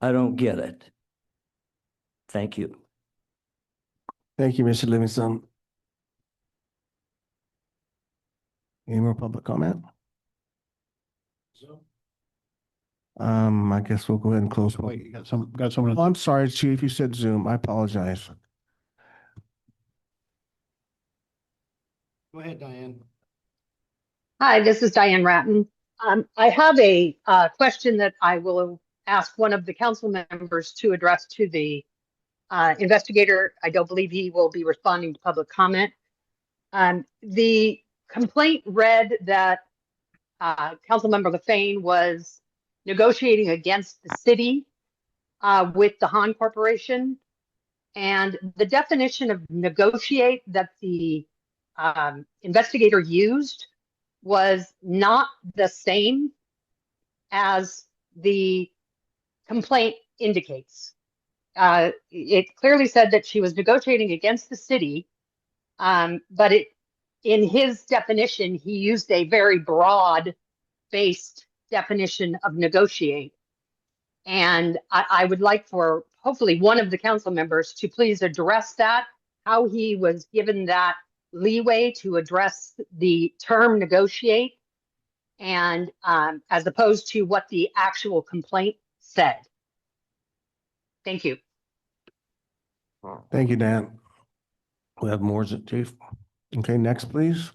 I don't get it. Thank you. Thank you, Mr. Livingston. Any more public comment? I guess we'll go ahead and close. Wait, you got someone. Oh, I'm sorry, Chief, you said Zoom. I apologize. Go ahead, Diane. Hi, this is Diane Ratton. I have a question that I will ask one of the council members to address to the investigator. I don't believe he will be responding to public comment. The complaint read that Councilmember LaFane was negotiating against the city with the Hahn Corporation. And the definition of negotiate that the investigator used was not the same as the complaint indicates. It clearly said that she was negotiating against the city, but in his definition, he used a very broad-based definition of negotiate. And I would like for hopefully one of the council members to please address that, how he was given that leeway to address the term negotiate, and as opposed to what the actual complaint said. Thank you. Thank you, Dan. We have more, Chief. Okay, next, please.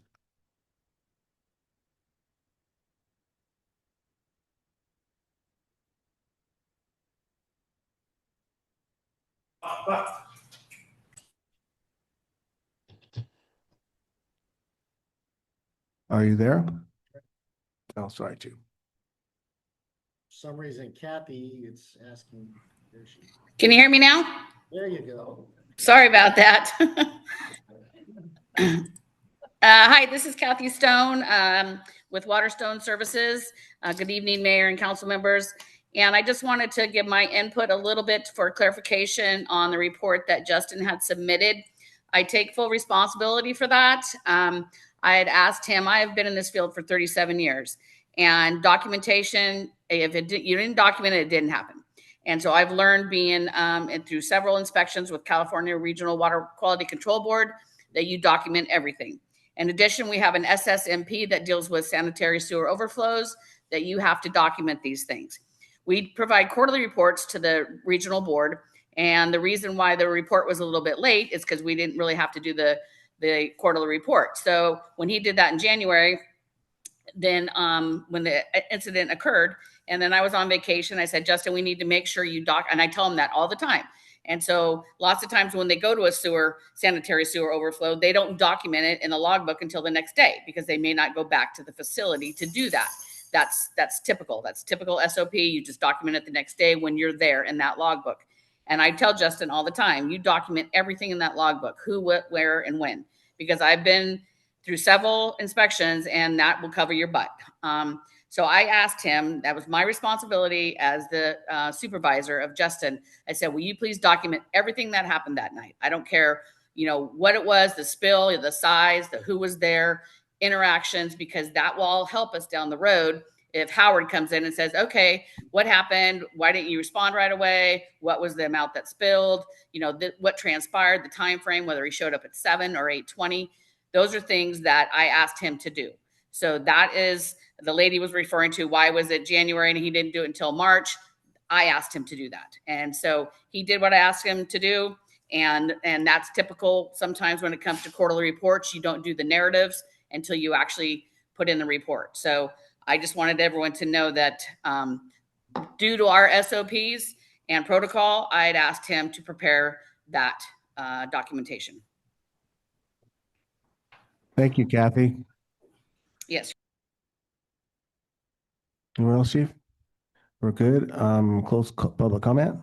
Are you there? Oh, sorry, Chief. For some reason, Kathy, it's asking. There she. Can you hear me now? There you go. Sorry about that. Hi, this is Kathy Stone with Waterstone Services. Good evening, Mayor and council members. And I just wanted to give my input a little bit for clarification on the report that Justin had submitted. I take full responsibility for that. I had asked him, I have been in this field for 37 years, and documentation, if you didn't document it, it didn't happen. And so I've learned being through several inspections with California Regional Water Quality Control Board that you document everything. In addition, we have an SSMP that deals with sanitary sewer overflows that you have to document these things. We provide quarterly reports to the regional board. And the reason why the report was a little bit late is because we didn't really have to do the quarterly report. So when he did that in January, then when the incident occurred, and then I was on vacation, I said, Justin, we need to make sure you and I tell him that all the time. And so lots of times when they go to a sanitary sewer overflow, they don't document it in the logbook until the next day because they may not go back to the facility to do that. That's typical. That's typical SOP. You just document it the next day when you're there in that logbook. And I tell Justin all the time, you document everything in that logbook, who, what, where, and when, because I've been through several inspections and that will cover your butt. So I asked him, that was my responsibility as the supervisor of Justin. I said, will you please document everything that happened that night? I don't care, what it was, the spill, the size, who was there, interactions, because that will all help us down the road. If Howard comes in and says, okay, what happened? Why didn't you respond right away? What was the amount that spilled? What transpired, the time frame, whether he showed up at 7 or 8:20. Those are things that I asked him to do. So that is, the lady was referring to, why was it January and he didn't do it until March? I asked him to do that. And so he did what I asked him to do. And that's typical. Sometimes when it comes to quarterly reports, you don't do the narratives until you actually put in the report. So I just wanted everyone to know that due to our SOPs and protocol, I had asked him to prepare that documentation. Thank you, Kathy. Yes. Anyone else, Chief? We're good. Close public comment.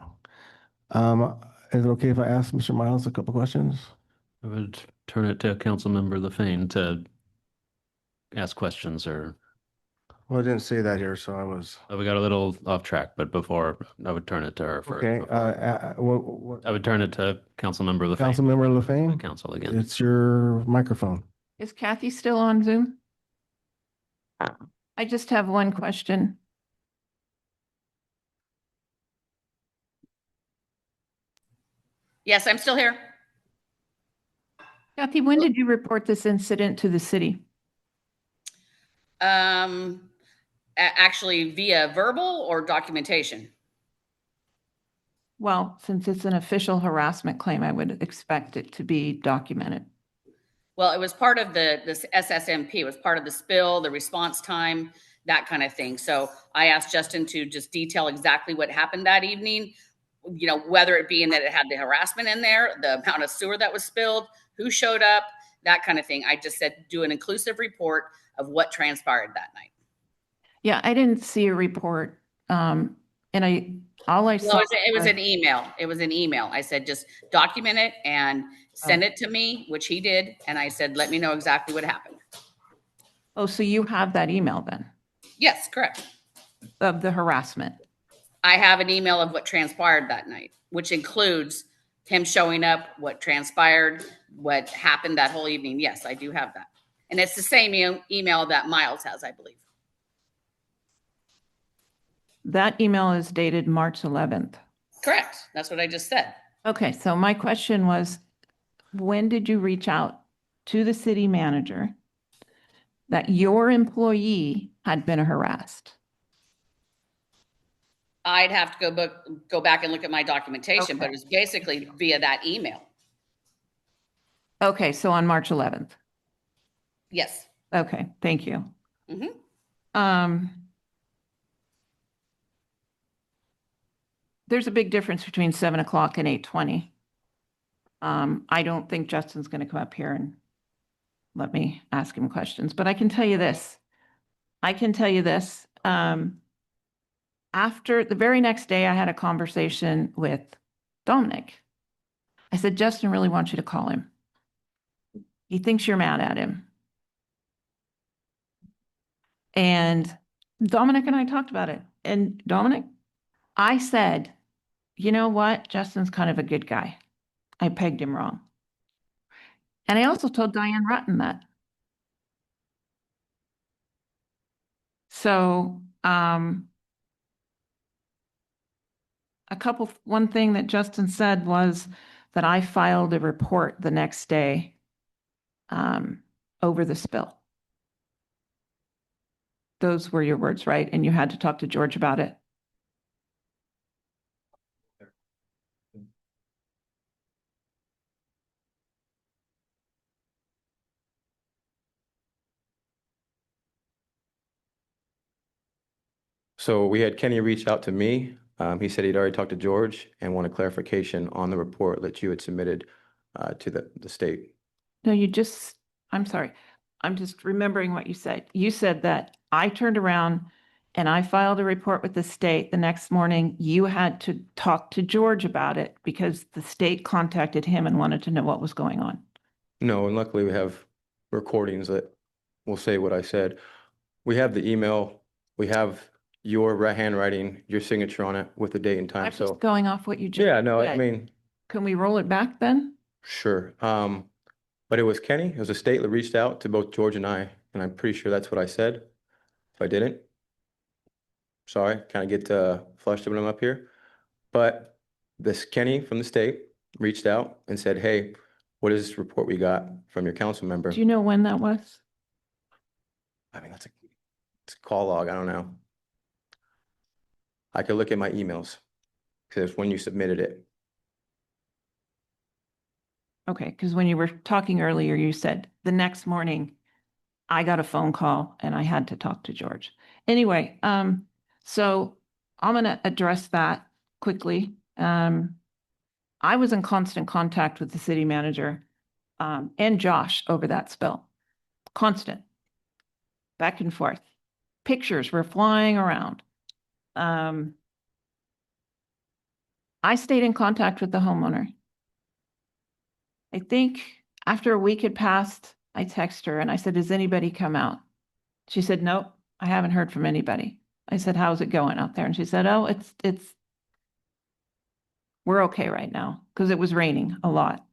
Is it okay if I ask Mr. Miles a couple questions? I would turn it to Councilmember LaFane to ask questions or, Well, I didn't say that here, so I was. we got a little off track, but before, I would turn it to her for. Okay, I would turn it to Councilmember LaFane. Councilmember LaFane, Council again. it's your microphone. Is Kathy still on Zoom? I just have one question. Yes, I'm still here. Kathy, when did you report this incident to the city? Actually via verbal or documentation? Well, since it's an official harassment claim, I would expect it to be documented. Well, it was part of this SSMP. It was part of the spill, the response time, that kind of thing. So I asked Justin to just detail exactly what happened that evening, you know, whether it be in that it had the harassment in there, the amount of sewer that was spilled, who showed up, that kind of thing. I just said, do an inclusive report of what transpired that night. Yeah, I didn't see a report. And all I saw. Well, it was an email. It was an email. I said, just document it and send it to me, which he did. And I said, let me know exactly what happened. Oh, so you have that email then? Yes, correct. Of the harassment? I have an email of what transpired that night, which includes him showing up, what transpired, what happened that whole evening. Yes, I do have that. And it's the same email that Miles has, I believe. That email is dated March 11th. Correct. That's what I just said. Okay, so my question was, when did you reach out to the city manager that your employee had been harassed? I'd have to go back and look at my documentation, but it was basically via that email. Okay, so on March 11th. Yes. Okay, thank you. Mm-hmm. There's a big difference between 7 o'clock and 8:20. I don't think Justin's going to come up here and let me ask him questions, but I can tell you this. After the very next day, I had a conversation with Dominic. I said, Justin really wants you to call him. He thinks you're mad at him. And Dominic and I talked about it. And Dominic, I said, you know what? Justin's kind of a good guy. I pegged him wrong. And I also told Diane Rutten that. So, one thing that Justin said was that I filed a report the next day over the spill. Those were your words, right? And you had to talk to George about it. So we had Kenny reach out to me. He said he'd already talked to George and wanted clarification on the report that you had submitted to the state. No, I'm sorry. I'm just remembering what you said. You said that I turned around and I filed a report with the state. The next morning, you had to talk to George about it because the state contacted him and wanted to know what was going on. No, and luckily we have recordings that will say what I said. We have the email. We have your handwriting, your signature on it with the date and time. I'm So just going off what you just yeah, no, I said. mean, Can we roll it back then? sure. But it was Kenny. It was the state that reached out to both George and I'm pretty sure that's what I said. If I didn't, sorry, kind of get flushed when I'm up here. But this Kenny from the state reached out and said, hey, what is this report we got from your council member? Do you know when that was? I mean, it's a call log. I don't know. I could look at my emails because it's when you submitted it. Okay, because when you were talking earlier, you said the next morning I got a phone call and I had to talk to George. Anyway, so I'm going to address that quickly. I was in constant contact with the city manager and Josh over that spill. Constant. Back and forth. Pictures were flying around. I stayed in contact with the homeowner. I think after a week had passed, I texted her and I said, "Has anybody come out?" She said, "Nope, I haven't heard from anybody." I said, "How's it going out there?" And she said, "Oh, we're okay right now," because it was raining a lot.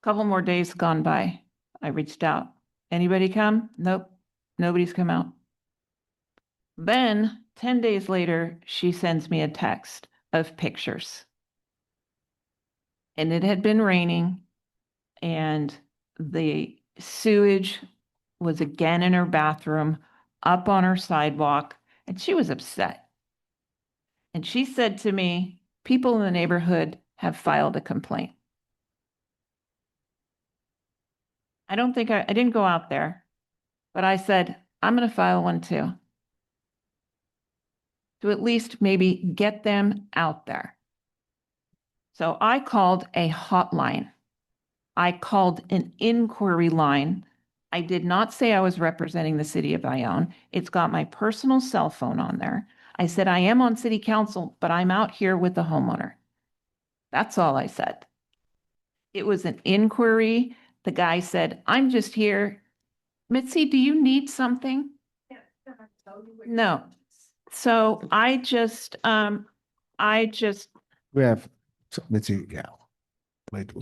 Couple more days gone by. I reached out. "Anybody come?" "Nope, nobody's come out." Then 10 days later, she sends me a text of pictures. And it had been raining and the sewage was again in her bathroom, up on her sidewalk, and she was upset. And she said to me, "People in the neighborhood have filed a complaint." I didn't go out there, but I said, "I'm going to file one too." To at least maybe get them out there. So I called a hotline. I called an inquiry line. I did not say I was representing the city of Bayonne. It's got my personal cell phone on there. I said, "I am on city council, but I'm out here with the homeowner." That's all I said. It was an inquiry. The guy said, "I'm just here. Mitzi, do you need something?" No. So I just, We have, Mitzi, yeah. Wait.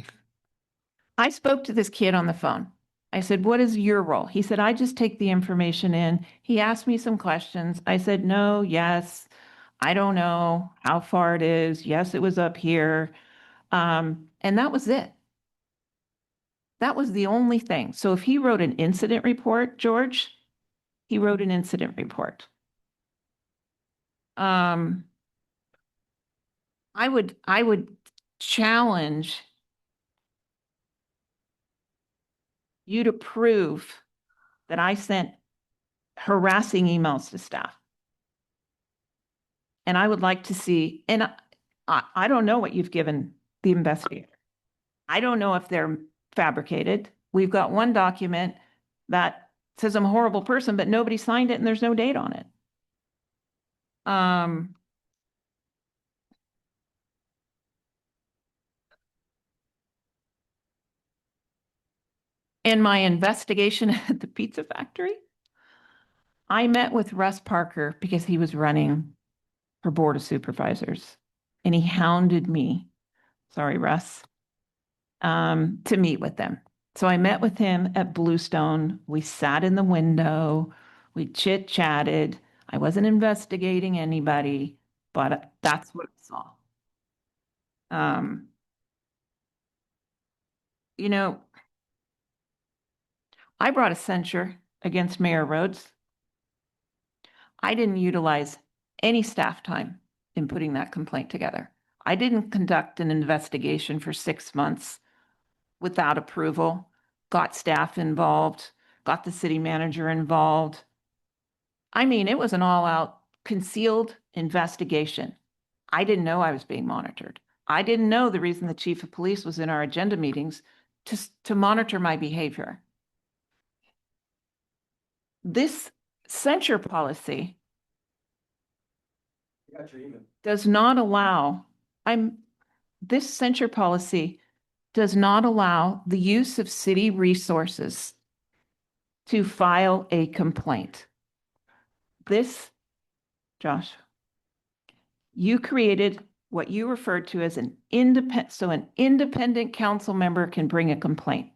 I spoke to this kid on the phone. I said, "What is your role?" He said, "I just take the information in." He asked me some questions. I said, "No, yes, I don't know how far it is. Yes, it was up here." And that was it. That was the only thing. So if he wrote an incident report, George, he wrote an incident report. I would challenge you to prove that I sent harassing emails to staff. And I would like to see, and I don't know what you've given the investigator. I don't know if they're fabricated. We've got one document that says I'm a horrible person, but nobody signed it and there's no date on it. In my investigation at the pizza factory, I met with Russ Parker because he was running for Board of Supervisors and he hounded me, sorry, Russ, to meet with them. So I met with him at Bluestone. We sat in the window, we chit-chatted. I wasn't investigating anybody, but that's what I saw. You know, I brought a censure against Mayor Rhodes. I didn't utilize any staff time in putting that complaint together. I didn't conduct an investigation for 6 months without approval, got staff involved, got the city manager involved. I mean, it was an all-out concealed investigation. I didn't know I was being monitored. I didn't know the reason the chief of police was in our agenda meetings to monitor my behavior. This censure policy does not allow, this censure policy does not allow the use of city resources to file a complaint. This, Josh, you created what you referred to as an independent council member can bring a complaint.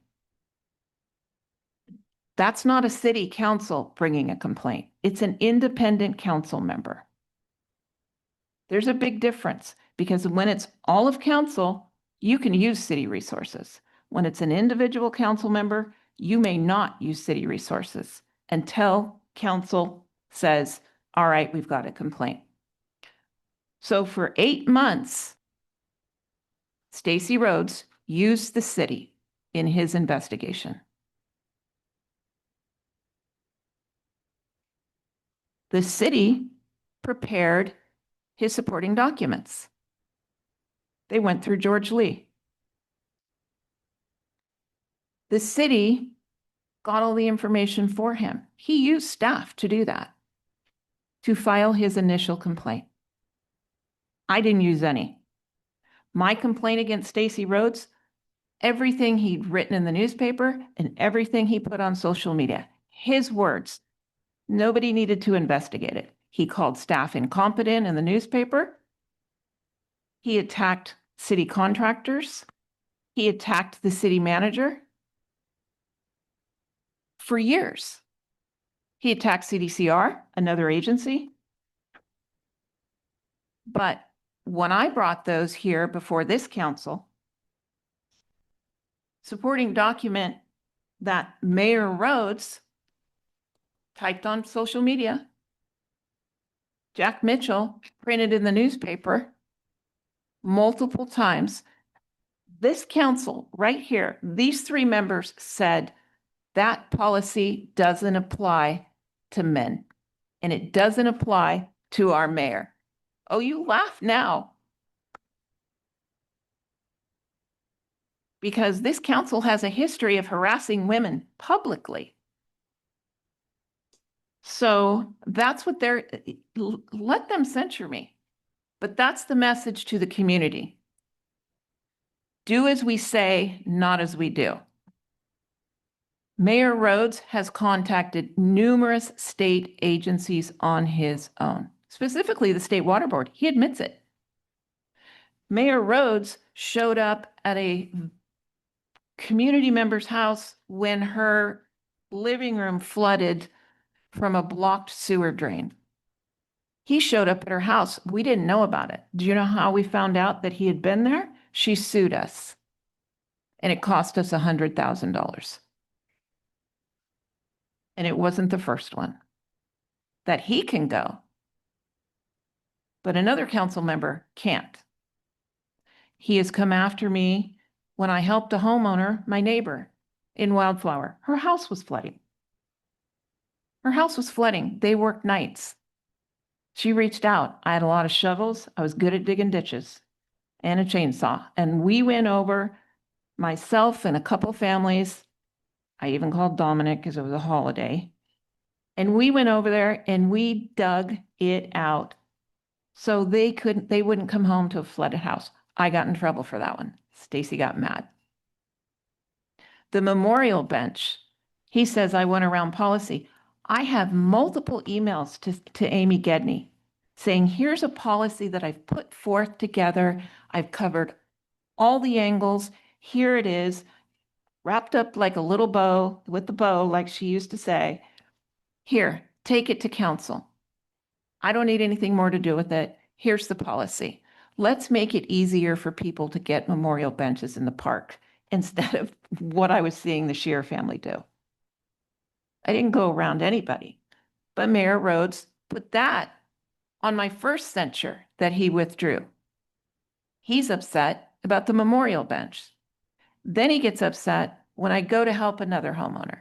That's not a city council bringing a complaint. It's an independent council member. There's a big difference because when it's all of council, you can use city resources. When it's an individual council member, you may not use city resources until council says, "All right, we've got a complaint." So for 8 months, Stacey Rhodes used the city in his investigation. The city prepared his supporting documents. They went through George Lee. The city got all the information for him. He used staff to do that, to file his initial complaint. I didn't use any. My complaint against Stacy Rhodes, everything he'd written in the newspaper and everything he put on social media, his words. Nobody needed to investigate it. He called staff incompetent in the newspaper. He attacked city contractors. He attacked the city manager. For years. He attacked CDCR, another agency. But when I brought those here before this council, supporting document that Mayor Rhodes typed on social media, Jack Mitchell printed in the newspaper multiple times. This council right here, these three members said that policy doesn't apply to men and it doesn't apply to our mayor. Oh, you laugh now. Because this council has a history of harassing women publicly. So that's what let them censure me. But that's the message to the community. Do as we say, not as we do. Mayor Rhodes has contacted numerous state agencies on his own, specifically the State Water Board. He admits it. Mayor Rhodes showed up at a community member's house when her living room flooded from a blocked sewer drain. He showed up at her house. We didn't know about it. Do you know how we found out that he had been there? She sued us. And it cost us $100,000. And it wasn't the first one. That he can go. But another council member can't. He has come after me when I helped a homeowner, my neighbor, in Wildflower. Her house was flooding. Her house was flooding. They worked nights. She reached out. I had a lot of shovels. I was good at digging ditches and a chainsaw. And we went over, myself and a couple families. I even called Dominic because it was a holiday. And we went over there and we dug it out so they wouldn't come home to a flooded house. I got in trouble for that one. Stacy got mad. The memorial bench, he says I went around policy. I have multiple emails to Amy Gedney saying, here's a policy that I've put forth together. I've covered all the angles. Here it is, wrapped up like a little bow, with the bow, like she used to say. Here, take it to council. I don't need anything more to do with it. Here's the policy. Let's make it easier for people to get memorial benches in the park instead of what I was seeing the Shear family do. I didn't go around anybody, but Mayor Rhodes put that on my first censure that he withdrew. He's upset about the memorial bench. Then he gets upset when I go to help another homeowner.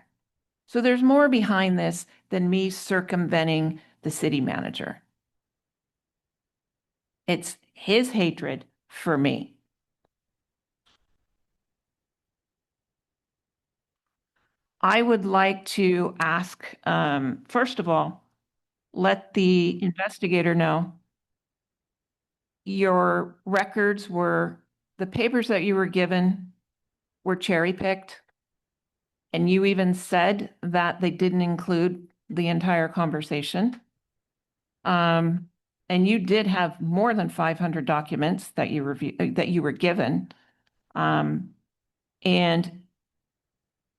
So there's more behind this than me circumventing the city manager. It's his hatred for me. I would like to ask, first of all, let the investigator know your records were, the papers that you were given were cherry-picked. And you even said that they didn't include the entire conversation. And you did have more than 500 documents that you were given. And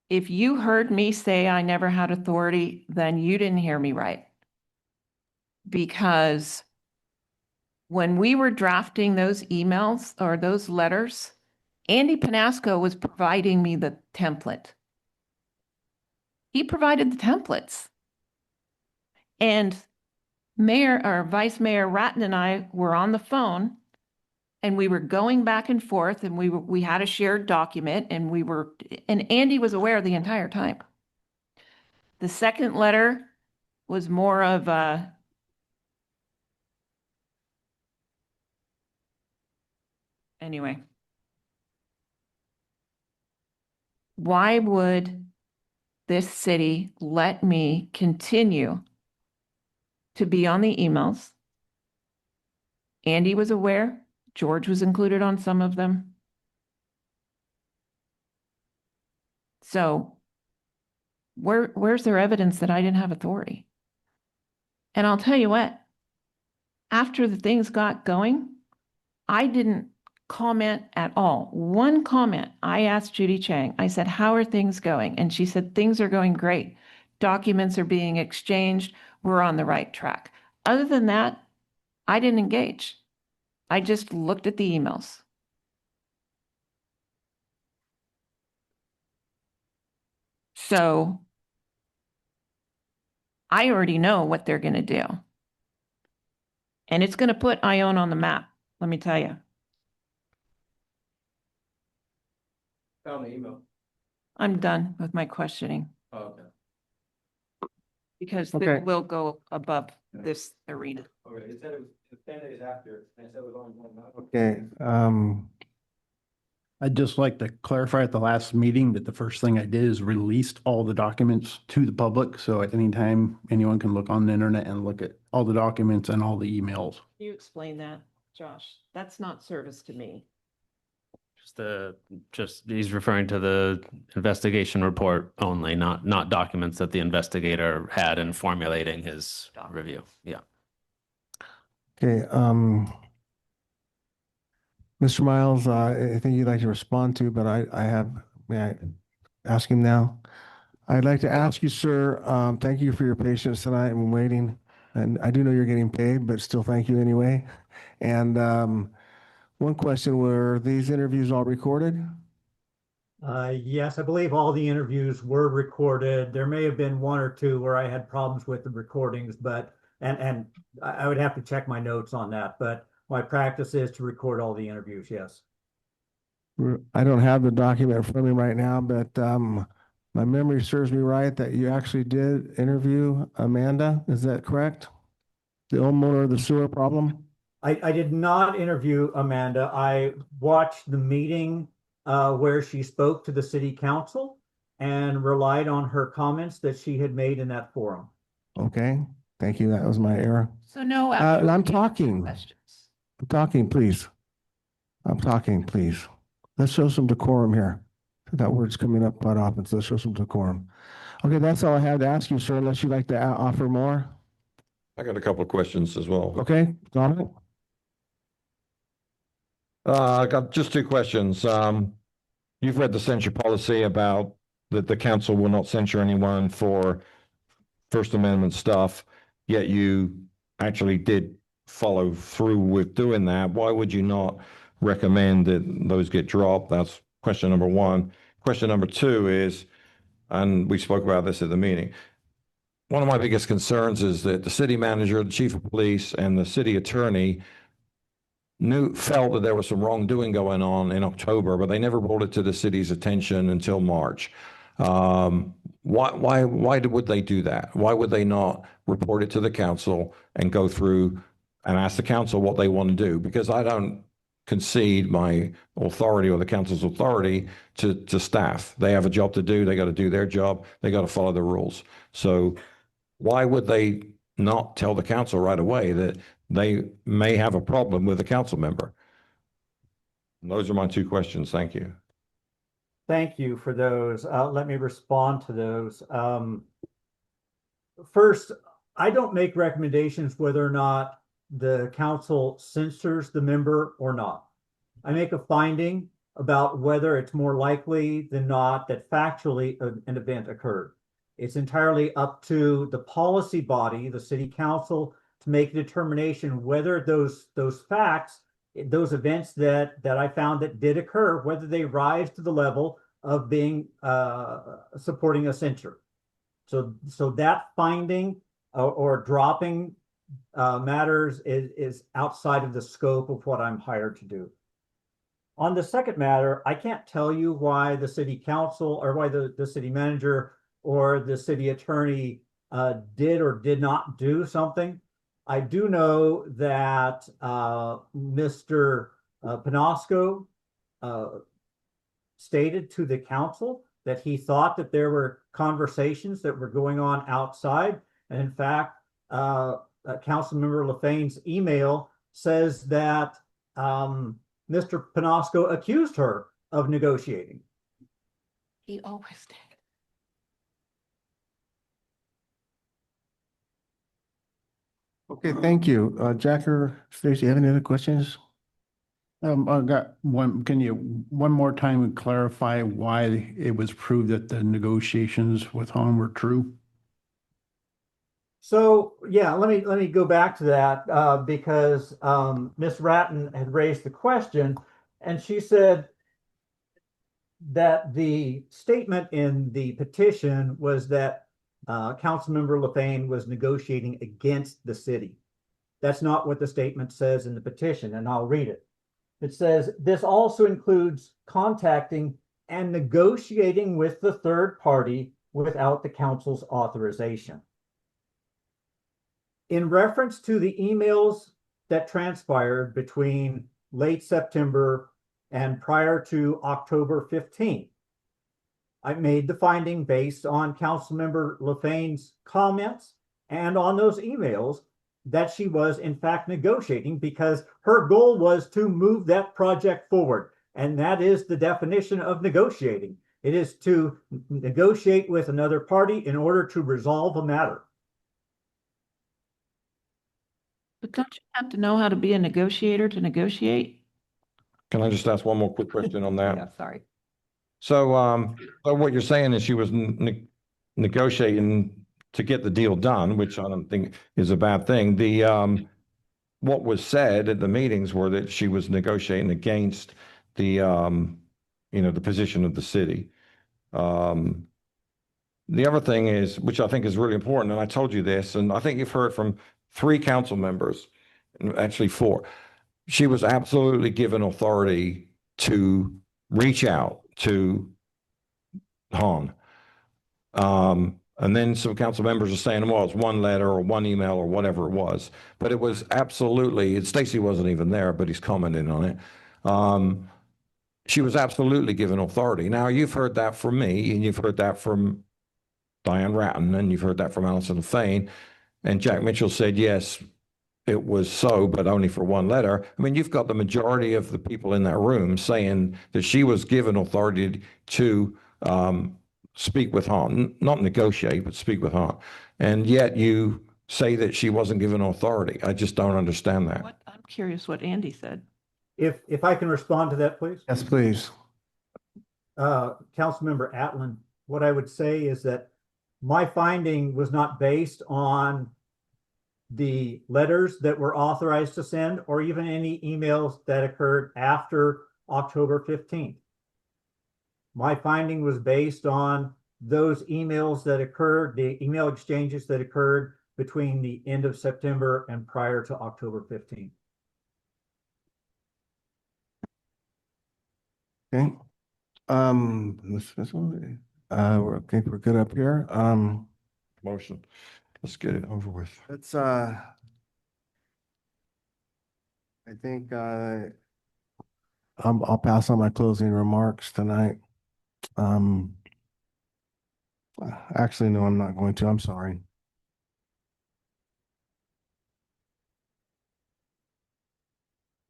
if you heard me say I never had authority, then you didn't hear me right. Because when we were drafting those emails or those letters, Andy Panasco was providing me the template. He provided the templates. And Mayor or Vice Mayor Ratton and I were on the phone and we were going back and forth and we had a shared document and Andy was aware the entire time. The second letter was more of a anyway. Why would this city let me continue to be on the emails. Andy was aware. George was included on some of them. So where's their evidence that I didn't have authority? And I'll tell you what, after the things got going, I didn't comment at all. One comment, I asked Judy Chang, I said, how are things going? And she said, things are going great. Documents are being exchanged. We're on the right track. Other than that, I didn't engage. I just looked at the emails. So I already know what they're going to do. And it's going to put Ione on the map, let me tell you. Found the email. I'm done with my questioning Oh, okay. because Okay. it will go above this arena. Okay, it said it was 10 days after, and it said it was only 1 month. Okay, I'd just like to clarify at the last meeting that the first thing I did is released all the documents to the public. So at any time, anyone can look on the internet and look at all the documents and all the emails. You explain that, Josh. That's not service to me. He's referring to the investigation report only, not documents that the investigator had in formulating his review. Yeah. okay, Mr. Miles, I think you'd like to respond to, but may I ask him now? I'd like to ask you, sir, thank you for your patience tonight and waiting. And I do know you're getting paid, but still thank you anyway. And one question, were these interviews all recorded? Yes, I believe all the interviews were recorded. There may have been one or two where I had problems with the recordings, but, and I would have to check my notes on that, but my practice is to record all the interviews, yes. I don't have the document in front of me right now, but my memory serves me right that you actually did interview Amanda. Is that correct? The homeowner of the sewer problem? I did not interview Amanda. I watched the meeting where she spoke to the city council and relied on her comments that she had made in that forum. Okay, thank you. That was my error. So no. I'm talking. I'm talking, please. I'm talking, please. Let's show some decorum here. That word's coming up quite often, so let's show some decorum. Okay, that's all I have to ask you, sir, unless you'd like to offer more. I got a couple of questions as well. Okay, Dominic? I got just two questions. You've read the censure policy about that the council will not censure anyone for First Amendment stuff, yet you actually did follow through with doing that. Why would you not recommend that those get dropped? That's question number one. Question number two is, and we spoke about this at the meeting, one of my biggest concerns is that the city manager, the chief of police, and the city attorney felt that there was some wrongdoing going on in October, but they never brought it to the city's attention until March. Why would they do that? Why would they not report it to the council and go through and ask the council what they want to do? Because I don't concede my authority or the council's authority to staff. They have a job to do. They got to do their job. They got to follow the rules. So why would they not tell the council right away that they may have a problem with a council member? And those are my two questions. Thank you. Thank you for those. Let me respond to those. First, I don't make recommendations whether or not the council censors the member or not. I make a finding about whether it's more likely than not that factually an event occurred. It's entirely up to the policy body, the city council, to make a determination whether those facts, those events that I found that did occur, whether they rise to the level of being supporting a censure. So that finding or dropping matters is outside of the scope of what I'm hired to do. On the second matter, I can't tell you why the city council or why the city manager or the city attorney did or did not do something. I do know that Mr. Panasco stated to the council that he thought that there were conversations that were going on outside. And in fact, Councilmember LaFane's email says that Mr. Penasco accused her of negotiating. He always did. Okay, thank you. Jack or Stacy, have any other questions? I got one, can you, one more time clarify why it was proved that the negotiations with Hahn were true? So, yeah, let me go back to that because Ms. Ratton had raised the question, and she said that the statement in the petition was that Councilmember LaFane was negotiating against the city. That's not what the statement says in the petition, and I'll read it. It says, this also includes contacting and negotiating with the third party without the council's authorization. In reference to the emails that transpired between late September and prior to October 15th, I made the finding based on Councilmember LaFane's comments and on those emails that she was in fact negotiating because her goal was to move that project forward. And that is the definition of negotiating. It is to negotiate with another party in order to resolve a matter. But don't you have to know how to be a negotiator to negotiate? Can I just ask one more quick question on that? Yeah, sorry. So, so what you're saying is she was negotiating to get the deal done, which I don't think is a bad thing. The, what was said at the meetings were that she was negotiating against the, you know, the position of the city. The other thing is, which I think is really important, and I told you this, and I think you've heard from 3 council members, actually 4. She was absolutely given authority to reach out to Hahn. And then some council members are saying, well, it's one letter or one email or whatever it was. But it was absolutely, Stacy wasn't even there, but he's commenting on it. She was absolutely given authority. Now, you've heard that from me, and you've heard that from Diane Ratton, and you've heard that from Allison LaFane. And Jack Mitchell said, yes, it was so, but only for one letter. I mean, you've got the majority of the people in that room saying that she was given authority to speak with Hahn, not negotiate, but speak with Hahn. And yet you say that she wasn't given authority. I just don't understand that. I'm curious what Andy said. If I can respond to that, please. Yes, please. Councilmember Atlan, what I would say is that my finding was not based on the letters that were authorized to send or even any emails that occurred after October 15th. My finding was based on those emails that occurred, the email exchanges that occurred between the end of September and prior to October 15th. Okay. This one, I think we're good up here. Motion. Let's get it over with. Let's, I think, I'll pass on my closing remarks tonight. Actually, no, I'm not going to. I'm sorry.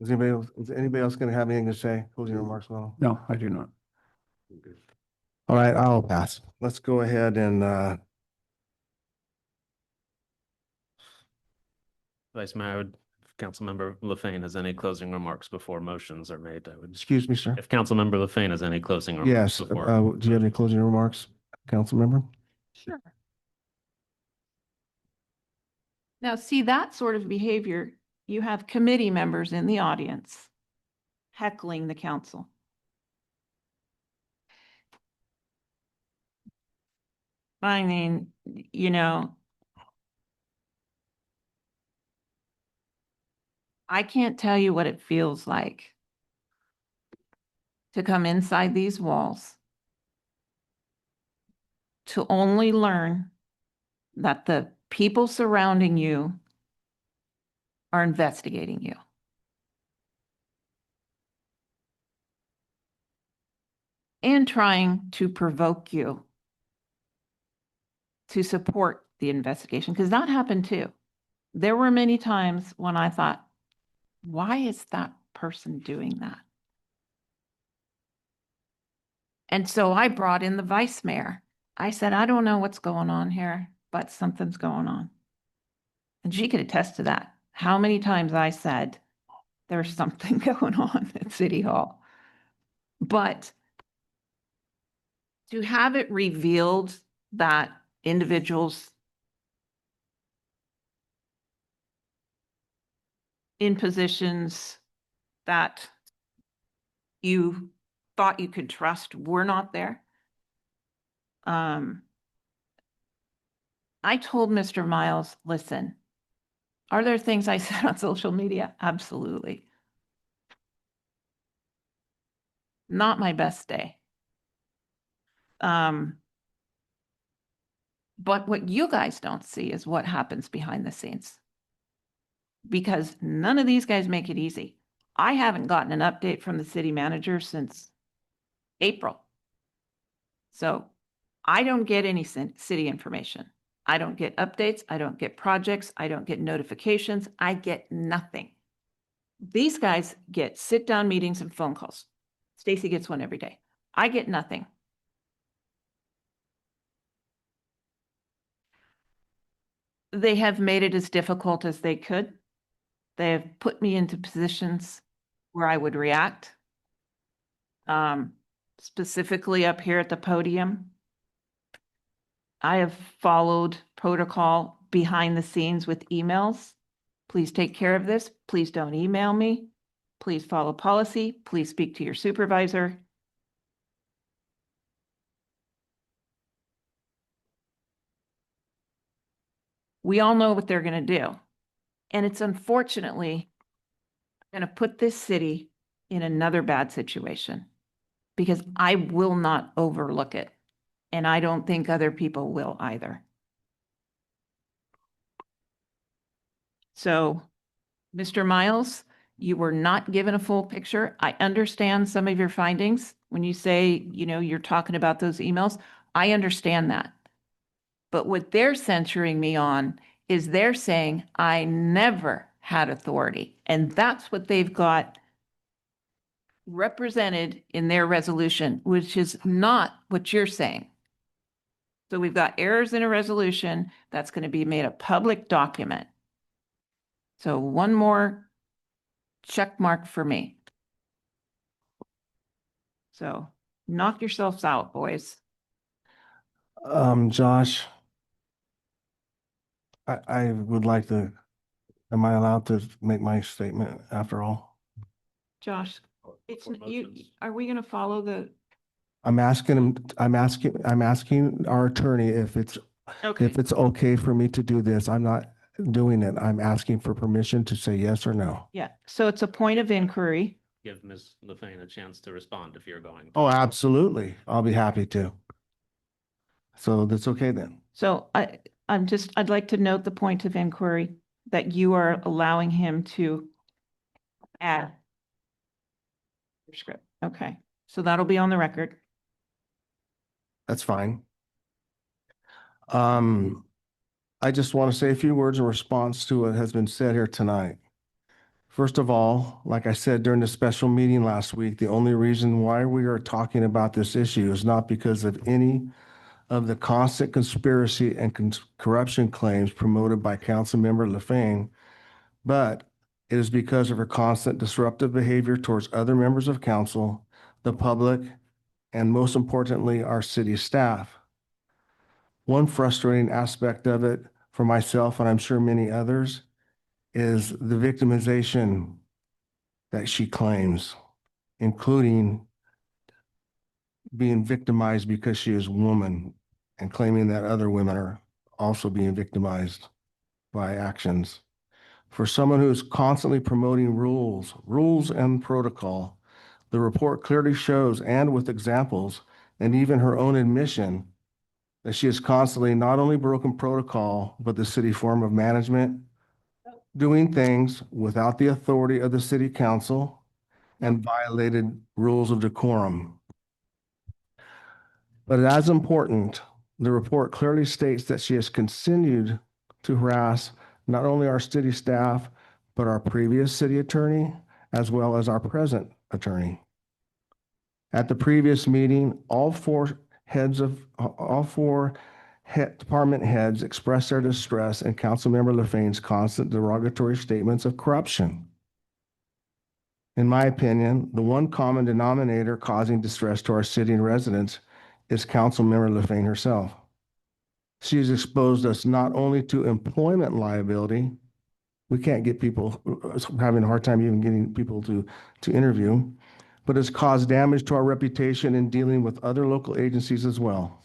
Is anybody else going to have anything to say? Closing remarks, Will? No, I do not. All right, I'll pass. Let's go ahead and, Vice Mayor, if Councilmember LaFane has any closing remarks before motions are made, I would. excuse me, sir. If Councilmember LaFane has any closing remarks Yes, before. do you have any closing remarks, council member? Sure. Now, see that sort of behavior, you have committee members in the audience heckling the council. I mean, you know, I can't tell you what it feels like to come inside these walls to only learn that the people surrounding you are investigating you. And trying to provoke you to support the investigation, because that happened too. there were many times when I thought, why is that person doing that? And so I brought in the vice mayor. I said, I don't know what's going on here, but something's going on. And she could attest to that. How many times I said, there's something going on at City Hall. But to have it revealed that individuals in positions that you thought you could trust were not there. I told Mr. Miles, listen, are there things I said on social media? Absolutely. Not my best day. But what you guys don't see is what happens behind the scenes. Because none of these guys make it easy. I haven't gotten an update from the city manager since April. So I don't get any city information. I don't get updates. I don't get projects. I don't get notifications. I get nothing. These guys get sit-down meetings and phone calls. Stacy gets one every day. I get nothing. They have made it as difficult as they could. They have put me into positions where I would react. Specifically up here at the podium. I have followed protocol behind the scenes with emails. Please take care of this. Please don't email me. Please follow policy. Please speak to your supervisor. We all know what they're going to do. And it's unfortunately going to put this city in another bad situation because I will not overlook it. And I don't think other people will either. So, Mr. Miles, you were not given a full picture. I understand some of your findings. When you say, you're talking about those emails, I understand that. But what they're censuring me on is they're saying I never had authority. And that's what they've got represented in their resolution, which is not what you're saying. So we've got errors in a resolution that's going to be made a public document. So one more check mark for me. So knock yourselves out, boys. Josh, I would like to, am I allowed to make my statement after all? Josh, it's you. Are we going to follow the? I'm asking our attorney if it's okay for me to do this. I'm not doing it. I'm asking for permission to say yes or no. Yeah. So it's a point of inquiry. Give Ms. Lefane a chance to respond if you're going. Oh, absolutely. I'll be happy to. So that's okay then. So I'd like to note the point of inquiry that you are allowing him to add your script. Okay. So that'll be on the record. That's fine. I just want to say a few words in response to what has been said here tonight. First of all, like I said during the special meeting last week, the only reason why we are talking about this issue is not because of any of the constant conspiracy and corruption claims promoted by Councilmember Lefane, but it is because of her constant disruptive behavior towards other members of council, the public, and most importantly, our city staff. One frustrating aspect of it for myself, and I'm sure many others, is the victimization that she claims, including being victimized because she is a woman and claiming that other women are also being victimized by actions. For someone who is constantly promoting rules and protocol, the report clearly shows, and with examples, and even her own admission, that she has constantly not only broken protocol, but the city form of management, doing things without the authority of the city council, and violated rules of decorum. But as important, the report clearly states that she has continued to harass not only our city staff, but our previous city attorney, as well as our present attorney. At the previous meeting, all four department heads expressed their distress and Councilmember LaFane's constant derogatory statements of corruption. In my opinion, the one common denominator causing distress to our city and residents is Councilmember LaFane herself. She has exposed us not only to employment liability, we can't get people, having a hard time even getting people to interview, but has caused damage to our reputation in dealing with other local agencies as well.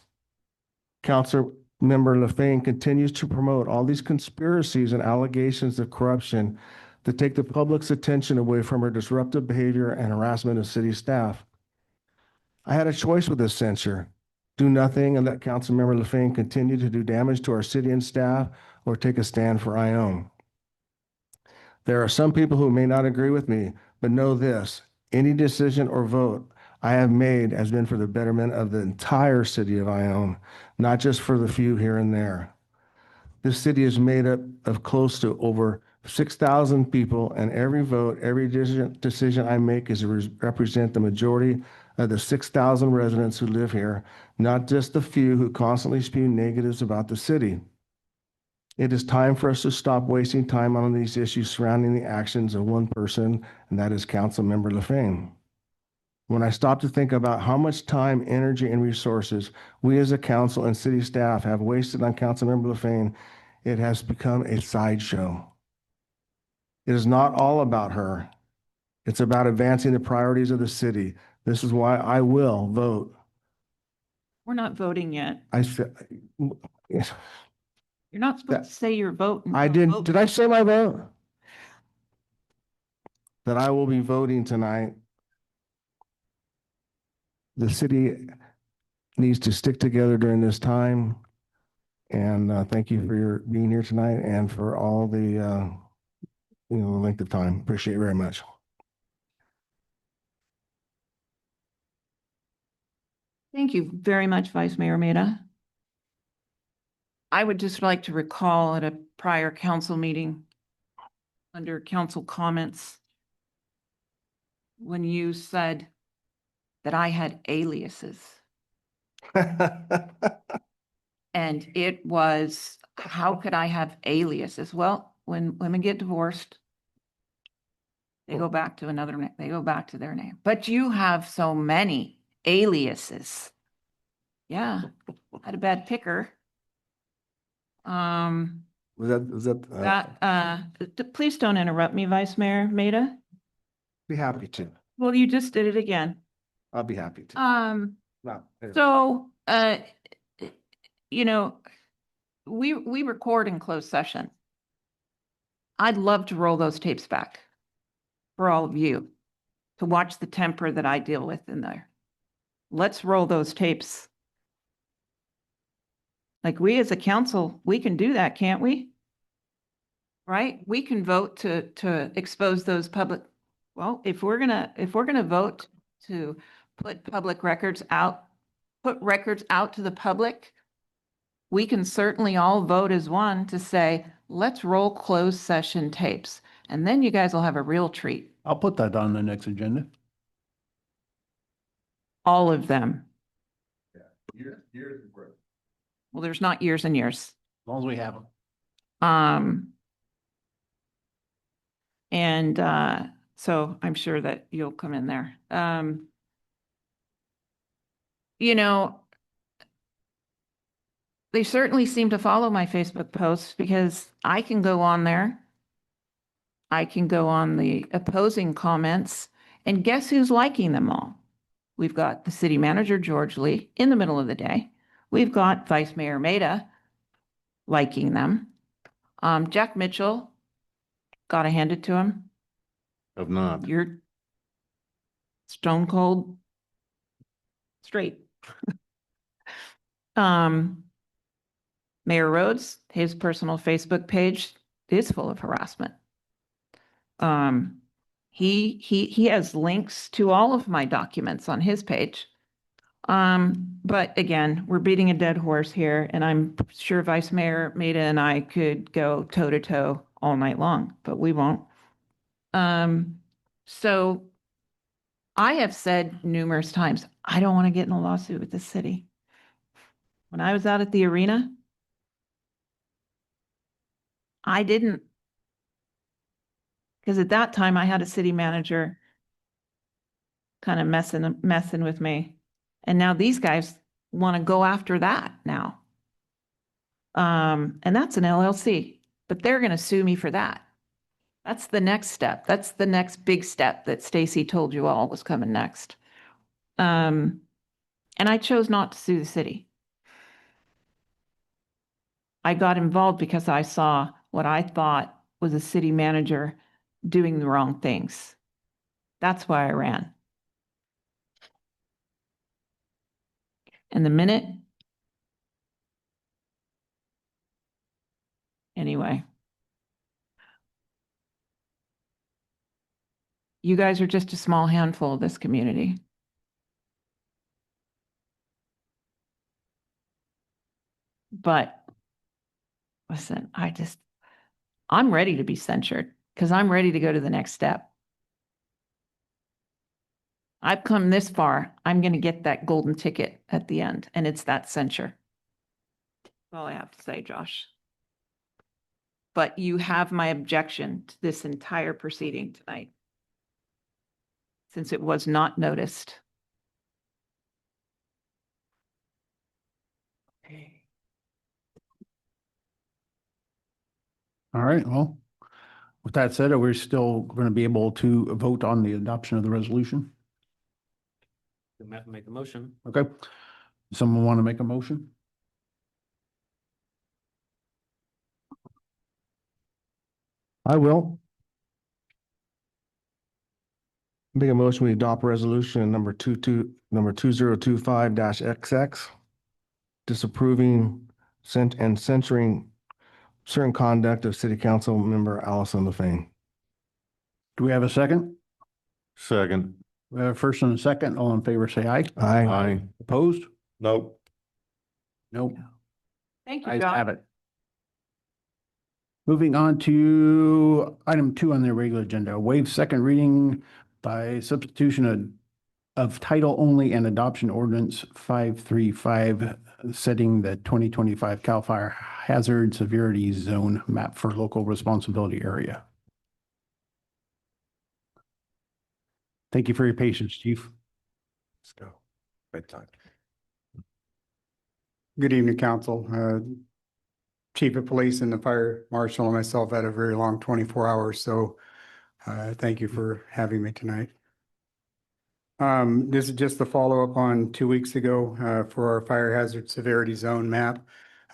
Councilmember LaFane continues to promote all these conspiracies and allegations of corruption to take the public's attention away from her disruptive behavior and harassment of city staff. I had a choice with this censure: do nothing and let Councilmember LaFane continue to do damage to our city and staff, or take a stand for Ione. There are some people who may not agree with me, but know this: any decision or vote I have made has been for the betterment of the entire city of Ione, not just for the few here and there. This city is made up of close to over 6,000 people, and every vote, every decision I make is to represent the majority of the 6,000 residents who live here, not just the few who constantly spew negatives about the city. It is time for us to stop wasting time on these issues surrounding the actions of one person, and that is Councilmember LaFane. When I stop to think about how much time, energy, and resources we as a council and city staff have wasted on Councilmember LaFane, it has become a sideshow. It is not all about her. It's about advancing the priorities of the city. This is why I will vote. We're not voting yet. I said, You're not supposed to say your vote. I didn't. Did I say my vote? That I will be voting tonight. The city needs to stick together during this time. And thank you for your being here tonight and for all the length of time. Appreciate it very much. Thank you very much, Vice Mayor Maida. I would just like to recall at a prior council meeting, under council comments, when you said that I had aliases. And it was, how could I have aliases? Well, when women get divorced, they go back to another name. They go back to their name. But you have so many aliases. Yeah, had a bad picker. Please don't interrupt me, Vice Mayor Maida. Be happy to. Well, you just did it again. I'll be happy to. So, we record in closed session. I'd love to roll those tapes back for all of you to watch the temper that I deal with in there. Let's roll those tapes. Like, we as a council, we can do that, can't we? Right? We can vote to expose those public. Well, if we're gonna vote to put public records out, put records out to the public, we can certainly all vote as one to say, let's roll closed session tapes. And then you guys will have a real treat. I'll put that on the next agenda. All of them. Years. Well, there's not years and years. As long as we have them. So I'm sure that you'll come in there. They certainly seem to follow my Facebook posts because I can go on there. I can go on the opposing comments, and guess who's liking them all? We've got the city manager, George Lee, in the middle of the day. We've got Vice Mayor Maida liking them. Jack Mitchell, gotta hand it to him. Have not. You're stone cold straight. Mayor Rhodes, his personal Facebook page is full of harassment. He has links to all of my documents on his page. But again, we're beating a dead horse here, and I'm sure Vice Mayor Maida and I could go toe to toe all night long, but we won't. So I have said numerous times, I don't want to get in a lawsuit with the city. When I was out at the arena, I didn't. Because at that time I had a city manager kind of messing with me. And now these guys want to go after that now. And that's an LLC, but they're going to sue me for that. That's the next step. That's the next big step that Stacy told you all was coming next. And I chose not to sue the city. I got involved because I saw what I thought was a city manager doing the wrong things. That's why I ran. And the minute, anyway, you guys are just a small handful of this community. But listen, I'm ready to be censured because I'm ready to go to the next step. I've come this far. I'm going to get that golden ticket at the end, and it's that censure. That's all I have to say, Josh. But you have my objection to this entire proceeding tonight, since it was not noticed. All right, well, with that said, are we still going to be able to vote on the adoption of the resolution? Make a motion. Okay. Someone want to make a motion? I will. Make a motion, we adopt resolution number 2025-XX, disapproving and censoring certain conduct of City Council member Allison LaFane. Do we have a second? Second. We have a first and a second. All in favor, say aye. Aye. Aye. Opposed? Nope. Nope. Thank you, Ayes Josh. have it. Moving on to item 2 on the regular agenda, waive second reading by substitution of title only and adoption ordinance 535, setting the 2025 CAL FIRE hazard severity zone map for local responsibility area. Thank you for your patience, Chief. Let's go. Bedtime. Good evening, Council. Chief of Police and the Fire Marshal and myself had a very long 24 hours, so thank you for having me tonight. This is just the follow-up on 2 weeks ago for our fire hazard severity zone map.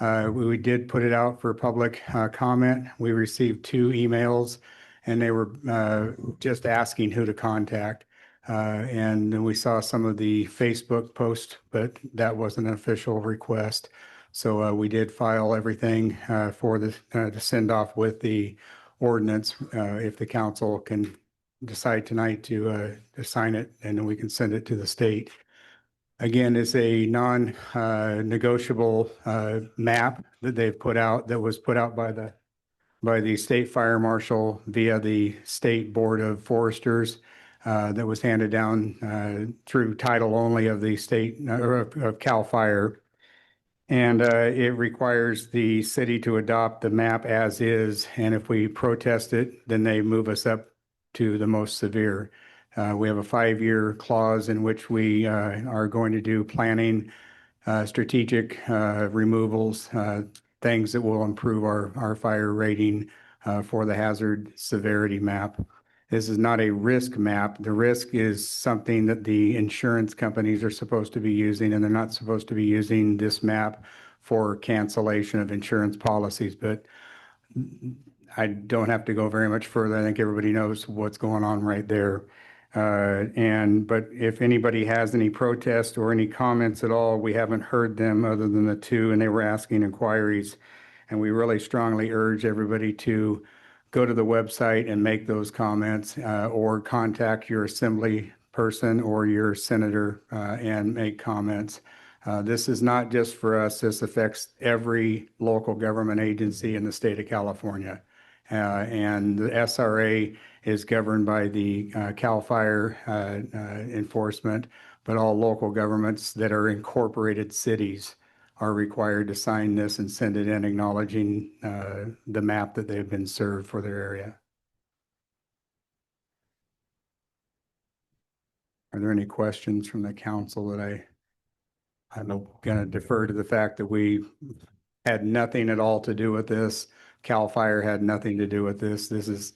We did put it out for public comment. We received 2 emails, and they were just asking who to contact. And then we saw some of the Facebook posts, but that wasn't an official request. So we did file everything for the to send off with the ordinance. If the council can decide tonight to sign it, and then we can send it to the state. Again, it's a non-negotiable map that they've put out, that was put out by the state fire marshal via the State Board of Foresters. That was handed down through title only of the state of CAL FIRE. And it requires the city to adopt the map as is. And if we protest it, then they move us up to the most severe. We have a 5-year clause in which we are going to do planning, strategic removals, things that will improve our fire rating for the hazard severity map. This is not a risk map. The risk is something that the insurance companies are supposed to be using, and they're not supposed to be using this map for cancellation of insurance policies. But I don't have to go very much further. I think everybody knows what's going on right there. But if anybody has any protest or any comments at all, we haven't heard them other than the 2, and they were asking inquiries. And we really strongly urge everybody to go to the website and make those comments or contact your assembly person or your senator and make comments. This is not just for us. This affects every local government agency in the state of California. And the SRA is governed by the CAL FIRE enforcement, but all local governments that are incorporated cities are required to sign this and send it in acknowledging the map that they've been served for their area. Are there any questions from the council that I'm going to defer to the fact that we had nothing at all to do with this. CAL FIRE had nothing to do with this. This is,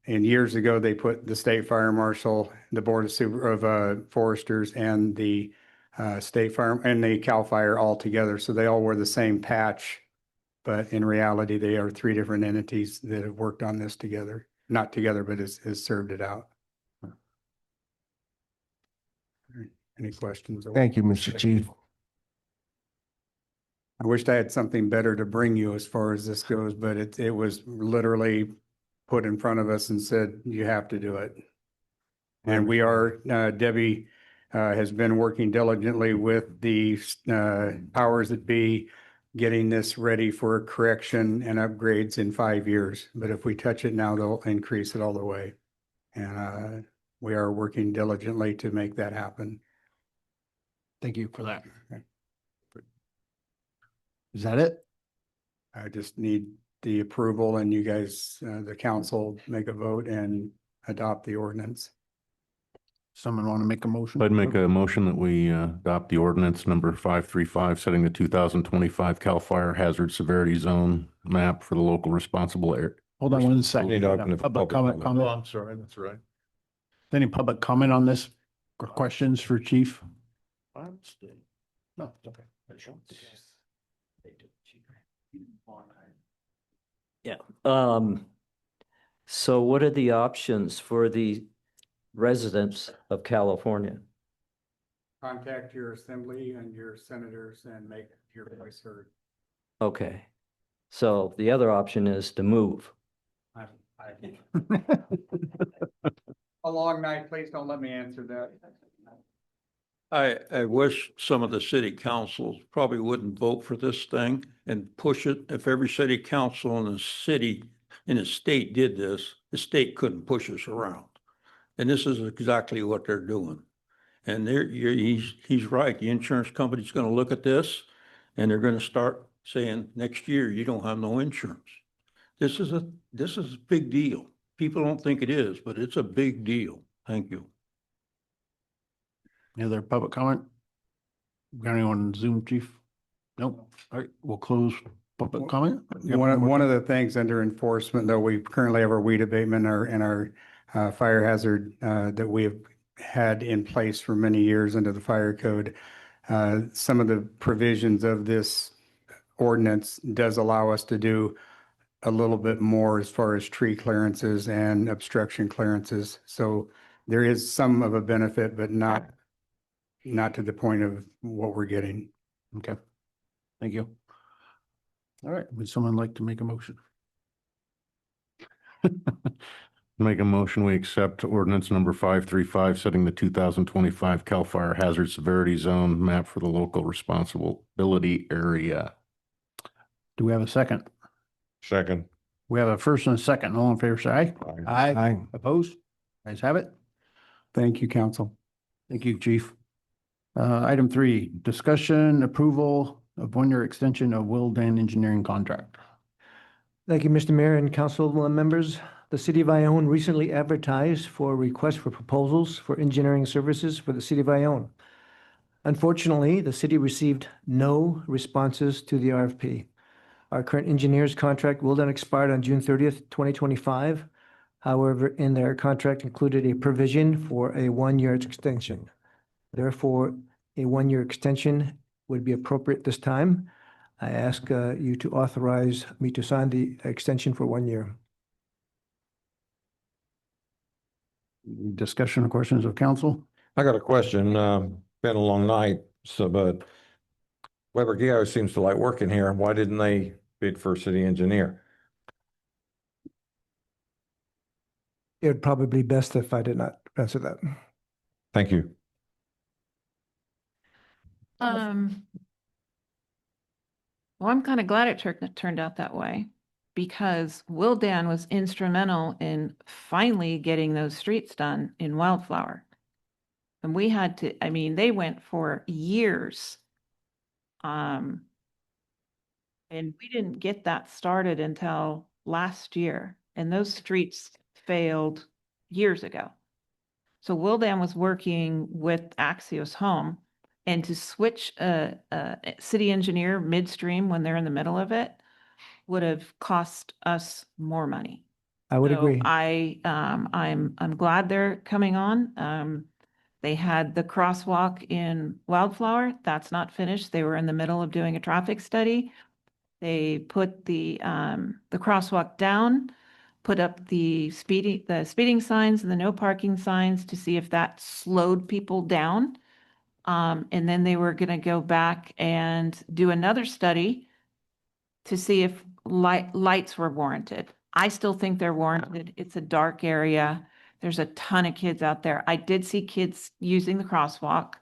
and years ago, they put the state fire marshal, the board of foresters and the state fire and the CAL FIRE all together. So they all wear the same patch, but in reality, they are three different entities that have worked on this together, not together, but has served it out. Any questions? Thank you, Mr. Chief. I wished I had something better to bring you as far as this goes, but it was literally put in front of us and said, you have to do it. And we are, Debbie has been working diligently with the powers that be, getting this ready for correction and upgrades in 5 years. But if we touch it now, they'll increase it all the way. And we are working diligently to make that happen. Thank you for that. Is that it? I just need the approval and you guys, the council, make a vote and adopt the ordinance. Someone want to make a motion? I'd make a motion that we adopt the ordinance number 535, setting the 2025 CAL FIRE hazard severity zone map for the local responsible area. Hold on one second. Need to open it for Public comment. comment. Oh, I'm sorry, that's right. Any public comment on this or questions for Chief? No, it's okay. Yeah. So what are the options for the residents of California? Contact your assembly and your senators and make your voice heard. Okay. So the other option is to move. A long night, please don't let me answer that. I wish some of the city councils probably wouldn't vote for this thing and push it. If every city council in the city, in the state did this, the state couldn't push us around. And this is exactly what they're doing. And he's right. The insurance company's going to look at this and they're going to start saying next year, you don't have no insurance. This is a big deal. People don't think it is, but it's a big deal. Thank you. Any other public comment? Got anyone on Zoom, Chief? Nope. All right, we'll close public comment. One of the things under enforcement, though, we currently have our weed abatement and our fire hazard that we have had in place for many years under the fire code. Some of the provisions of this ordinance does allow us to do a little bit more as far as tree clearances and obstruction clearances. So there is some of a benefit, but not to the point of what we're getting. Okay. Thank you. All right, would someone like to make a motion? Make a motion, we accept ordinance number 535, setting the 2025 CAL FIRE hazard severity zone map for the local responsibility area. Do we have a second? Second. We have a first and a second. All in favor, say aye. Aye. Opposed? Guys have it. Thank you, council. Thank you, Chief. Item 3, discussion approval of 1-year extension of Wildan Engineering contract. Thank you, Mr. Mayor and council members. The City of Ione recently advertised for a request for proposals for engineering services for the City of Ione. Unfortunately, the city received no responses to the RFP. Our current engineer's contract will then expire on June 30th, 2025. However, in their contract included a provision for a 1-year extension. Therefore, a 1-year extension would be appropriate this time. I ask you to authorize me to sign the extension for 1 year. Discussion or questions of council? I got a question. Been a long night, but Weber Gio seems to like working here. Why didn't they bid for city engineer? It would probably be best if I did not answer that. Thank you. Well, I'm kind of glad it turned out that way because Wildan was instrumental in finally getting those streets done in Wildflower. And we had to, I mean, they went for years. And we didn't get that started until last year, and those streets failed years ago. So Wildan was working with Axios Home, and to switch a city engineer midstream when they're in the middle of it would have cost us more money. I would So agree. I'm glad they're coming on. They had the crosswalk in Wildflower. That's not finished. They were in the middle of doing a traffic study. They put the crosswalk down, put up the speeding signs and the no parking signs to see if that slowed people down. And then they were going to go back and do another study to see if lights were warranted. I still think they're warranted. It's a dark area. There's a ton of kids out there. I did see kids using the crosswalk.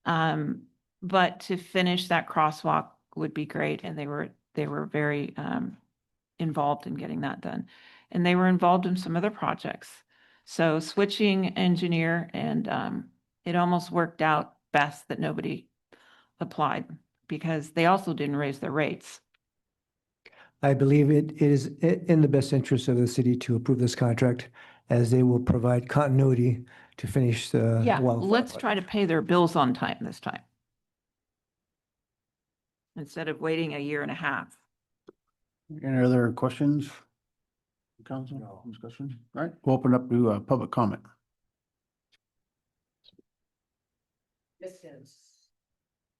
But to finish that crosswalk would be great. And they were very involved in getting that done. And they were involved in some other projects. So switching engineer, and it almost worked out best that nobody applied because they also didn't raise their rates. I believe it is in the best interest of the city to approve this contract as they will provide continuity to finish the Yeah, Wildflower let's project. try to pay their bills on time this time, instead of waiting a year and a half. Any other questions? Council discussion? All right, we'll open up to public comment.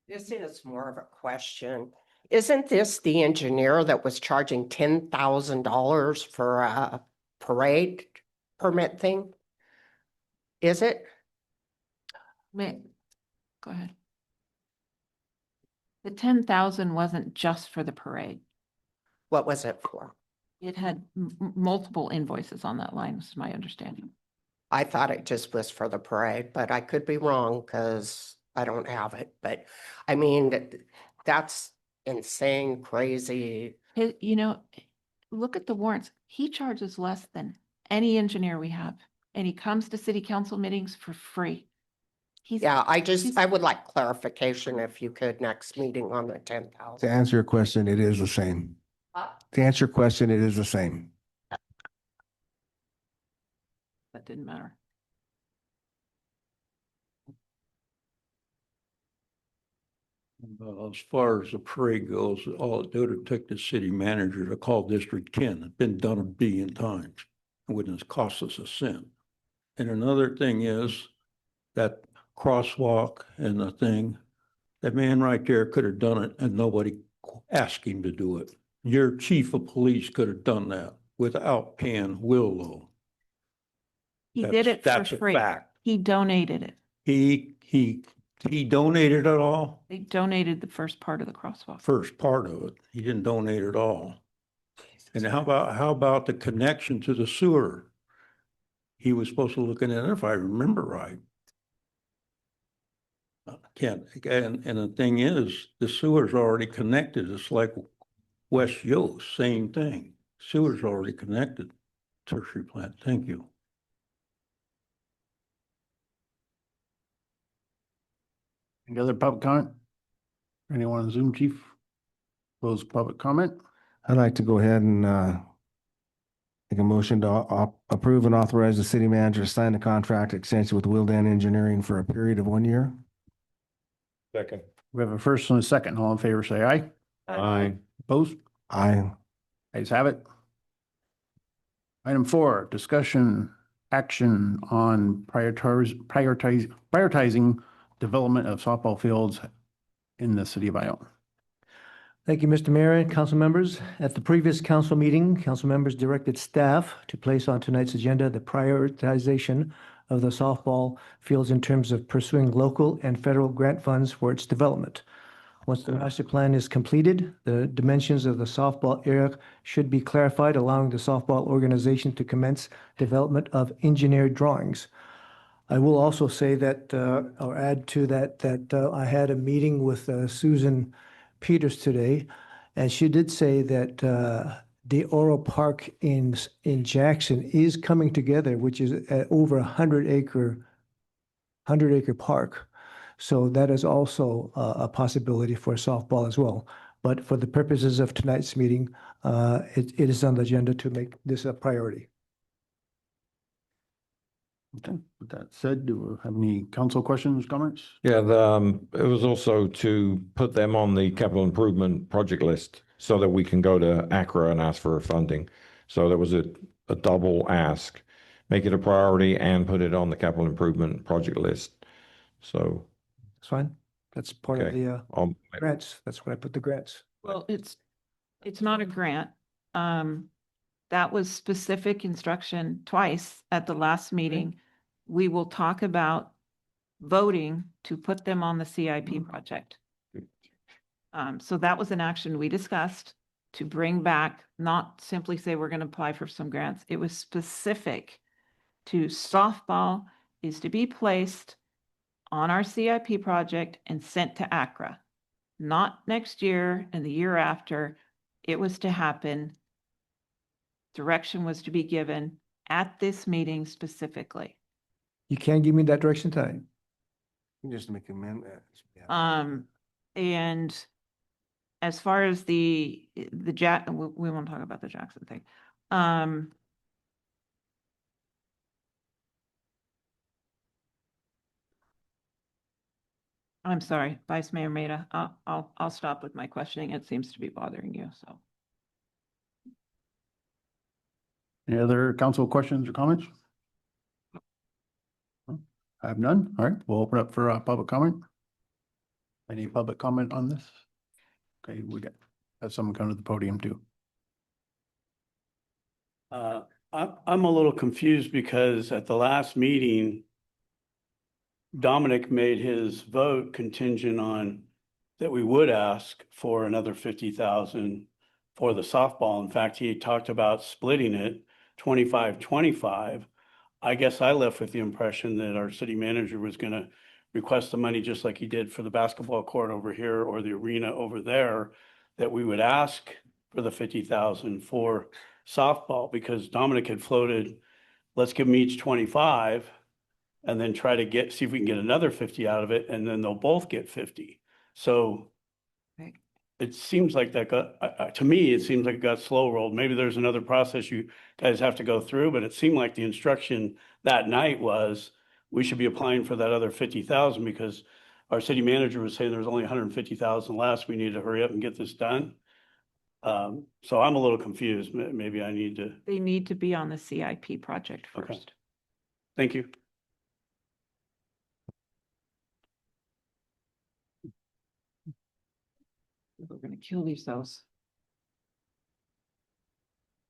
This is more of a question. Isn't this the engineer that was charging $10,000 for a parade permit thing? Is it? Go ahead. The 10,000 wasn't just for the parade. What was it for? It had multiple invoices on that line, is my understanding. I thought it just was for the parade, but I could be wrong because I don't have it. But I mean, that's insane, crazy. You know, look at the warrants. He charges less than any engineer we have, and he comes to city council meetings for free. Yeah, I would like clarification if you could next meeting on the 10,000. To answer your question, it is the same. To answer your question, it is the same. That didn't matter. As far as the parade goes, all it would have took the city manager to call District 10. It's been done 1 billion times. It wouldn't have cost us a cent. And another thing is that crosswalk and the thing, that man right there could have done it and nobody asked him to do it. Your chief of police could have done that without paying Willow. He did it for That's a free. fact. He donated it. He donated it all? They donated the first part of the crosswalk. First part of it. He didn't donate it all. And how about the connection to the sewer? He was supposed to look at it, if I remember right. I can't, and the thing is, the sewer's already connected. It's like West Yost, same thing. Sewer's already connected. Tertiary plant. Thank you. Any other public comment? Anyone on Zoom, chief? Close public comment. I'd like to go ahead and make a motion to approve and authorize the city manager to sign the contract extension with Wildan Engineering for a period of 1 year. Second. We have a first and a second. All in favor, say aye. Aye. Opposed? Aye. Ayes have it. Item 4, discussion action on prioritizing development of softball fields in the city of Ione. Thank you, Mr. Mayor and council members. At the previous council meeting, council members directed staff to place on tonight's agenda the prioritization of the softball fields in terms of pursuing local and federal grant funds for its development. Once the master plan is completed, the dimensions of the softball area should be clarified, allowing the softball organization to commence development of engineered drawings. I will also say that, or add to that, I had a meeting with Susan Peters today, and she did say that the Oro Park in Jackson is coming together, which is over 100-acre park. So that is also a possibility for softball as well. But for the purposes of tonight's meeting, it is on the agenda to make this a priority. Okay, with that said, do we have any council questions, comments? Yeah, it was also to put them on the capital improvement project list so that we can go to ACRA and ask for funding. So there was a double ask, make it a priority and put it on the capital improvement project list. So. It's fine. That's part of Okay. the grants. That's what I put the grants. Well, it's not a grant. That was specific instruction twice at the last meeting. We will talk about voting to put them on the CIP project. So that was an action we discussed to bring back, not simply say we're going to apply for some grants. It was specific to softball is to be placed on our CIP project and sent to ACRA. Not next year and the year after. It was to happen. Direction was to be given at this meeting specifically. You can't give me that direction tonight. Just make an amendment. And as far as we won't talk about the Jackson thing. I'm sorry, Vice Mayor Maida, I'll stop with my questioning. It seems to be bothering you, so. Any other council questions or comments? I have none. All right, we'll open up for public comment. Any public comment on this? Okay, have someone come to the podium too. I'm a little confused because at the last meeting, Dominic made his vote contingent on that we would ask for another 50,000 for the softball. In fact, he talked about splitting it 25-25. I guess I left with the impression that our city manager was going to request the money just like he did for the basketball court over here or the arena over there, that we would ask for the 50,000 for softball, because Dominic had floated, let's give them each 25 and then try to see if we can get another 50 out of it, and then they'll both get 50. So it seems like that got, to me, it seems like it got slow rolled. Maybe there's another process you guys have to go through, but it seemed like the instruction that night was we should be applying for that other 50,000 because our city manager was saying there's only 150,000 less. We need to hurry up and get this done. So I'm a little confused. Maybe I need to. They need to be on the CIP project first. Okay. Thank you. We're going to kill themselves.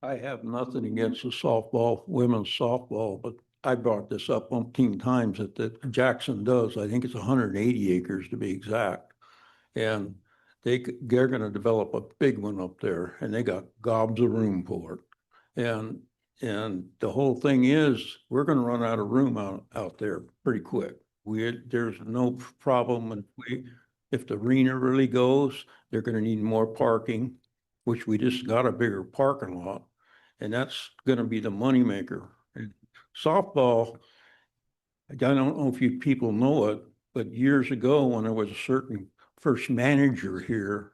I have nothing against the softball, women's softball, but I brought this up umpteen times that Jackson does. I think it's 180 acres to be exact. And they're going to develop a big one up there, and they got gobs of room for it. And the whole thing is we're going to run out of room out there pretty quick. There's no problem. If the arena really goes, they're going to need more parking, which we just got a bigger parking lot. And that's going to be the moneymaker. And softball, I don't know if you people know it, but years ago when there was a certain first manager here,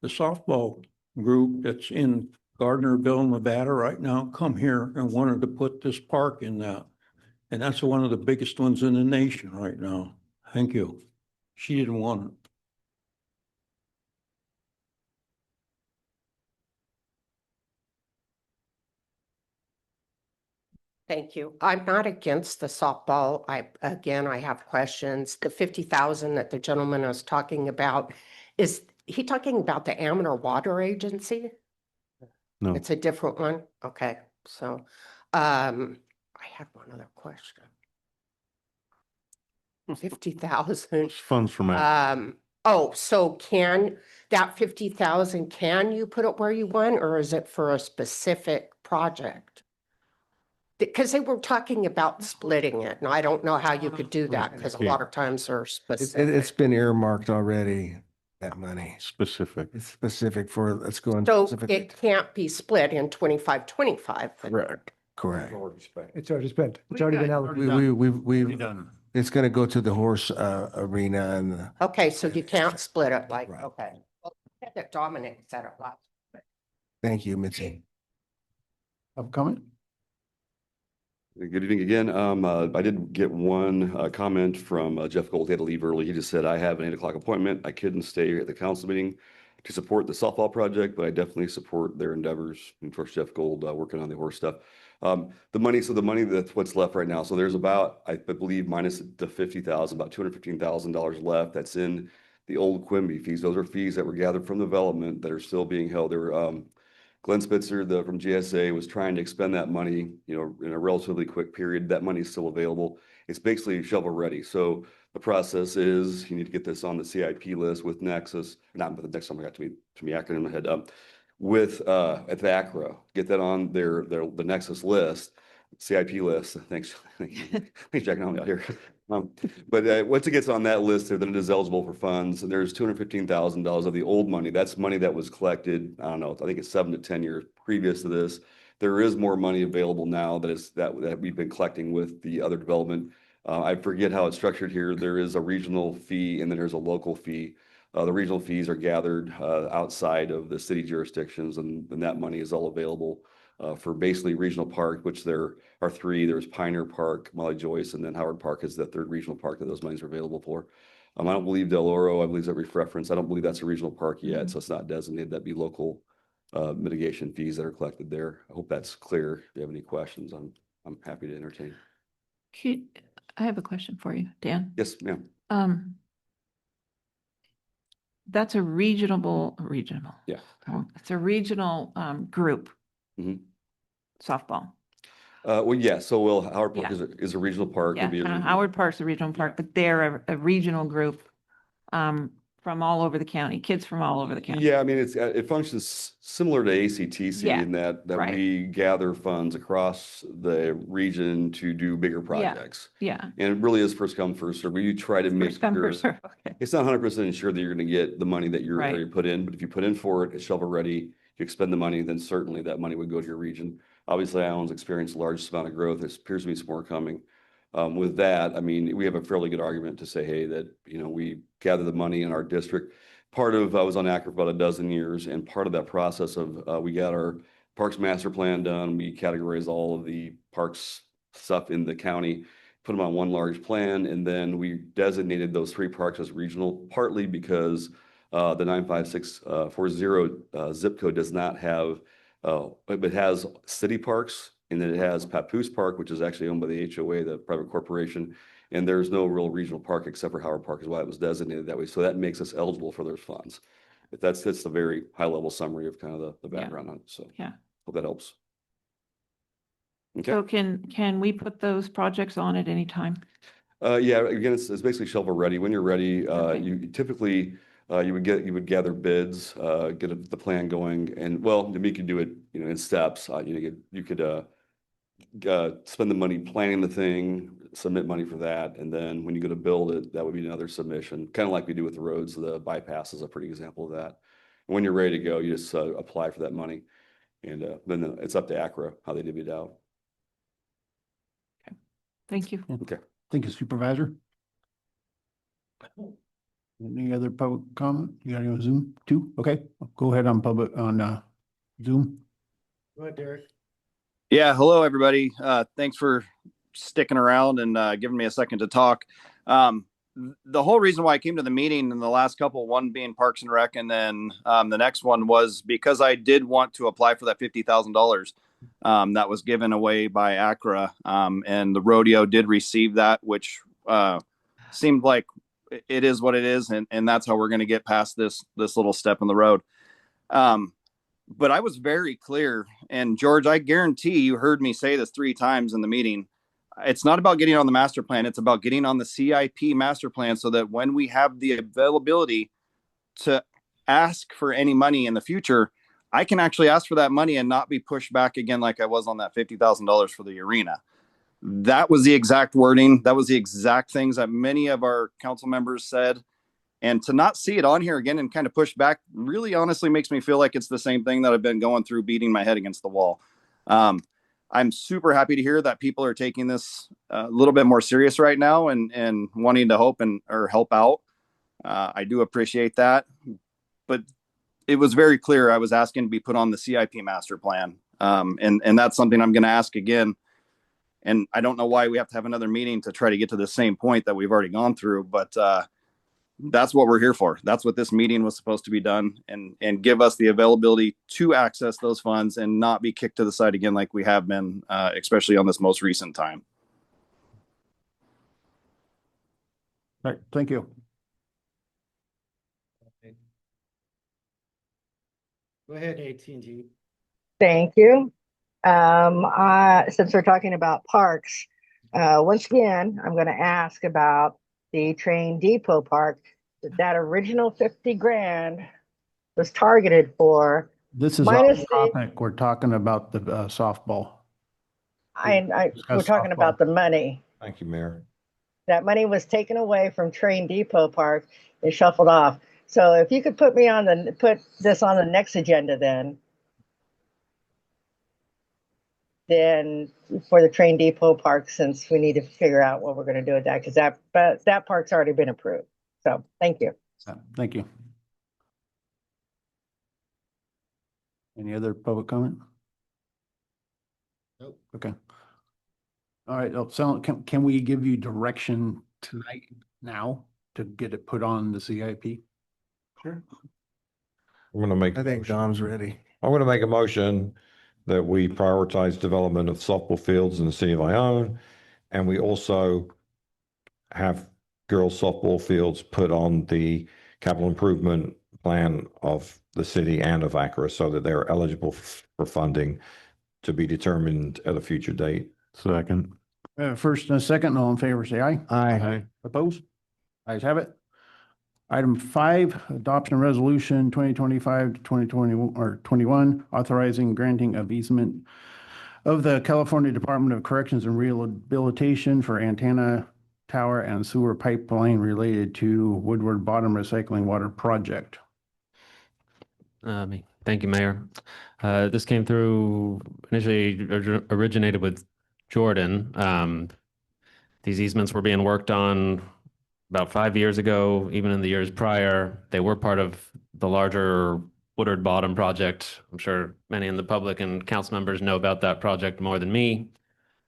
the softball group that's in Gardnerville, Nevada right now, come here and wanted to put this park in that. And that's one of the biggest ones in the nation right now. Thank you. She didn't want it. Thank you. I'm not against the softball. I have questions. The 50,000 that the gentleman was talking about, is he talking about the Amador Water Agency? No. It's a different one? Okay, so, I have one other question. 50,000. Funds from that. So can that 50,000, can you put it where you want, or is it for a specific project? because they were talking about splitting it, and I don't know how you could do that, because a lot of times they're It's specific. been earmarked already, that money. Specific. It's specific for, let's go in. So specific- it can't be split in 25-25. Correct. Correct. It's already spent. It's already been allocated. We've it's gonna go to the horse arena and the. Okay, so you can't split it like, Right. okay. Well, that Dominic said it last. Thank you, Mitzi. Have a comment? Good evening again. I did get one comment from Jeff Gold. He had to leave early. He just said, I have an 8 o'clock appointment. I couldn't stay at the council meeting to support the softball project, but I definitely support their endeavors. And of course, Jeff Gold working on the horse stuff. The money that's what's left right now. So there's about, I believe, minus the 50,000, about $215,000 left. That's in the old Quimby fees. Those are fees that were gathered from development that are still being held. There were, Glenn Spitzer, from GSA, was trying to expend that money, in a relatively quick period. That money is still available. It's basically shovel ready. So the process is you need to get this on the CIP list with Nexus, not with the Nexus, I got to me acronym in my head, with at the ACRA, get that on the Nexus list, CIP list. Thanks, thanks, Jack, out here. But once it gets on that list, then it is eligible for funds. And there's $215,000 of the old money. That's money that was collected, I don't know, I think it's 7 to 10 years previous to this. There is more money available now that we've been collecting with the other development. I forget how it's structured here. There is a regional fee and then there's a local fee. The regional fees are gathered outside of the city jurisdictions, and that money is all available for basically regional park, which there are 3. There's Pioneer Park, Molly Joyce, and then Howard Park is the 3rd regional park that those monies are available for. I don't believe Del Oro, I believe that reference. I don't believe that's a regional park yet, so it's not designated. That'd be local mitigation fees that are collected there. I hope that's clear. If you have any questions, I'm happy to entertain. I have a question for you, Dan. Yes, ma'am. That's a regional. Yeah. It's a regional group. Mhm. Softball. Well, yeah, so Howard Park is a regional park. Yeah, It'd be a regional- Howard Park's a regional park, but they're a regional group from all over the county, kids from all over the county. Yeah, I mean, it functions similar to ACTC Yeah, in that right. we gather funds across the region to do bigger projects. Yeah. And it really is first come, first served. We try to make First come, sure first served. Okay. it's not 100% sure that you're going to get the money that you're Right. already put in, but if you put in for it, it's shovel ready, you expend the money, then certainly that money would go to your region. Obviously, Allen's experienced the largest amount of growth. There appears to be some more coming. With that, I mean, we have a fairly good argument to say, hey, that, we gather the money in our district. I was on ACRA for about a dozen years, and part of that process of, we got our Parks Master Plan done. We categorize all of the parks stuff in the county, put them on one large plan, and then we designated those 3 parks as regional, partly because the 95640 zip code does not have, it has city parks, and then it has Papoose Park, which is actually owned by the HOA, the private corporation. And there's no real regional park except for Howard Park is why it was designated that way. So that makes us eligible for those funds. If that's the very high level summary of kind of the background on it. So Yeah. hope that helps. Okay. So can we put those projects on at any time? Yeah, again, it's basically shovel ready. When you're ready, you typically, you would gather bids, get the plan going, and you could do it, in steps. You could spend the money planning the thing, submit money for that, and then when you go to build it, that would be another submission, kind of like we do with the roads. The bypass is a pretty example of that. And when you're ready to go, you just apply for that money, and then it's up to ACRA how they divvy it out. Thank you. Okay. Thank you, Supervisor. Any other public comment? You got any on Zoom too? Okay, go ahead on Zoom. Go ahead, Derek. Yeah, hello, everybody. Thanks for sticking around and giving me a second to talk. The whole reason why I came to the meeting in the last couple, one being Parks and Rec, and then the next one was because I did want to apply for that $50,000 that was given away by ACRA, and the rodeo did receive that, which seemed like it is what it is, and that's how we're going to get past this little step in the road. But I was very clear, and George, I guarantee you heard me say this 3 times in the meeting. It's not about getting on the master plan. It's about getting on the CIP master plan so that when we have the availability to ask for any money in the future, I can actually ask for that money and not be pushed back again like I was on that $50,000 for the arena. That was the exact wording. That was the exact things that many of our council members said. And to not see it on here again and kind of push back really honestly makes me feel like it's the same thing that I've been going through, beating my head against the wall. I'm super happy to hear that people are taking this a little bit more serious right now and wanting to hope or help out. I do appreciate that, but it was very clear I was asking to be put on the CIP master plan. And that's something I'm going to ask again. And I don't know why we have to have another meeting to try to get to the same point that we've already gone through, but that's what we're here for. That's what this meeting was supposed to be done, and give us the availability to access those funds and not be kicked to the side again like we have been, especially on this most recent time. All right, thank you. Go ahead, AT&T. Thank you. Since we're talking about parks, once again, I'm going to ask about the train depot park. That original 50 grand was targeted for. This is minus off the, topic. We're talking about the softball. we're Discuss talking softball. about the money. Thank you, Mayor. That money was taken away from train depot park and shuffled off. So if you could put this on the next agenda then for the train depot park, since we need to figure out what we're going to do with that, because that park's already been approved. So thank you. Thank you. Any other public comment? Nope. Okay. All right, so can we give you direction tonight now to get it put on the CIP? Sure. I'm going to make. I think Dom's ready. I'm going to make a motion that we prioritize development of softball fields in the city of Ione. And we also have girls softball fields put on the capital improvement plan of the city and of Acra so that they're eligible for funding to be determined at a future date. Second. First and a second, all in favor, say aye. Aye. Opposed? Ayes have it. Item 5, adoption of resolution 2025 to 2020 or 21, authorizing granting of easement of the California Department of Corrections and Rehabilitation for antenna tower and sewer pipeline related to Woodward Bottom Recycling Water Project. Thank you, Mayor. This came through, initially originated with Jordan. These easements were being worked on about 5 years ago, even in the years prior. They were part of the larger Woodward Bottom project. I'm sure many in the public and council members know about that project more than me.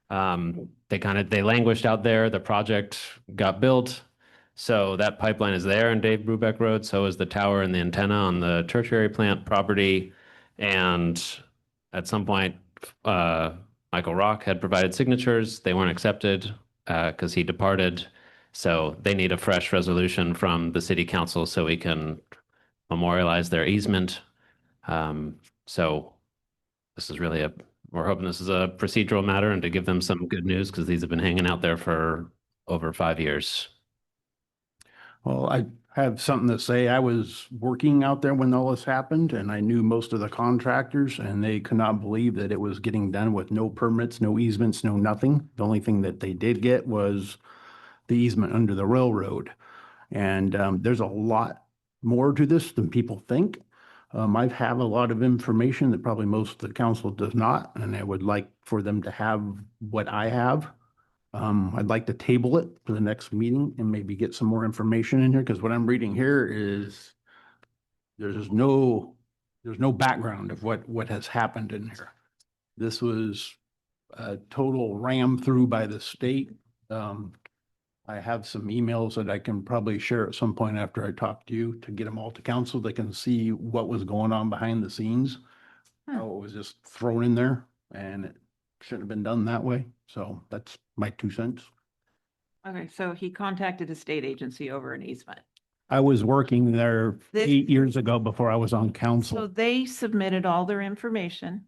They languished out there. The project got built. So that pipeline is there in Dave Brubeck Road. So is the tower and the antenna on the tertiary plant property. And at some point, Michael Rock had provided signatures. They weren't accepted because he departed. So they need a fresh resolution from the city council so we can memorialize their easement. So this is really we're hoping this is a procedural matter and to give them some good news because these have been hanging out there for over 5 years. Well, I have something to say. I was working out there when all this happened, and I knew most of the contractors, and they could not believe that it was getting done with no permits, no easements, no nothing. The only thing that they did get was the easement under the railroad. And there's a lot more to this than people think. I have a lot of information that probably most of the council does not, and I would like for them to have what I have. I'd like to table it for the next meeting and maybe get some more information in here, because what I'm reading here is there's no background of what has happened in here. This was a total ram through by the state. I have some emails that I can probably share at some point after I talk to you to get them all to council. They can see what was going on behind the scenes. How it was just thrown in there and it shouldn't have been done that way. So that's my 2 cents. Okay, so he contacted a state agency over an easement. I was working there This- 8 years ago before I was on So council. they submitted all their information.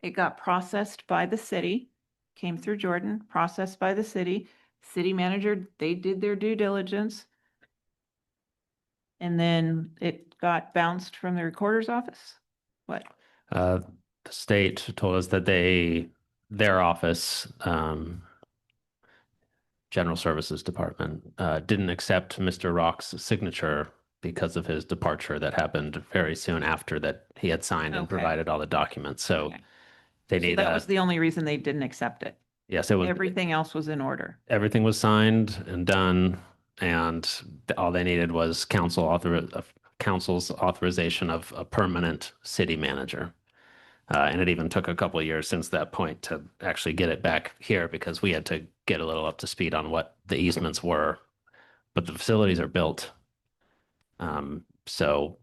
It got processed by the city, came through Jordan, processed by the city. City manager, they did their due diligence. And then it got bounced from the recorder's office. What? The state told us that their office, General Services Department, didn't accept Mr. Rock's signature because of his departure that happened very soon after that he had signed and Okay. provided all the documents. So Okay. they So need that was the only reason they didn't accept it. yes, it was Everything else was in order. everything was signed and done, and all they needed was council's authorization of a permanent city manager. And it even took a couple of years since that point to actually get it back here because we had to get a little up to speed on what the easements were. But the facilities are built. So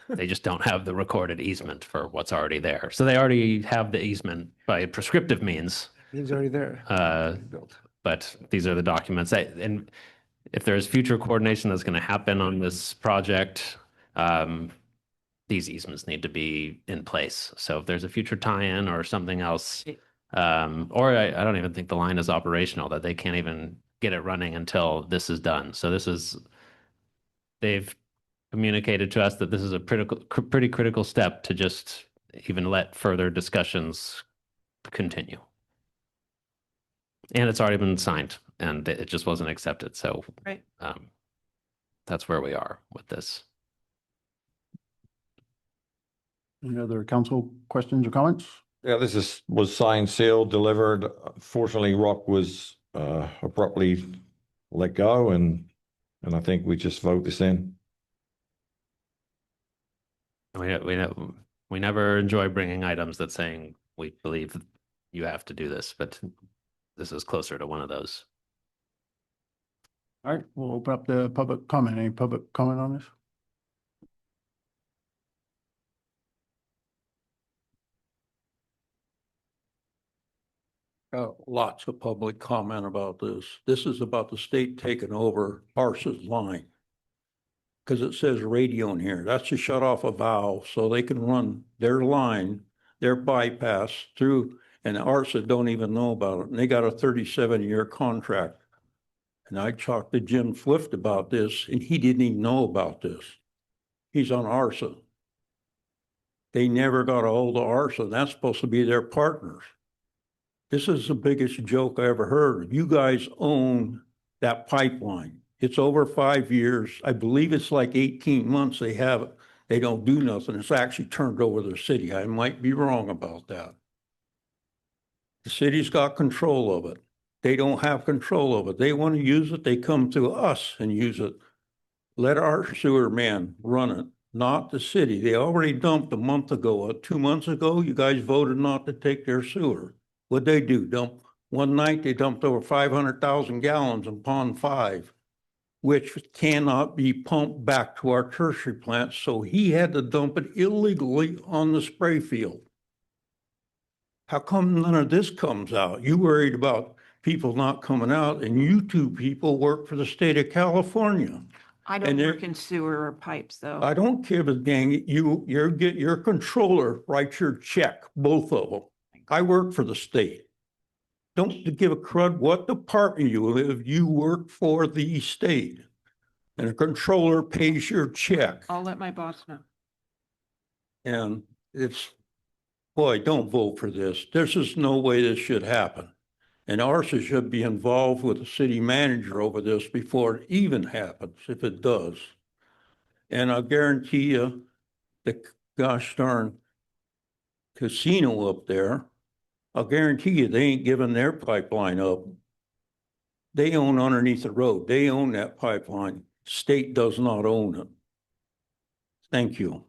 they just don't have the recorded easement for what's already there. So they already have the easement by prescriptive means. He's already there. Built. But these are the documents. And if there's future coordination that's going to happen on this project, these easements need to be in place. So if there's a future tie-in or something else, or I don't even think the line is operational, that they can't even get it running until this is done. So they've communicated to us that this is a pretty critical step to just even let further discussions continue. And it's already been signed and it just wasn't accepted. So Right. That's where we are with this. Any other council questions or comments? Yeah, was signed, sealed, delivered. Fortunately, Rock was abruptly let go, and I think we just vote this in. We never enjoy bringing items that saying we believe you have to do this, but this is closer to one of those. All right, we'll open up the public comment. Any public comment on this? Lots of public comment about this. This is about the state taking over Arsa's line. Because it says radio in here. That's to shut off a valve so they can run their line, their bypass through, and Arsa don't even know about it. And they got a 37-year contract. And I talked to Jim Swift about this, and he didn't even know about this. He's on Arsa. They never got a hold of Arsa, and that's supposed to be their partners. This is the biggest joke I ever heard. You guys own that pipeline. It's over 5 years. I believe it's like 18 months they have it. They don't do nothing. It's actually turned over to the city. I might be wrong about that. The city's got control of it. They don't have control of it. They want to use it. They come to us and use it. Let our sewer man run it, not the city. They already dumped a month ago, 2 months ago, you guys voted not to take their sewer. What'd they do? One night they dumped over 500,000 gallons in Pond 5, which cannot be pumped back to our tertiary plant. So he had to dump it illegally on the spray field. How come none of this comes out? You worried about people not coming out, and you two people work for the state of California. I don't work in sewer or pipes, though. I don't give a dang. Your controller writes your check, both of them. I work for the state. Don't give a crud what department you live. You work for the state. And a controller pays your check. I'll let my boss know. And boy, don't vote for this. There's just no way this should happen. And Arsa should be involved with the city manager over this before it even happens, if it does. And I'll guarantee you, the gosh darn casino up there, I'll guarantee you they ain't giving their pipeline up. They own underneath the road. They own that pipeline. State does not own it. Thank you.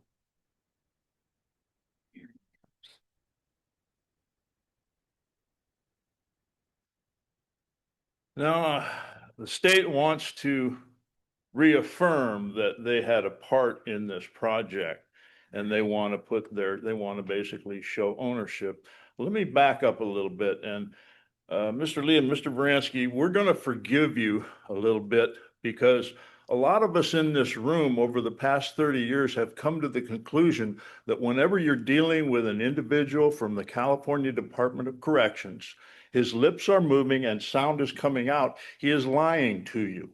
Now, the state wants to reaffirm that they had a part in this project and they want to basically show ownership. Let me back up a little bit. And Mr. Lee and Mr. Varansky, we're going to forgive you a little bit because a lot of us in this room over the past 30 years have come to the conclusion that whenever you're dealing with an individual from the California Department of Corrections, his lips are moving and sound is coming out, he is lying to you.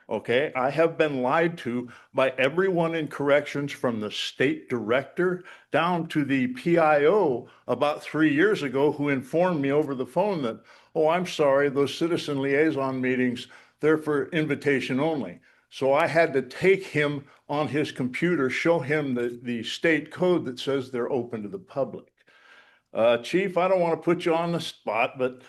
Okay, I have been lied to by everyone in corrections from the state director down to the PIO about 3 years ago who informed me over the phone that, oh, I'm sorry, those citizen liaison meetings, they're for invitation only. So I had to take him on his computer, show him the state code that says they're open to the public. Chief, I don't want to put you on the spot, but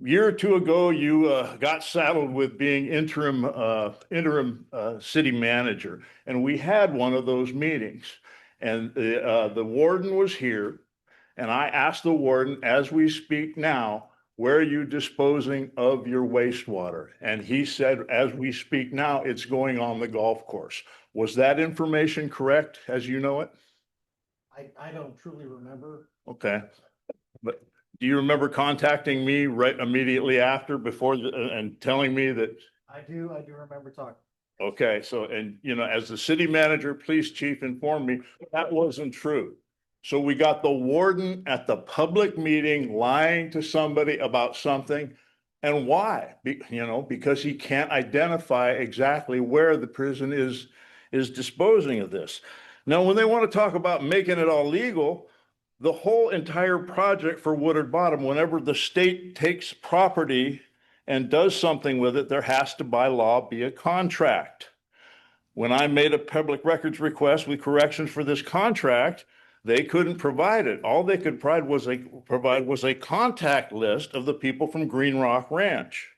year or two ago, you got saddled with being interim city manager, and we had one of those meetings. And the warden was here, and I asked the warden, as we speak now, where are you disposing of your wastewater? And he said, as we speak now, it's going on the golf course. Was that information correct, as you know it? I don't truly remember. Okay, but do you remember contacting me right immediately after, and telling me that? I do remember talking. Okay, so, and you know, as the city manager, police chief informed me that wasn't true. So we got the warden at the public meeting lying to somebody about something. And why? Because he can't identify exactly where the prison is disposing of this. Now, when they want to talk about making it all legal, the whole entire project for Woodard Bottom, whenever the state takes property and does something with it, there has to by law be a contract. When I made a public records request with corrections for this contract, they couldn't provide it. All they could provide was a contact list of the people from Green Rock Ranch,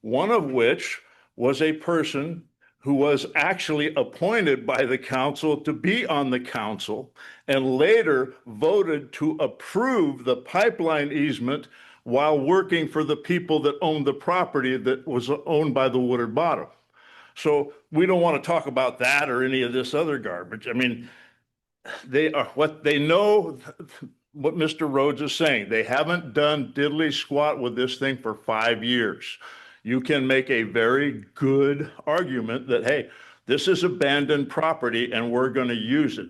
one of which was a person who was actually appointed by the council to be on the council and later voted to approve the pipeline easement while working for the people that owned the property that was owned by the Woodard Bottom. So we don't want to talk about that or any of this other garbage. I mean, they are what they know, what Mr. Rhodes is saying. They haven't done diddly squat with this thing for 5 years. You can make a very good argument that, hey, this is abandoned property and we're going to use it.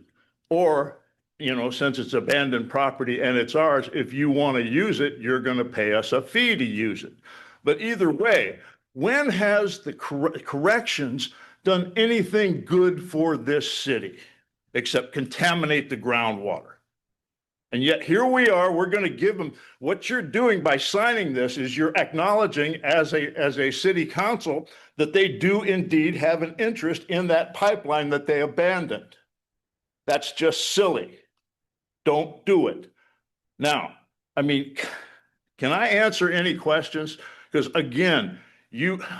Or, since it's abandoned property and it's ours, if you want to use it, you're going to pay us a fee to use it. But either way, when has the corrections done anything good for this city except contaminate the groundwater? And yet here we are, we're going to give them, what you're doing by signing this is you're acknowledging as a city council that they do indeed have an interest in that pipeline that they abandoned. That's just silly. Don't do it. Now, I mean, can I answer any questions? Because again,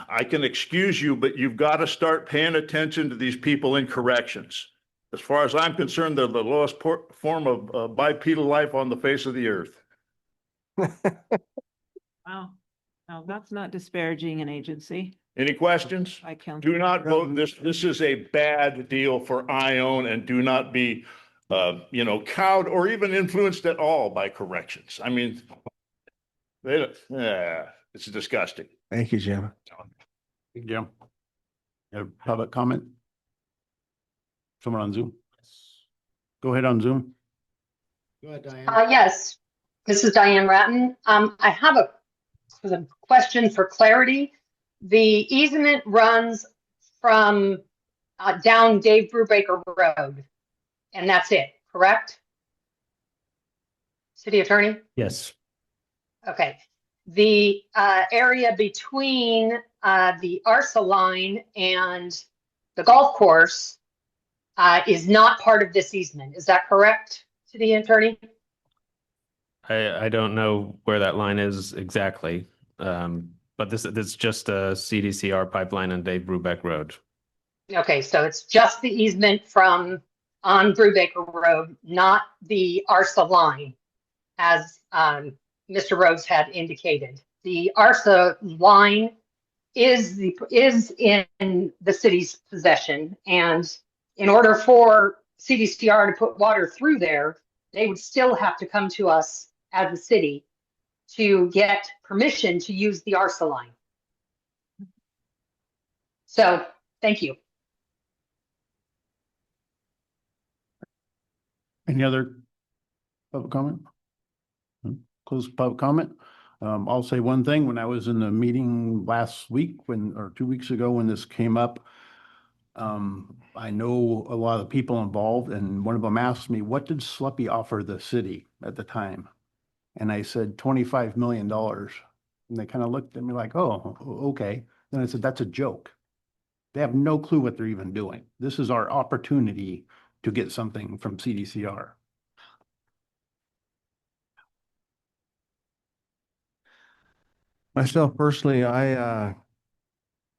I can excuse you, but you've got to start paying attention to these people in corrections. As far as I'm concerned, they're the lowest form of bipedal life on the face of the earth. Wow. Now, that's not disparaging an agency. Any questions? I count. Do not vote. This is a bad deal for Ione, and do not be, cowed or even influenced at all by corrections. I mean, it's disgusting. Thank you, Jim. Jim. You have public comment? Someone on Zoom? Go ahead on Zoom. Go ahead, Diane. Yes, this is Diane Ratton. I have a question for clarity. The easement runs from down Dave Brubaker Road, and that's it, correct? City Attorney? Yes. Okay. The area between the ARSA line and the golf course is not part of this easement. Is that correct, City Attorney? I don't know where that line is exactly, but this is just a CDCR pipeline on Dave Brubeck Road. Okay, so it's just the easement from on Brubaker Road, not the ARSA line, as Mr. Rhodes had indicated. The ARSA line is in the city's possession, and in order for CDCR to put water through there, they would still have to come to us as a city to get permission to use the ARSA line. So, thank you. Any other public comment? Close public comment. I'll say one thing, when I was in the meeting last week or 2 weeks ago, when this came up, I know a lot of people involved, and one of them asked me, what did Sluppy offer the city at the time? And I said, $25 million. And they kind of looked at me like, oh, okay. Then I said, that's a joke. They have no clue what they're even doing. This is our opportunity to get something from CDCR. Myself personally, I'm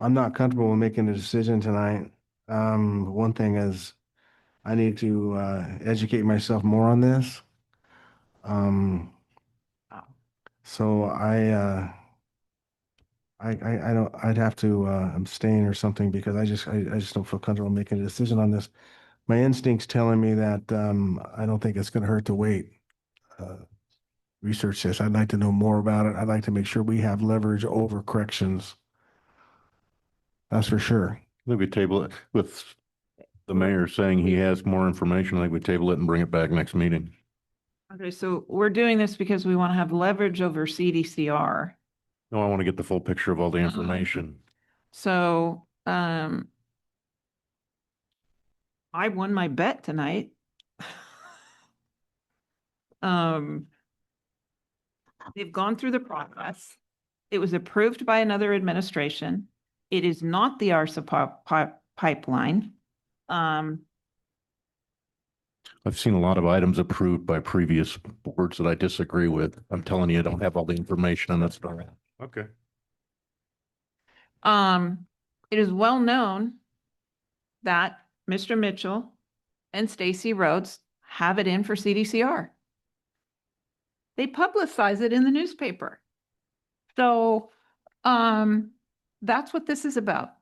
not comfortable with making a decision tonight. One thing is I need to educate myself more on this. So I don't, I'd have to abstain or something because I just don't feel comfortable making a decision on this. My instinct's telling me that I don't think it's going to hurt to wait. Research this. I'd like to know more about it. I'd like to make sure we have leverage over corrections. That's for sure. I think we table it with the mayor saying he has more information. I think we table it and bring it back next meeting. Okay, so we're doing this because we want to have leverage over CDCR. No, I want to get the full picture of all the information. So, I won my bet tonight. They've gone through the process. It was approved by another administration. It is not the ARSA pipeline. I've seen a lot of items approved by previous boards that I disagree with. I'm telling you, I don't have all the information and that's not right. Okay. It is well known that Mr. Mitchell and Stacy Rhodes have it in for CDCR. They publicize it in the newspaper. So, that's what this is about.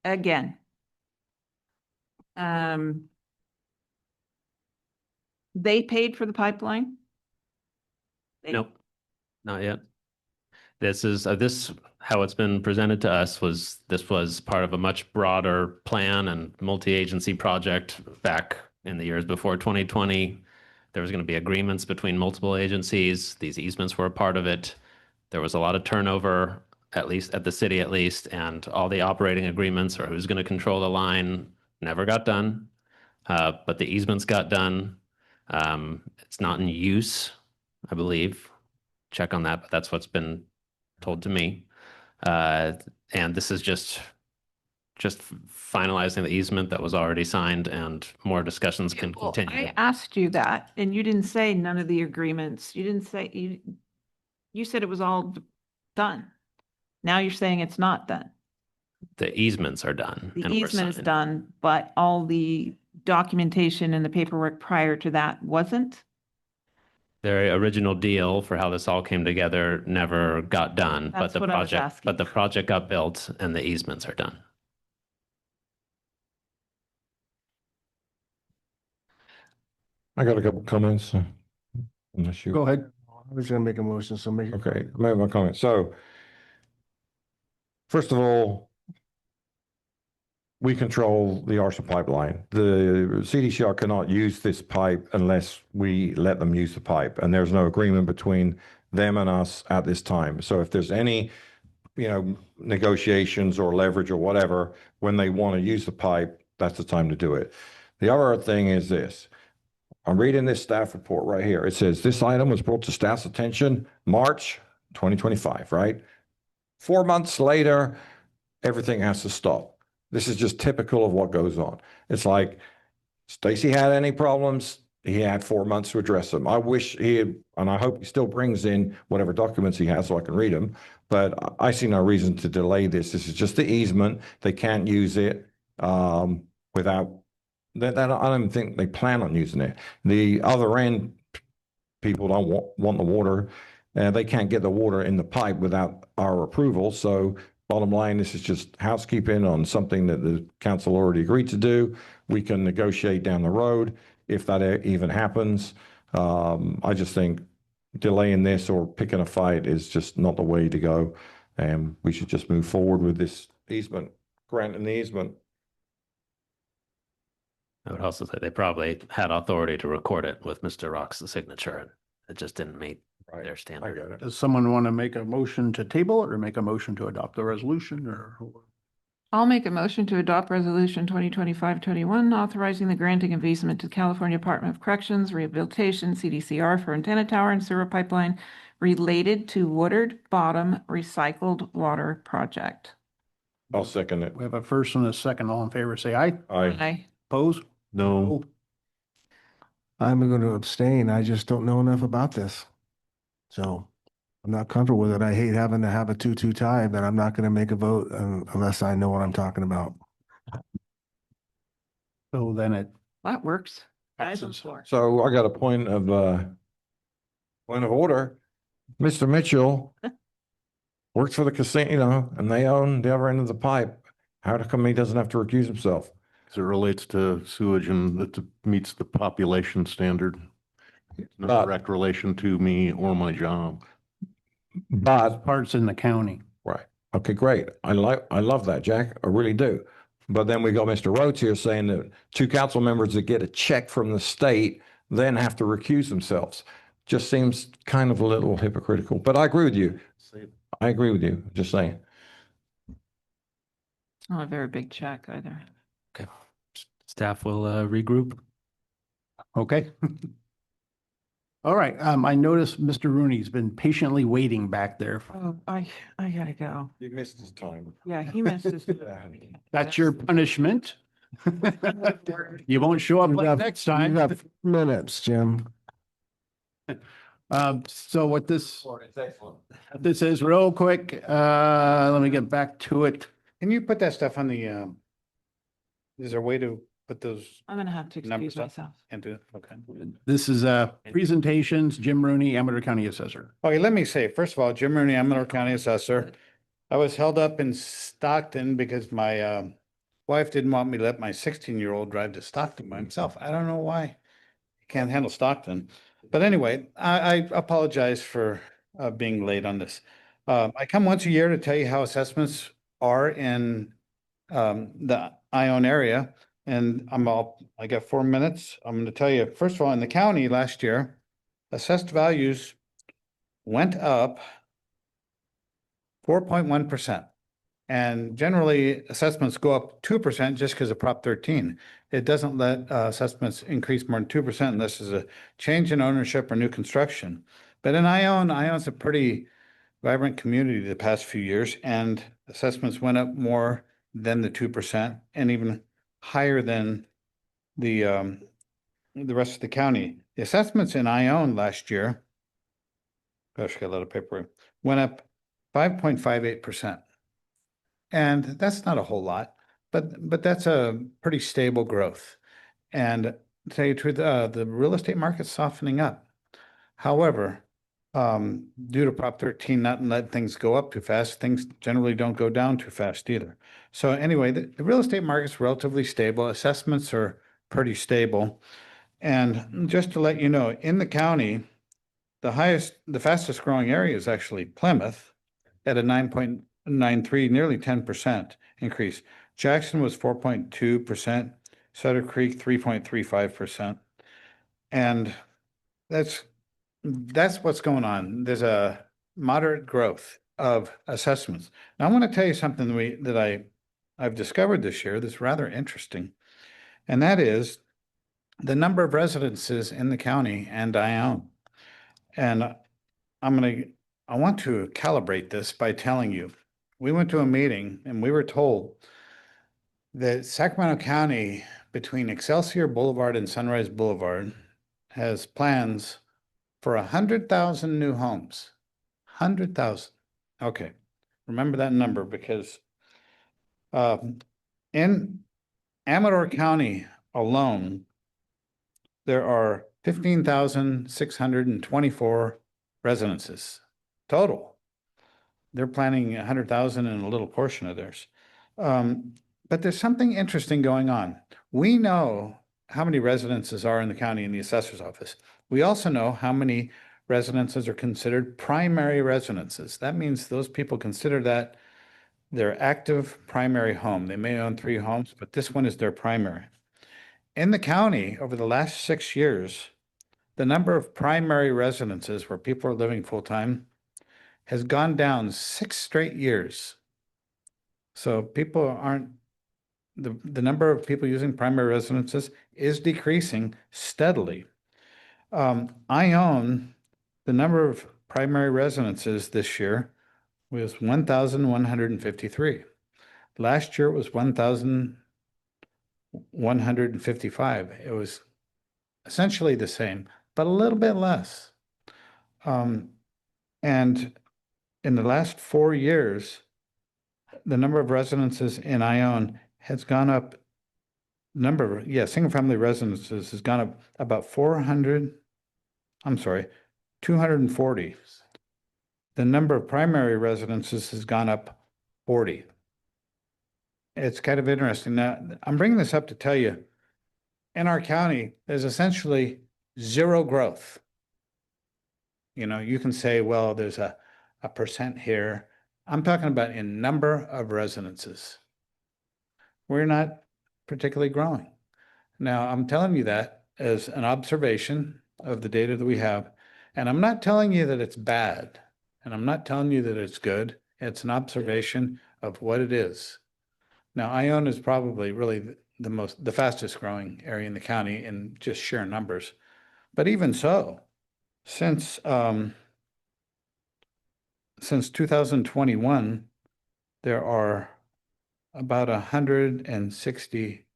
Again. They paid for the pipeline? Nope, not yet. This is how it's been presented to us this was part of a much broader plan and multi-agency project back in the years before 2020. There was going to be agreements between multiple agencies. These easements were a part of it. There was a lot of turnover, at least at the city, and all the operating agreements or who's going to control the line never got done. But the easements got done. It's not in use, I believe. Check on that, but that's what's been told to me. And this is just finalizing the easement that was already signed, and more discussions can continue. I asked you that, and you didn't say none of the agreements. You didn't say, you said it was all done. Now you're saying it's not done. The easements are done. The and were easement is signed. done, but all the documentation and the paperwork prior to that wasn't? Their original deal for how this all came together never got done, That's what I was asking. but the project got built and the easements are done. I got a couple comments. Unless you. Go ahead. I was going to make a motion, so make. Okay, I made my comment. So first of all, we control the ARSA pipeline. The CDCR cannot use this pipe unless we let them use the pipe. And there's no agreement between them and us at this time. So if there's any, negotiations or leverage or whatever, when they want to use the pipe, that's the time to do it. The other thing is this. I'm reading this staff report right here. It says this item was brought to staff's attention March 2025, right? 4 months later, everything has to stop. This is just typical of what goes on. It's like Stacy had any problems, he had 4 months to address them. I wish he had, and I hope he still brings in whatever documents he has so I can read them, but I see no reason to delay this. This is just the easement. They can't use it without, I don't even think they plan on using it. The other end, people don't want the water, and they can't get the water in the pipe without our approval. So bottom line, this is just housekeeping on something that the council already agreed to do. We can negotiate down the road if that even happens. I just think delaying this or picking a fight is just not the way to go. And we should just move forward with this easement, granting the easement. I would also say they probably had authority to record it with Mr. Rock's signature. It just didn't meet their standard. Does someone want to make a motion to table it or make a motion to adopt the resolution or? I'll make a motion to adopt Resolution 2025-21, authorizing the granting of easement to California Department of Corrections Rehabilitation, CDCR, for antenna tower and sewer pipeline related to Woodard Bottom Recycled Water Project. I'll second it. We have a first and a second. All in favor, say aye. Aye. Oppose? No. I'm going to abstain. I just don't know enough about this. So I'm not comfortable with it. I hate having to have a 2-2 tie, but I'm not going to make a vote unless I know what I'm talking about. So then it That works. Guys on passes. floor. So I got a point of order. Mr. Mitchell works for the casino and they own the other end of the pipe. How come he doesn't have to recuse himself? As it relates to sewage and that meets the population standard. No But- direct relation to me or my job. But Parts in the county. right. Okay, great. I love that, Jack. I really do. But then we got Mr. Rhodes here saying that 2 council members that get a check from the state then have to recuse themselves. Just seems kind of a little hypocritical, but I agree with you. I agree with you. Just saying. Not a very big check either. Okay. Staff will regroup. Okay. All right. I noticed Mr. Rooney's been patiently waiting back there. Oh, I gotta go. You missed his time. Yeah, he missed his. That's your punishment. You won't show up like next You time. have minutes, Jim. So what this is real quick, let me get back to it. Can you put that stuff on the, is there a way to put those I'm gonna have to numbers excuse up myself. into, okay. This is presentations, Jim Rooney, Amador County Assessor. Okay, let me say, first of all, Jim Rooney, Amador County Assessor. I was held up in Stockton because my wife didn't want me to let my 16-year-old drive to Stockton by himself. I don't know why. He can't handle Stockton. But anyway, I apologize for being late on this. I come once a year to tell you how assessments are in the Ione area. And I got 4 minutes. I'm going to tell you, first of all, in the county last year, assessed values went up 4.1%. And generally assessments go up 2% just because of Prop 13. It doesn't let assessments increase more than 2% unless there's a change in ownership or new construction. But in Ione's a pretty vibrant community the past few years, and assessments went up more than the 2% and even higher than the rest of the county. The assessments in Ione last year, gosh, got a lot of paper, went up 5.58%. And that's not a whole lot, but that's a pretty stable growth. And to tell you the truth, the real estate market's softening up. However, due to Prop 13 not letting things go up too fast, things generally don't go down too fast either. So anyway, the real estate market's relatively stable. Assessments are pretty stable. And just to let you know, in the county, the fastest growing area is actually Plymouth at a 9.93, nearly 10% increase. Jackson was 4.2%, Sutter Creek 3.35%. And that's what's going on. There's a moderate growth of assessments. Now I want to tell you something that I've discovered this year that's rather interesting. And that is the number of residences in the county and Ione. And I want to calibrate this by telling you, we went to a meeting and we were told that Sacramento County between Excelsior Boulevard and Sunrise Boulevard has plans for 100,000 new homes. 100,000. Okay. Remember that number because in Amador County alone, there are 15,624 residences total. They're planning 100,000 in a little portion of theirs. But there's something interesting going on. We know how many residences are in the county in the assessor's office. We also know how many residences are considered primary residences. That means those people consider that their active primary home. They may own 3 homes, but this one is their primary. In the county over the last 6 years, the number of primary residences where people are living full-time has gone down 6 straight years. So people aren't, the number of people using primary residences is decreasing steadily. Ione the number of primary residences this year was 1,153. Last year it was 1,155. It was essentially the same, but a little bit less. And in the last 4 years, the number of residences in Ione has gone up. Single-family residences has gone up about 240. The number of primary residences has gone up 40. It's kind of interesting. Now, I'm bringing this up to tell you, in our county, there's essentially zero growth. You know, you can say, well, there's a percent here. I'm talking about in number of residences. We're not particularly growing. Now, I'm telling you that as an observation of the data that we have. And I'm not telling you that it's bad. And I'm not telling you that it's good. It's an observation of what it is. Now, Ione is probably really the fastest growing area in the county in just sheer numbers. But even so, since 2021, there are about 160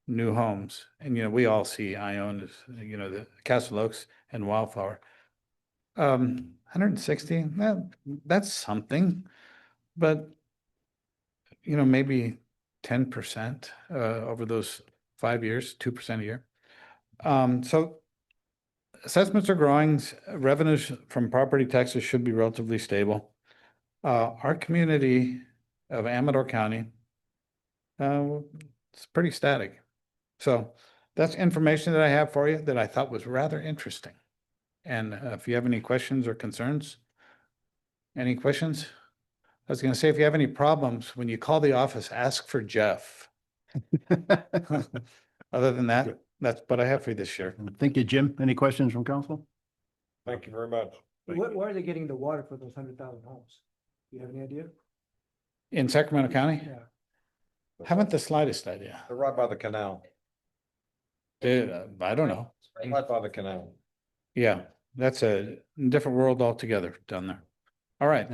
new homes. And, you know, we all see Ione as, you know, the Castle Oaks and Wildflower. 160, that's something, but, you know, maybe 10% over those 5 years, 2% a year. So assessments are growing. Revenues from property taxes should be relatively stable. Our community of Amador County, it's pretty static. So that's information that I have for you that I thought was rather interesting. And if you have any questions or concerns, any questions? I was going to say, if you have any problems, when you call the office, ask for Jeff. Other than that, that's what I have for you this year. Thank you, Jim. Any questions from council? Thank you very much. Where are they getting the water for those 100,000 homes? Do you have any idea? In Sacramento County? Yeah. Haven't the slightest idea. They're right by the canal. I don't know. Right by the canal. Yeah, that's a different world altogether down there. All right.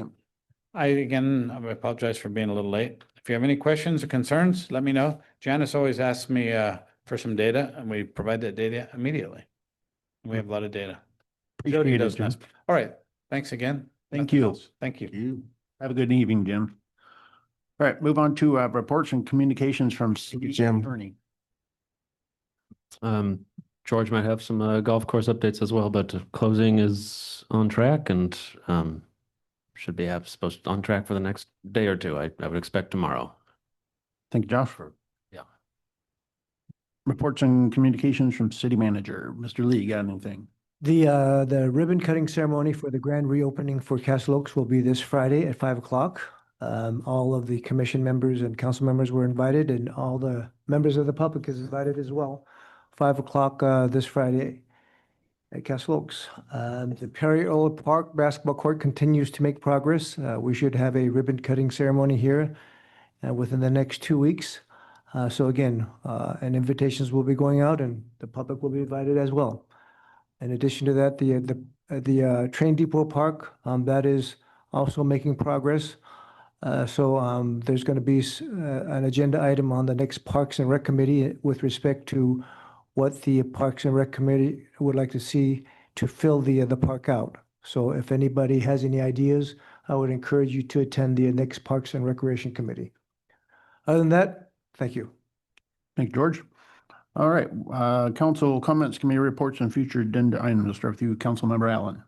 I apologize for being a little late. If you have any questions or concerns, let me know. Janice always asks me for some data, and we provide that data immediately. We have a lot of data. Jody does best. All right. Thanks again. Thank you. Thank you. Have a good evening, Jim. All right, move on to reports and communications from city attorney. George might have some golf course updates as well, but closing is on track and should be supposed on track for the next day or two. I would expect tomorrow. Thank you, Josh. Reports and communications from city manager. Mr. Lee, got anything? The ribbon cutting ceremony for the grand reopening for Castle Oaks will be this Friday at 5 o'clock. All of the commission members and council members were invited, and all the members of the public is invited as well. 5 o'clock this Friday at Castle Oaks. The Perry Earl Park basketball court continues to make progress. We should have a ribbon cutting ceremony here within the next 2 weeks. So again, and invitations will be going out, and the public will be invited as well. In addition to that, the train depot park, that is also making progress. So there's going to be an agenda item on the next Parks and Rec Committee with respect to what the Parks and Rec Committee would like to see to fill the park out. So if anybody has any ideas, I would encourage you to attend the next Parks and Recreation Committee. Other than that, thank you. Thank you, George. All right, council comments, committee reports, and future agenda items. We'll start with you, Councilmember Allen.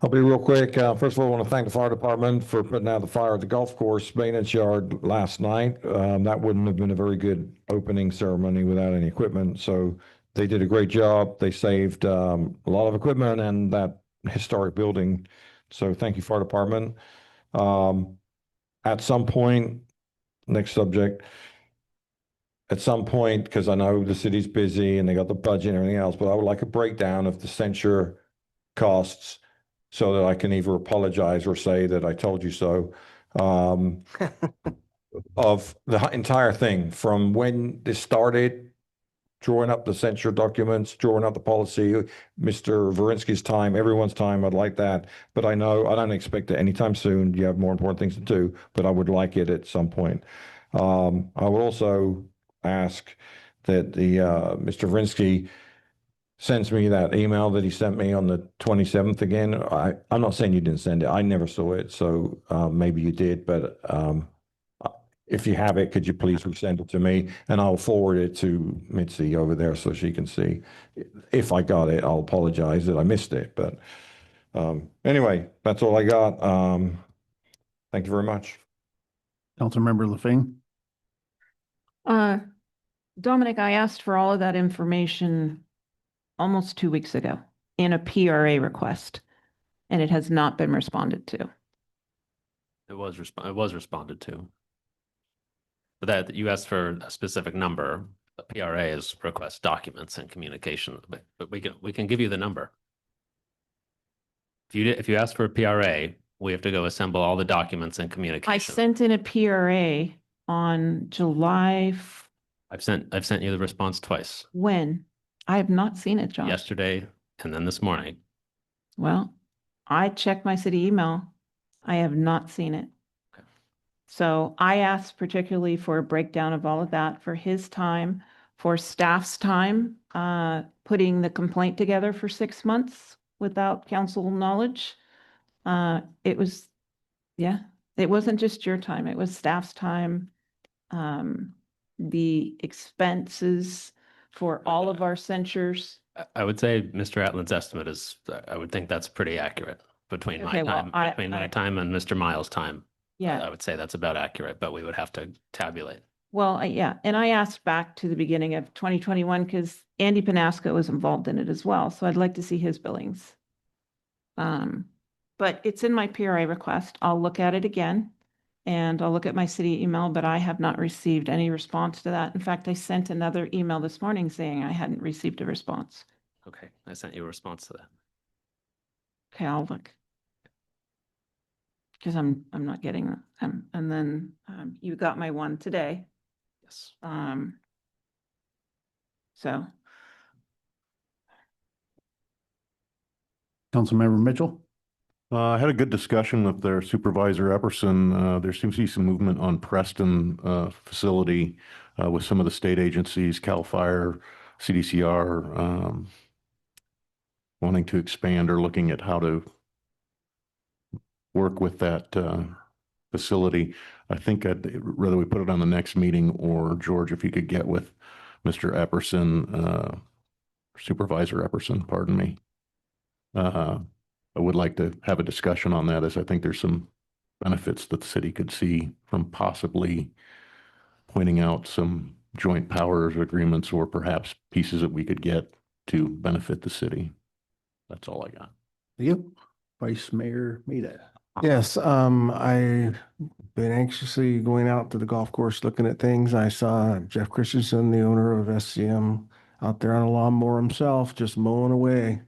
I'll be real quick. First of all, I want to thank the fire department for putting out the fire at the golf course maintenance yard last night. That wouldn't have been a very good opening ceremony without any equipment. So they did a great job. They saved a lot of equipment and that historic building. So thank you, fire department. At some point, next subject, at some point, because I know the city's busy and they got the budget and everything else, but I would like a breakdown of the censure costs so that I can either apologize or say that I told you so. Of the entire thing from when this started, drawing up the censure documents, drawing up the policy, Mr. Verinsky's time, everyone's time, I'd like that. But I know I don't expect it anytime soon. You have more important things to do, but I would like it at some point. I would also ask that the Mr. Verinsky sends me that email that he sent me on the 27th again. I'm not saying you didn't send it. I never saw it. So maybe you did, but if you have it, could you please resend it to me? And I'll forward it to Mitzi over there so she can see. If I got it, I'll apologize that I missed it. But anyway, that's all I got. Thank you very much. Councilmember LaFane. Dominic, I asked for all of that information almost 2 weeks ago in a PRA request, and it has not been responded to. It was responded to. But that you asked for a specific number. The PRA is request documents and communication, but we can give you the number. If you ask for a PRA, we have to go assemble all the documents and communication. I sent in a PRA on July. I've sent you the response twice. When? I have not seen it, Josh. Yesterday and then this morning. Well, I checked my city email. I have not seen it. So I asked particularly for a breakdown of all of that for his time, for staff's time, putting the complaint together for 6 months without council knowledge. It wasn't just your time, it was staff's time. The expenses for all of our censures. I would say Mr. Atlin's estimate is, I would think that's pretty accurate between my time and Mr. Miles' time. Yeah. I would say that's about accurate, but we would have to tabulate. Well, yeah, and I asked back to the beginning of 2021 because Andy Panasco was involved in it as well, so I'd like to see his billings. But it's in my PRA request. I'll look at it again, and I'll look at my city email, but I have not received any response to that. In fact, I sent another email this morning saying I hadn't received a response. Okay, I sent you a response to that. Okay, I'll look. Because I'm not getting them. And then you got my one today. Yes. So. Councilmember Mitchell. I had a good discussion with their supervisor Epperson. There seems to be some movement on Preston facility with some of the state agencies, CAL FIRE, CDCR, wanting to expand or looking at how to work with that facility. I think whether we put it on the next meeting or George, if you could get with Mr. Epperson, Supervisor Epperson, pardon me. I would like to have a discussion on that, as I think there's some benefits that the city could see from possibly pointing out some joint powers agreements or perhaps pieces that we could get to benefit the city. That's all I got. Yep. Vice Mayor Maida. Yes, I've been anxiously going out to the golf course looking at things. I saw Jeff Christensen, the owner of SCM, out there on a lawnmower himself, just mowing away.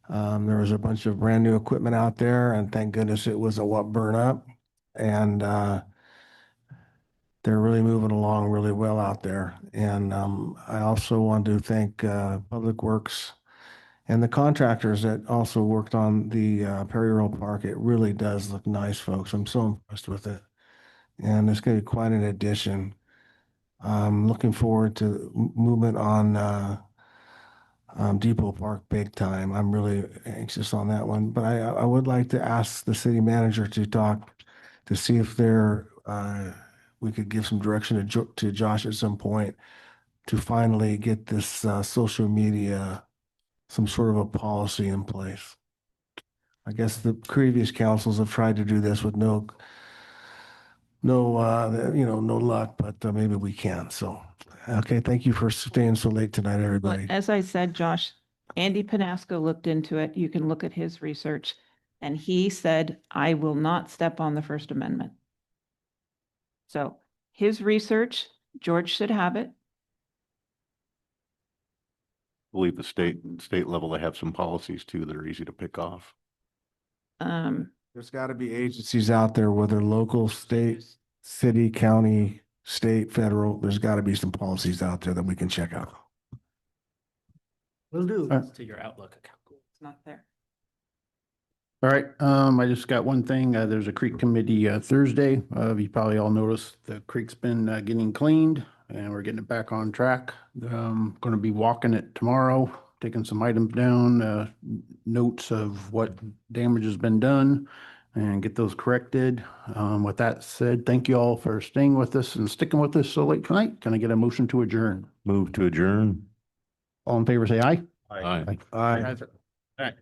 There was a bunch of brand new equipment out there, and thank goodness it was a burn up. And they're really moving along really well out there. And I also want to thank Public Works and the contractors that also worked on the Perry Royal Park. It really does look nice, folks. I'm so impressed with it. And it's going to be quite an addition. I'm looking forward to movement on Depot Park big time. I'm really anxious on that one. But I would like to ask the city manager to talk to see if we could give some direction to Josh at some point to finally get this social media, some sort of a policy in place. I guess the previous councils have tried to do this with no luck, but maybe we can. So, okay, thank you for staying so late tonight, everybody. As I said, Josh, Andy Panasco looked into it. You can look at his research, and he said, I will not step on the First Amendment. So his research, George should have it. believe the state level, they have some policies too that are easy to pick off. There's got to be agencies out there, whether local, state, city, county, state, federal, there's got to be some policies out there that we can check out. Will do. To your Outlook account. It's not there. All right, I just got one thing. There's a creek committee Thursday. You probably all noticed the creek's been getting cleaned and we're getting it back on track. Going to be walking it tomorrow, taking some items down, notes of what damage has been done and get those corrected. With that said, thank you all for staying with us and sticking with us so late tonight. Can I get a motion to adjourn? Move to adjourn. All in favor, say aye. Aye. Aye. All right.